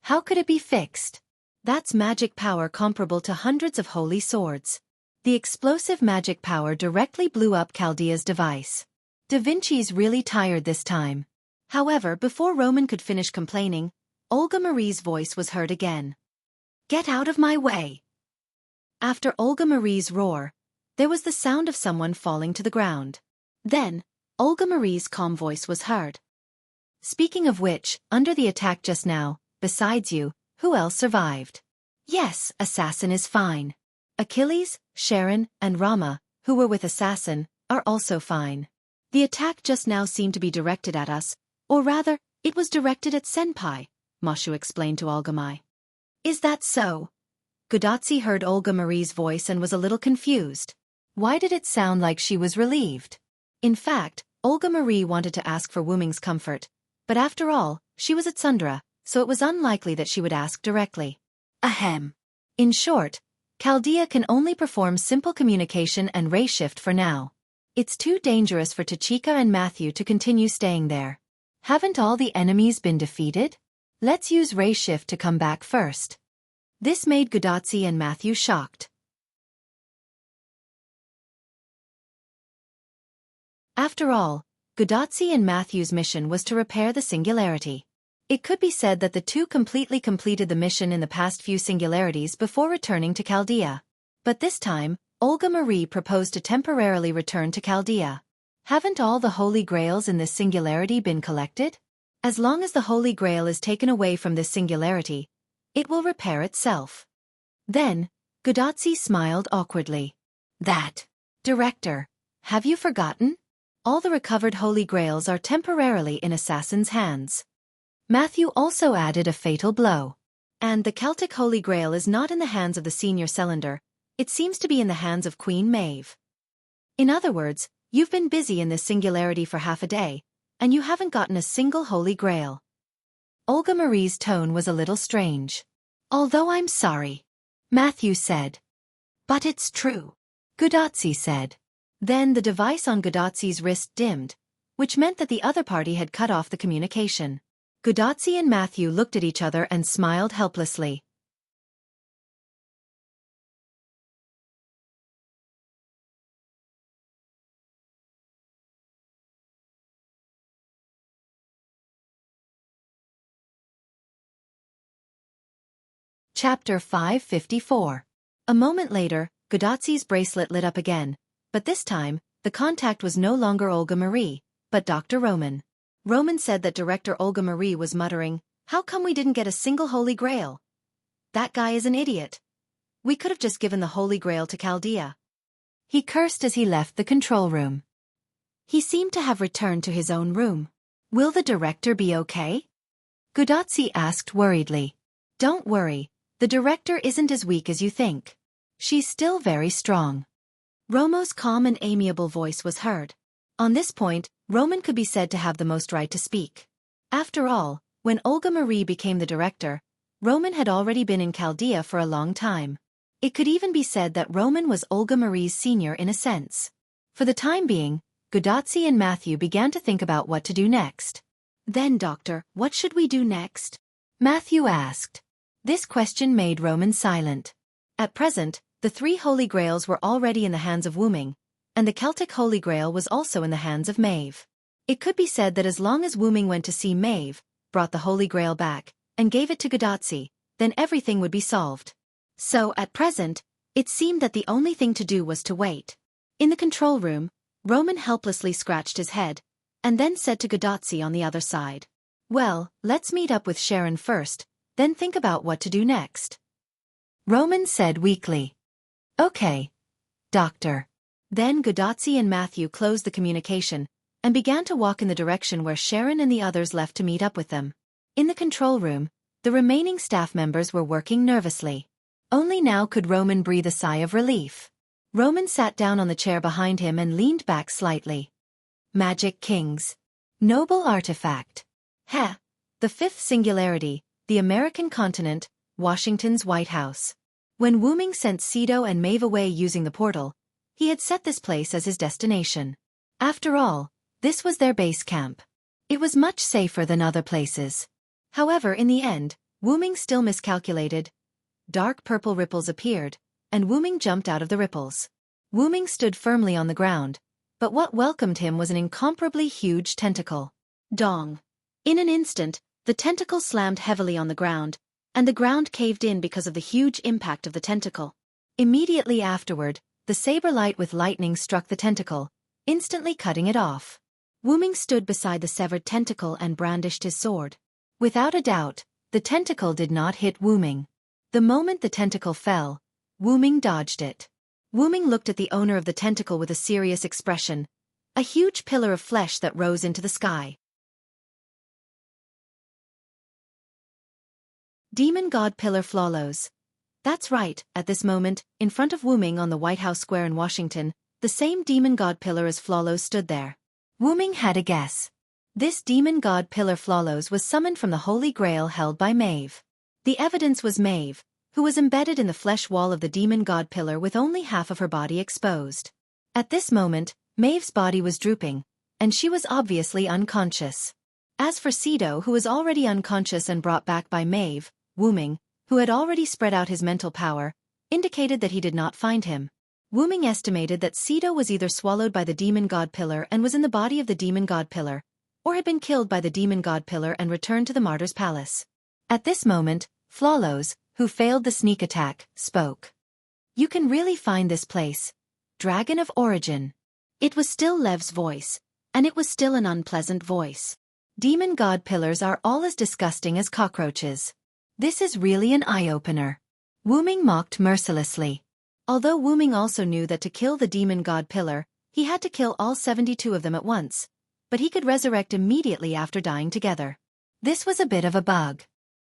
How could it be fixed? That's magic power comparable to hundreds of holy swords. The explosive magic power directly blew up Chaldea's device. Da Vinci's really tired this time. However, before Roman could finish complaining, Olga Marie's voice was heard again. Get out of my way! After Olga Marie's roar, there was the sound of someone falling to the ground. Then, Olga Marie's calm voice was heard. Speaking of which, under the attack just now, besides you, who else survived? Yes, Assassin is fine. Achilles, Sharon, and Rama, who were with Assassin, are also fine. The attack just now seemed to be directed at us, or rather, it was directed at Senpai, Mashu explained to Olga Mai. Is that so? Gudatsi heard Olga Marie's voice and was a little confused. Why did it sound like she was relieved? In fact, Olga Marie wanted to ask for Wu Ming's comfort, but after all, she was at Sundra, so it was unlikely that she would ask directly. Ahem. In short, Chaldea can only perform simple communication and ray shift for now. It's too dangerous for Tachika and Matthew to continue staying there. Haven't all the enemies been defeated? Let's use ray shift to come back first. This made Gudatsi and Matthew shocked. After all, Gudatsi and Matthew's mission was to repair the singularity. It could be said that the two completely completed the mission in the past few singularities before returning to Chaldea. But this time, Olga Marie proposed to temporarily return to Chaldea. Haven't all the Holy Grails in this singularity been collected? As long as the Holy Grail is taken away from this singularity, it will repair itself. Then, Gudatsi smiled awkwardly. That, Director, have you forgotten? All the recovered Holy Grails are temporarily in Assassin's hands. Matthew also added a fatal blow. And the Celtic Holy Grail is not in the hands of the senior cylinder, it seems to be in the hands of Queen Maeve. In other words, you've been busy in this singularity for half a day, and you haven't gotten a single Holy Grail. Olga Marie's tone was a little strange. Although I'm sorry, Matthew said. But it's true, Gudazzi said. Then the device on Gudazzi's wrist dimmed, which meant that the other party had cut off the communication. Gudazzi and Matthew looked at each other and smiled helplessly. Chapter 554. A moment later, Gudazzi's bracelet lit up again, but this time, the contact was no longer Olga Marie, but Dr. Roman. Roman said that Director Olga Marie was muttering, "How come we didn't get a single Holy Grail? That guy is an idiot. We could have just given the Holy Grail to Chaldea." He cursed as he left the control room. He seemed to have returned to his own room. "Will the director be okay?" Gudazzi asked worriedly. "Don't worry. The director isn't as weak as you think. She's still very strong." Romo's calm and amiable voice was heard. On this point, Roman could be said to have the most right to speak. After all, when Olga Marie became the director, Roman had already been in Chaldea for a long time. It could even be said that Roman was Olga Marie's senior in a sense. For the time being, Gudazzi and Matthew began to think about what to do next. "Then, Doctor, what should we do next?" Matthew asked. This question made Roman silent. At present, the 3 Holy Grails were already in the hands of Wuming, and the Celtic Holy Grail was also in the hands of Maeve. It could be said that as long as Wuming went to see Maeve, brought the Holy Grail back, and gave it to Gudazzi, then everything would be solved. So, at present, it seemed that the only thing to do was to wait. In the control room, Roman helplessly scratched his head, and then said to Gudazzi on the other side, "Well, let's meet up with Sharon first, then think about what to do next." Roman said weakly, "Okay, Doctor." Then Gudazzi and Matthew closed the communication, and began to walk in the direction where Sharon and the others left to meet up with them. In the control room, the remaining staff members were working nervously. Only now could Roman breathe a sigh of relief. Roman sat down on the chair behind him and leaned back slightly. Magic Kings. Noble artifact. Heh. The 5th singularity, the American continent, Washington's White House. When Wuming sent Cedo and Maeve away using the portal, he had set this place as his destination. After all, this was their base camp. It was much safer than other places. However, in the end, Wuming still miscalculated. Dark purple ripples appeared, and Wuming jumped out of the ripples. Wuming stood firmly on the ground, but what welcomed him was an incomparably huge tentacle. Dong. In an instant, the tentacle slammed heavily on the ground, and the ground caved in because of the huge impact of the tentacle. Immediately afterward, the saber light with lightning struck the tentacle, instantly cutting it off. Wuming stood beside the severed tentacle and brandished his sword. Without a doubt, the tentacle did not hit Wuming. The moment the tentacle fell, Wuming dodged it. Wuming looked at the owner of the tentacle with a serious expression, a huge pillar of flesh that rose into the sky. Demon God Pillar Flawless. That's right, at this moment, in front of Wuming on the White House Square in Washington, the same Demon God Pillar as Flawless stood there. Wuming had a guess. This Demon God Pillar Flawless was summoned from the Holy Grail held by Maeve. The evidence was Maeve, who was embedded in the flesh wall of the Demon God Pillar with only half of her body exposed. At this moment, Maeve's body was drooping, and she was obviously unconscious. As for Cedo, who was already unconscious and brought back by Maeve, Wuming, who had already spread out his mental power, indicated that he did not find him. Wuming estimated that Cedo was either swallowed by the Demon God Pillar and was in the body of the Demon God Pillar, or had been killed by the Demon God Pillar and returned to the Martyr's Palace. At this moment, Flawless, who failed the sneak attack, spoke. "You can really find this place. Dragon of Origin." It was still Lev's voice, and it was still an unpleasant voice. Demon God Pillars are all as disgusting as cockroaches. This is really an eye-opener. Wuming mocked mercilessly. Although Wuming also knew that to kill the Demon God Pillar, he had to kill all 72 of them at once, but he could resurrect immediately after dying together. This was a bit of a bug.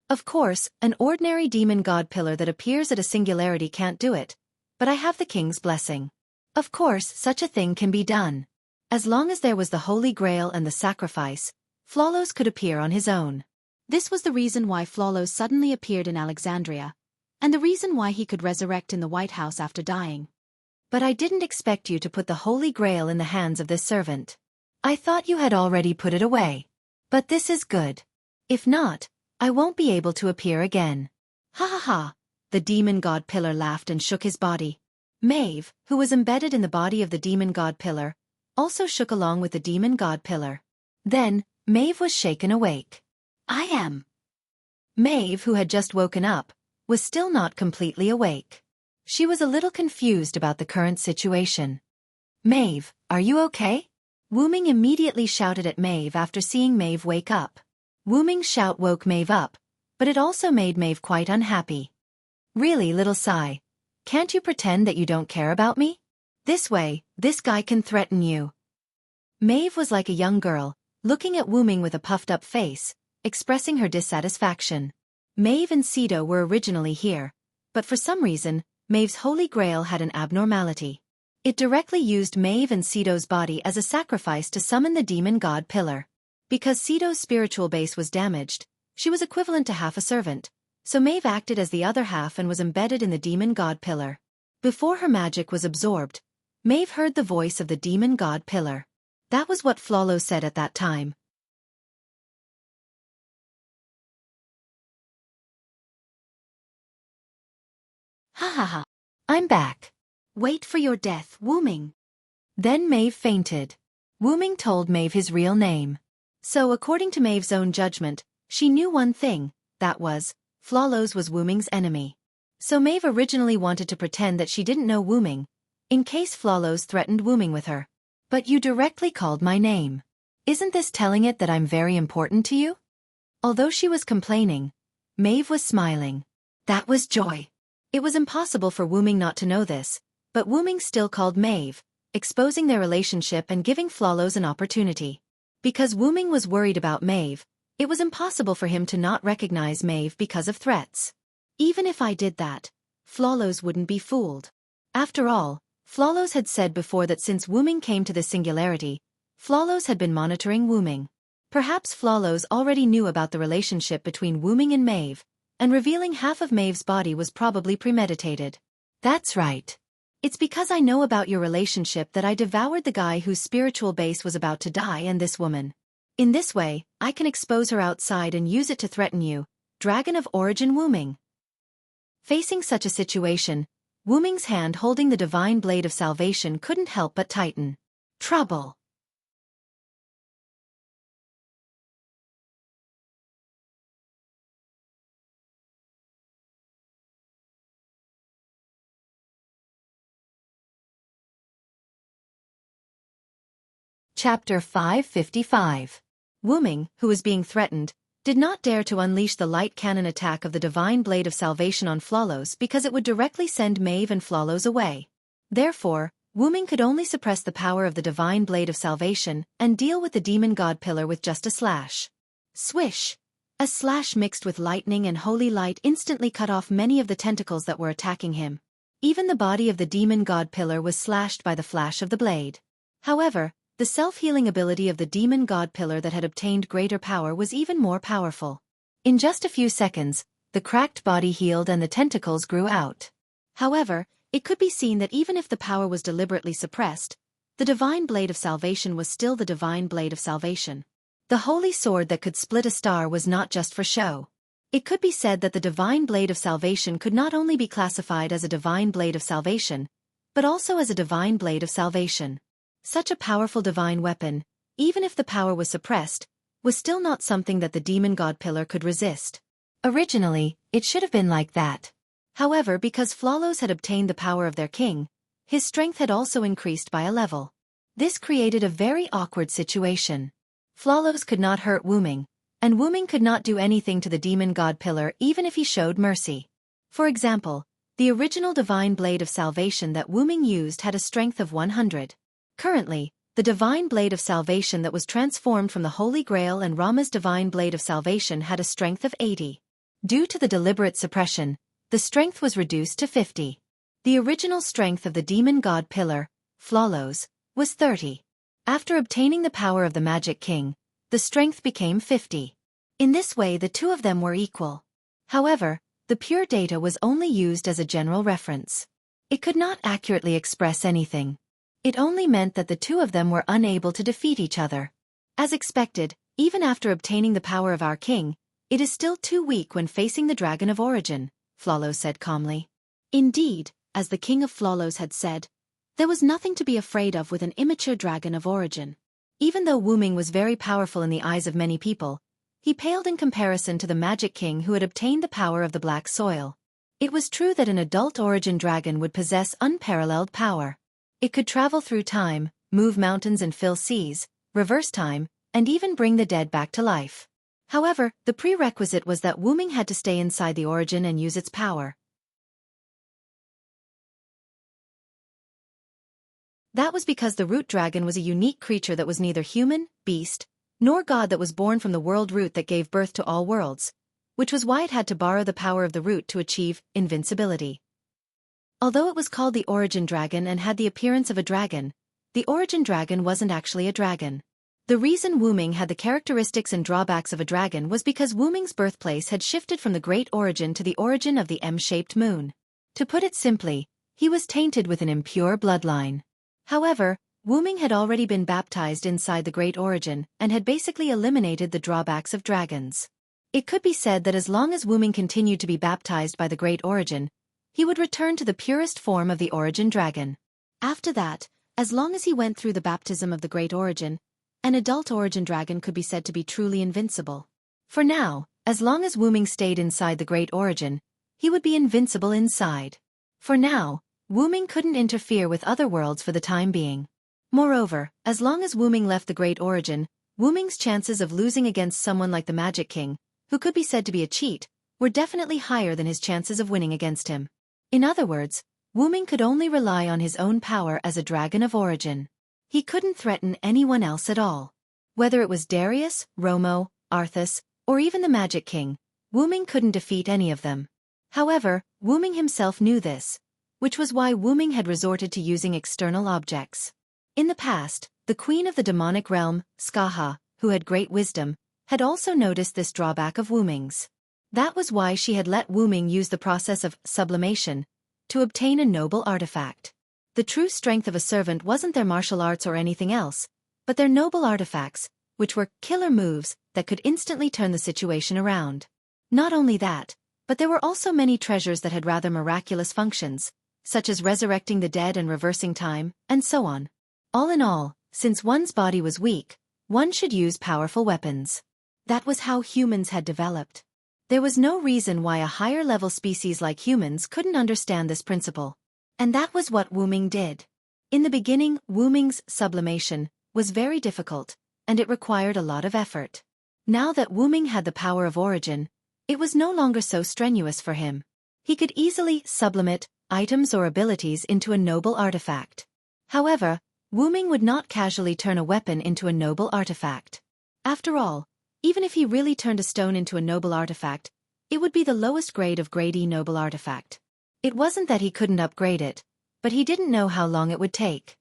Of course, an ordinary demon god pillar that appears at a singularity can't do it, but I have the king's blessing. Of course, such a thing can be done. As long as there was the Holy Grail and the sacrifice, Flawless could appear on his own. This was the reason why Flawless suddenly appeared in Alexandria, and the reason why he could resurrect in the White House after dying. But I didn't expect you to put the Holy Grail in the hands of this servant. I thought you had already put it away. But this is good. If not, I won't be able to appear again. Ha ha ha, the demon god pillar laughed and shook his body. Maeve, who was embedded in the body of the demon god pillar, also shook along with the demon god pillar. Then, Maeve was shaken awake. I am. Maeve, who had just woken up, was still not completely awake. She was a little confused about the current situation. Maeve, are you okay? Wu Ming immediately shouted at Maeve after seeing Maeve wake up. Wu Ming's shout woke Maeve up, but it also made Maeve quite unhappy. Really, little Sai, can't you pretend that you don't care about me? This way, this guy can threaten you. Maeve was like a young girl, looking at Wu Ming with a puffed-up face, expressing her dissatisfaction. Maeve and Cedo were originally here, but for some reason, Maeve's Holy Grail had an abnormality. It directly used Maeve and Cedo's body as a sacrifice to summon the demon god pillar. Because Cedo's spiritual base was damaged, she was equivalent to half a servant, so Maeve acted as the other half and was embedded in the demon god pillar. Before her magic was absorbed, Maeve heard the voice of the demon god pillar. That was what Flawless said at that time. Ha ha ha. I'm back. Wait for your death, Wu Ming. Then Maeve fainted. Wu Ming told Maeve his real name. So according to Maeve's own judgment, she knew one thing, that was, Flawless was Wu Ming's enemy. So Maeve originally wanted to pretend that she didn't know Wu Ming, in case Flawless threatened Wu Ming with her. But you directly called my name. Isn't this telling it that I'm very important to you? Although she was complaining, Maeve was smiling. That was joy. It was impossible for Wu Ming not to know this, but Wu Ming still called Maeve, exposing their relationship and giving Flawless an opportunity. Because Wu Ming was worried about Maeve, it was impossible for him to not recognize Maeve because of threats. Even if I did that, Flawless wouldn't be fooled. After all, Flawless had said before that since Wu Ming came to the singularity, Flawless had been monitoring Wu Ming. Perhaps Flawless already knew about the relationship between Wu Ming and Maeve, and revealing half of Maeve's body was probably premeditated. That's right. It's because I know about your relationship that I devoured the guy whose spiritual base was about to die and this woman. In this way, I can expose her outside and use it to threaten you, Dragon of Origin Wu Ming. Facing such a situation, Wu Ming's hand holding the divine blade of salvation couldn't help but tighten. Trouble. Chapter 555. Wu Ming, who was being threatened, did not dare to unleash the light cannon attack of the divine blade of salvation on Flawless because it would directly send Maeve and Flawless away. Therefore, Wu Ming could only suppress the power of the divine blade of salvation and deal with the demon god pillar with just a slash. Swish! A slash mixed with lightning and holy light instantly cut off many of the tentacles that were attacking him. Even the body of the demon god pillar was slashed by the flash of the blade. However, the self-healing ability of the demon god pillar that had obtained greater power was even more powerful. In just a few seconds, the cracked body healed and the tentacles grew out. However, it could be seen that even if the power was deliberately suppressed, the divine blade of salvation was still the divine blade of salvation. The holy sword that could split a star was not just for show. It could be said that the divine blade of salvation could not only be classified as a divine blade of salvation, but also as a divine blade of salvation. Such a powerful divine weapon, even if the power was suppressed, was still not something that the demon god pillar could resist. Originally, it should have been like that. However, because Flawless had obtained the power of their king, his strength had also increased by a level. This created a very awkward situation. Flawless could not hurt Wu Ming, and Wu Ming could not do anything to the demon god pillar even if he showed mercy. For example, the original divine blade of salvation that Wu Ming used had a strength of 100. Currently, the divine blade of salvation that was transformed from the Holy Grail and Rama's divine blade of salvation had a strength of 80. Due to the deliberate suppression, the strength was reduced to 50. The original strength of the demon god pillar, Flawless, was 30. After obtaining the power of the Magic King, the strength became 50. In this way the two of them were equal. However, the pure data was only used as a general reference. It could not accurately express anything. It only meant that the two of them were unable to defeat each other. As expected, even after obtaining the power of our king, it is still too weak when facing the Dragon of Origin, Flawless said calmly. Indeed, as the King of Flawless had said, there was nothing to be afraid of with an immature Dragon of Origin. Even though Wuming was very powerful in the eyes of many people, he paled in comparison to the Magic King who had obtained the power of the Black Soil. It was true that an adult origin dragon would possess unparalleled power. It could travel through time, move mountains and fill seas, reverse time, and even bring the dead back to life. However, the prerequisite was that Wuming had to stay inside the origin and use its power. That was because the root dragon was a unique creature that was neither human, beast, nor god that was born from the world root that gave birth to all worlds, which was why it had to borrow the power of the root to achieve invincibility. Although it was called the Origin Dragon and had the appearance of a dragon, the Origin Dragon wasn't actually a dragon. The reason Wuming had the characteristics and drawbacks of a dragon was because Wuming's birthplace had shifted from the Great Origin to the origin of the M-shaped moon. To put it simply, he was tainted with an impure bloodline. However, Wuming had already been baptized inside the Great Origin and had basically eliminated the drawbacks of dragons. It could be said that as long as Wuming continued to be baptized by the Great Origin, he would return to the purest form of the Origin Dragon. After that, as long as he went through the baptism of the Great Origin, an adult Origin Dragon could be said to be truly invincible. For now, as long as Wuming stayed inside the Great Origin, he would be invincible inside. For now, Wuming couldn't interfere with other worlds for the time being. Moreover, as long as Wuming left the Great Origin, Wuming's chances of losing against someone like the Magic King, who could be said to be a cheat, were definitely higher than his chances of winning against him. In other words, Wuming could only rely on his own power as a Dragon of Origin. He couldn't threaten anyone else at all. Whether it was Darius, Romo, Arthas, or even the Magic King, Wuming couldn't defeat any of them. However, Wuming himself knew this, which was why Wuming had resorted to using external objects. In the past, the Queen of the Demonic Realm, Skaha, who had great wisdom, had also noticed this drawback of Wuming's. That was why she had let Wuming use the process of sublimation to obtain a noble artifact. The true strength of a servant wasn't their martial arts or anything else, but their noble artifacts, which were killer moves that could instantly turn the situation around. Not only that, but there were also many treasures that had rather miraculous functions, such as resurrecting the dead and reversing time, and so on. All in all, since one's body was weak, one should use powerful weapons. That was how humans had developed. There was no reason why a higher-level species like humans couldn't understand this principle. And that was what Wuming did. In the beginning, Wuming's sublimation was very difficult, and it required a lot of effort. Now that Wuming had the power of origin, it was no longer so strenuous for him. He could easily sublimate items or abilities into a noble artifact. However, Wuming would not casually turn a weapon into a noble artifact. After all, even if he really turned a stone into a noble artifact, it would be the lowest grade of Grade E noble artifact. It wasn't that he couldn't upgrade it, but he didn't know how long it would take.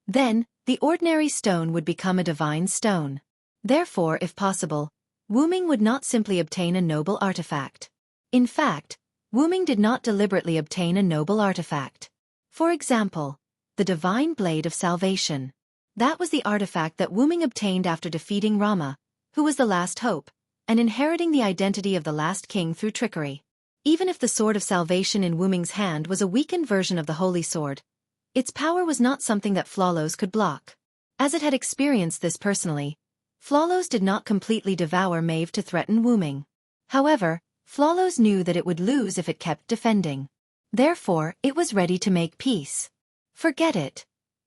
Then, the ordinary stone would become a divine stone. Therefore, if possible, Wuming would not simply obtain a noble artifact. In fact, Wuming did not deliberately obtain a noble artifact. For example, the Divine Blade of Salvation. That was the artifact that Wuming obtained after defeating Rama, who was the last hope, and inheriting the identity of the last king through trickery. Even if the Sword of Salvation in Wuming's hand was a weakened version of the Holy Sword, its power was not something that Flawless could block. As it had experienced this personally, Flawless did not completely devour Maeve to threaten Wuming. However, Flawless knew that it would lose if it kept defending. Therefore, it was ready to make peace. Forget it.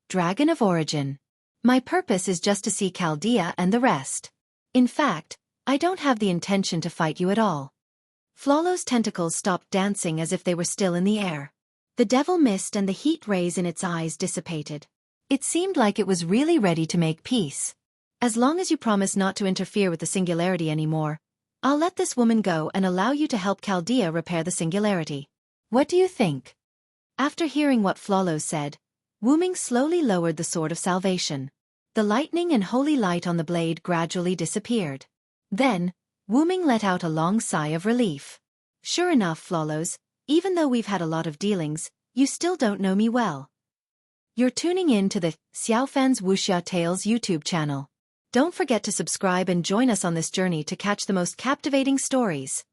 Dragon of Origin. My purpose is just to see Chaldea and the rest. In fact, I don't have the intention to fight you at all. Flawless' tentacles stopped dancing as if they were still in the air. The devil mist and the heat rays in its eyes dissipated. It seemed like it was really ready to make peace. As long as you promise not to interfere with the singularity anymore, I'll let this woman go and allow you to help Chaldea repair the singularity. What do you think? After hearing what Flawless said, Wu Ming slowly lowered the sword of salvation. The lightning and holy light on the blade gradually disappeared. Then, Wu Ming let out a long sigh of relief. Sure enough, Flawless, even though we've had a lot of dealings, you still don't know me well. You're tuning in to the Xiaofan's Wuxia Tales YouTube channel. Don't forget to subscribe and join us on this journey to catch the most captivating stories.